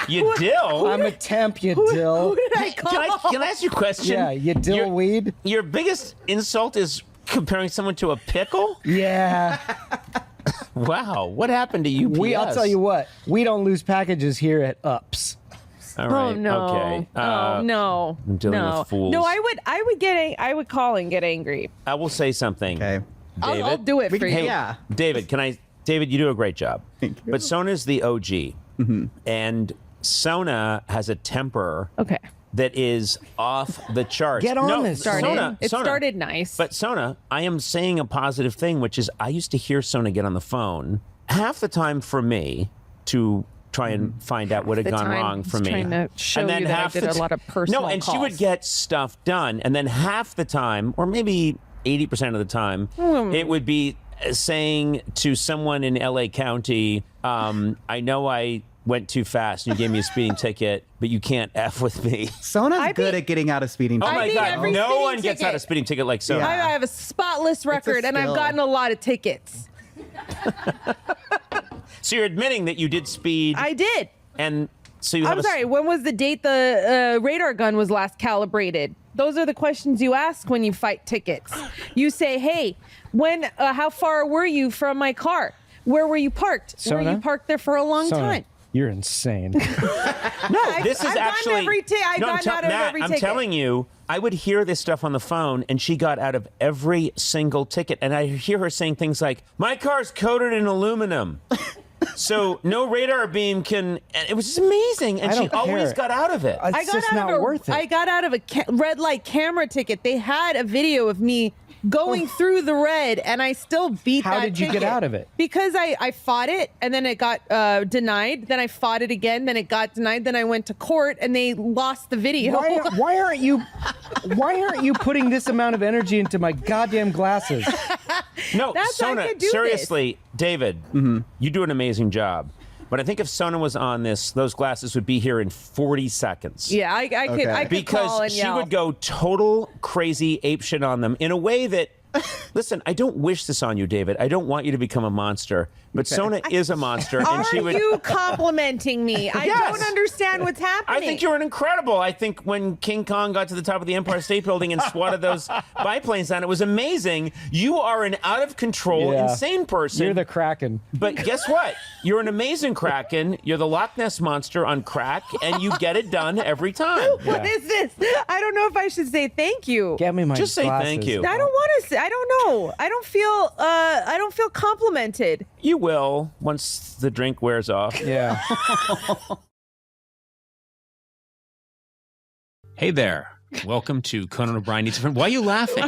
You dill? I'm a temp, you dill. Who did I call? Can I ask you a question? Yeah, you dill weed. Your biggest insult is comparing someone to a pickle? Yeah. Wow. What happened to UPS? I'll tell you what, we don't lose packages here at Ups. All right. Oh no! Okay. Oh no! I'm dealing no. with fools. No, I would call and get angry. I will say something. Okay. David. I'll do it for you. Hey, Yeah. David, David, you do a great job. Thank you. But Sona's the OG. And Sona has a temper Okay. that is off the charts. Get on this. Sona, It Sona. started nice. But Sona, I am saying a positive thing, which is I used to hear Sona get on the phone half the time for me to try and find out what had the gone time wrong for he's me. trying to show and then you that I half did the a lot of personal No, and she calls. would get stuff done, and then half the time, or maybe 80% of the time, it would be saying to someone in LA County, I know I went too fast and you gave me a speeding ticket, but you can't F with me. Sona's good at getting out of speeding Oh tickets. my beat God, every no speeding one gets ticket. out a speeding ticket like Sona. Yeah. I have a spotless record, and I've skill. gotten a lot of tickets. So you're admitting that you did speed, I did. and so you have I'm sorry. When was the date the radar gun was last calibrated? Those are the questions you ask when you fight tickets. You say, "Hey, how far were you from my car? Where were you parked? Were Sona? you parked there for a long Sona, time?" you're insane. No, this is I've gotten actually. I've gotten out of Matt, every I'm ticket. telling you, I would hear this stuff on the phone, and she got out of every single ticket. And I hear her saying things like, "My car's coated in aluminum." So no radar beam can. And it was just amazing, and I she don't always care. got out of it. It's just not worth it. I got out of a red light camera ticket. They had a video of me going through the red, and I still beat that How did you get ticket. out of it? Because I fought it, and then it got denied. Then I fought it again. Then it got denied. Then I went to court, and they lost the video. Why aren't you putting this amount of energy into my goddamn glasses? No, That's- I Sona, could do seriously, David, you do an amazing job. But I think if Sona was on this, those glasses would be here in 40 seconds. Yeah, I could call and because she yell. would go total crazy apeshit on them in a way that, listen, I don't wish this on you, David. I don't want you to become a monster. But Sona is a monster. Are and she would... you complimenting me? I don't understand what's happening. I think you're an incredible. I think when King Kong got to the top of the Empire State Building and swatted those biplanes down, it was amazing. You are an out-of-control, insane person. You're the Kraken. But guess what? You're an amazing Kraken. You're the Loch Ness Monster on crack, and you get it done every time. What is this? I don't know if I should say thank you. Get me my Just say glasses. thank you. I don't want to say. I don't know. I don't feel complimented. You will once the drink wears off. Yeah. Hey there. Welcome to Conan O'Brien Needs a Friend. Why are you laughing?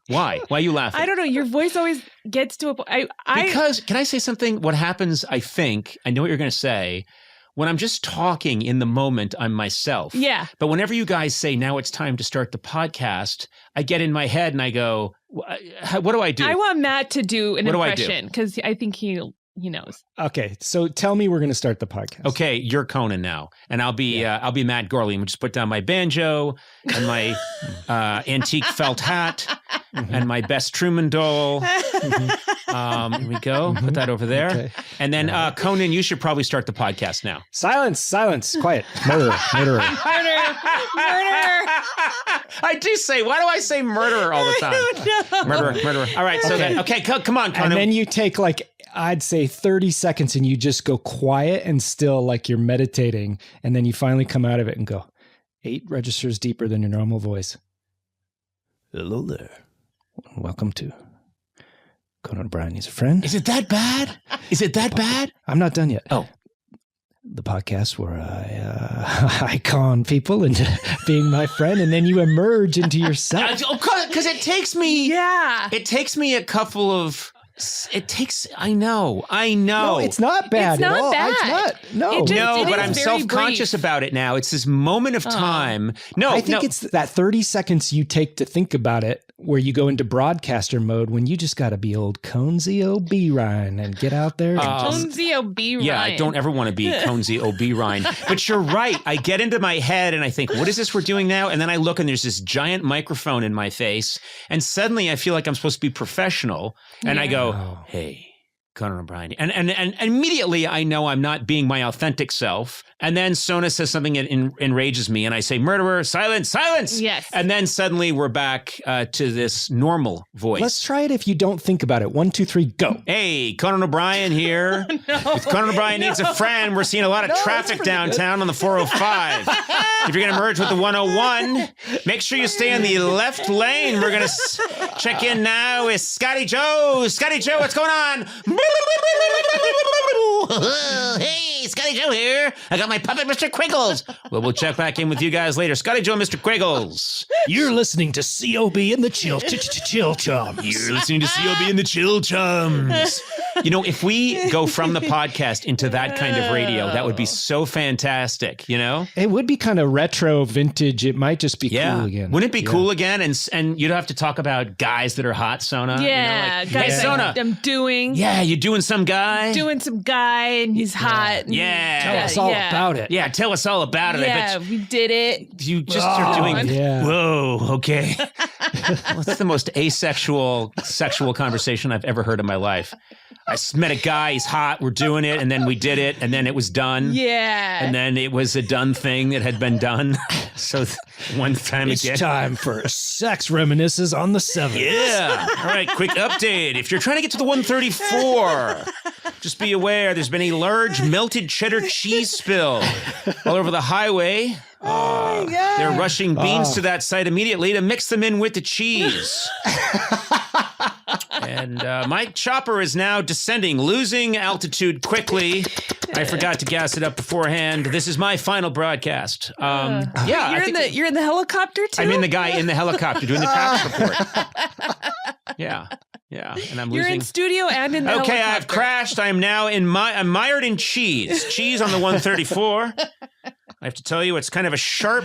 Why? Why are you laughing? I don't know. Your voice always gets to a point. Because, can I say something? What happens, I think, I know what you're going to say, when I'm just talking in the moment, I'm myself. Yeah. But whenever you guys say, now it's time to start the podcast, I get in my head and I go, what do I do? I want Matt to do an What do I impression because I think he knows. Okay, so tell me we're going to start the podcast. Okay, you're Conan now, and I'll be Matt Gourley. I'm just put down my banjo and my antique felt hat and my best Truman doll. Here we go. Put that over there. Okay. And then Conan, you should probably start the podcast now. Silence, quiet. Murderer. Murder. I do say, why do I say murderer all the time? Murderer. All right, so then, okay, come on, Conan. And then you take I'd say 30 seconds and you just go quiet and still like you're meditating. And then you finally come out of it and go 8 registers deeper than your normal voice. Hello there. Welcome to Conan O'Brien Needs a Friend. Is it that bad? Is it that bad? I'm not done yet. Oh. The podcast where I con people into being my friend, and then you emerge into yourself. Because it takes me... Yeah. It takes me a couple of... I know. No, it's not bad. It's not at all. bad. It's not. No. It but is I'm very self-conscious brief. about it now. It's this moment of time. I think it's that 30 seconds you take to think about it where you go into broadcaster mode when you just got to be old Conesy O'Brien and get out there. Conesy O'Brien. Yeah, I don't ever want to be Conesy O'Brien. But you're right. I get into my head and I think, what is this we're doing now? And then I look and there's this giant microphone in my face. And suddenly I feel like I'm supposed to be professional. And I go, hey, Conan O'Brien. And immediately I know I'm not being my authentic self. And then Sona says something that enrages me. And I say, murderer, silence. Yes. And then suddenly we're back to this normal voice. Let's try it if you don't think about it. 1, 2, 3, go. Hey, Conan O'Brien here. If Conan O'Brien needs a friend, we're seeing a lot of traffic downtown on the 405. If you're going to merge with the 101, make sure you stay in the left lane. We're going to check in now with Scotty Joe. Scotty Joe, what's going on? Hey, Scotty Joe here. I got my puppet, Mr. Quiggles. Well, we'll check back in with you guys later. Scotty Joe and Mr. Quiggles. You're listening to COB and the Chill Chums. You're listening to COB and the Chill Chums. You know, if we go from the podcast into that kind of radio, that would be so fantastic, you know? It would be kind of retro, vintage. It might just be cool again. Wouldn't it be cool again? And you'd have to talk about guys that are hot, Sona. Yeah, you know, like, guys hey, Sona. I'm doing. Yeah, you doing some guy? Doing some guy and he's hot. Yeah. Tell us all about it. Yeah, tell us all about it. Yeah, we did it. You just are doing. Yeah. Whoa, okay. Well, that's the most asexual sexual conversation I've ever heard in my life. I met a guy, he's hot, we're doing it, and then we did it, and then it was done. Yeah. And then it was a done thing that had been done. So one time It's again. time for Sex Reminiscences on the 7th. Yeah. All right, quick update. If you're trying to get to the 134, just be aware there's been a large melted cheddar cheese spill all over the highway. Oh my God. They're rushing beans to that site immediately to mix them in with the cheese. And my chopper is now descending, losing altitude quickly. I forgot to gas it up beforehand. This is my final broadcast. You're in the helicopter too? I'm in the guy in the helicopter doing the traffic report. Yeah. And I'm You're losing. in studio and in the helicopter. Okay, I've crashed. I am now I'm mired in cheese. Cheese on the 134. I have to tell you, it's kind of a sharp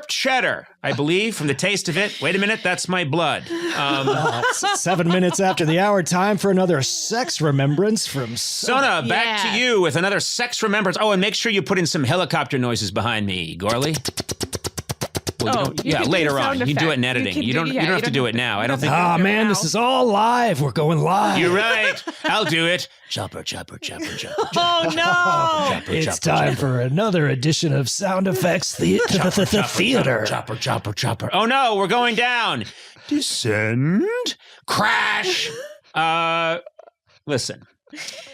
cheddar, I believe, from the taste of it. Wait a minute, that's my blood. It's 7 minutes after the hour, time for another sex remembrance from Sona. Back to you with another sex remembrance. Oh, and make sure you put in some helicopter noises behind me, Gourley. Well, later on. You do it in editing. You don't have to do it now. I don't think. Oh man, this is all live. We're going live. You're right. I'll do it. Chopper, chopper, chopper, chopper. Oh no! Chopper, It's time for another edition of Sound Effects Theater. Chopper, chopper, chopper. Oh no, we're going down. Descend. Crash. Listen.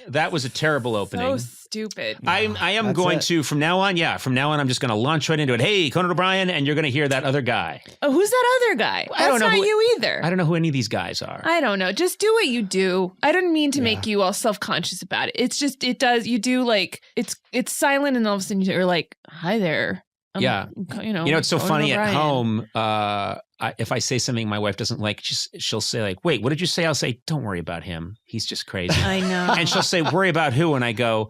That was a terrible opening. So stupid. I am going to, from now on, I'm just going to launch right into it. Hey, Conan O'Brien, and you're going to hear that other guy. Oh, who's that other guy? I don't know That's not you either. I don't know who any of these guys are. I don't know. Just do what you do. I didn't mean to make you all self-conscious about it. It's just, you do like, it's silent and all of a sudden you're like, hi there. It's so funny at home. If I say something my wife doesn't like, she'll say like, wait, what did you say? I'll say, don't worry about him. He's just crazy. I know. And she'll say, worry about who? And I go,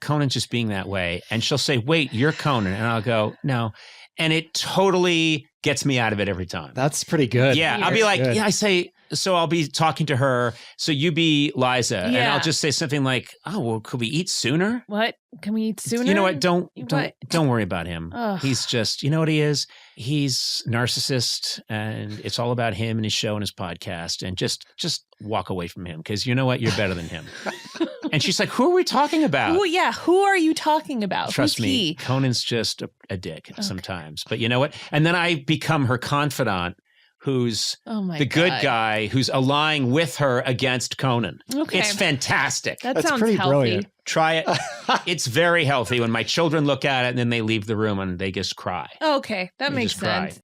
Conan's just being that way. And she'll say, wait, you're Conan. And I'll go, no. And it totally gets me out of it every time. That's pretty good. Yeah. I'll be like, I say, so I'll be talking to her. So you be Liza. And I'll just say something like, oh, well, could we eat sooner? What? Can we eat sooner? You know what? Don't worry about him. Ugh. He's just, you know what he is? He's narcissist, and it's all about him and his show and his podcast. And just walk away from him, because you know what? You're better than him. And she's like, who are we talking about? Who are you talking about? Trust Who's me, he? Conan's just a dick sometimes. But you know what? And then I become her confidant, who's the good guy who's allying with her against Conan. Okay. It's fantastic. That sounds pretty healthy. brilliant. Try it. It's very healthy when my children look at it and then they leave the room and they just cry. Okay, that They makes just cry. sense.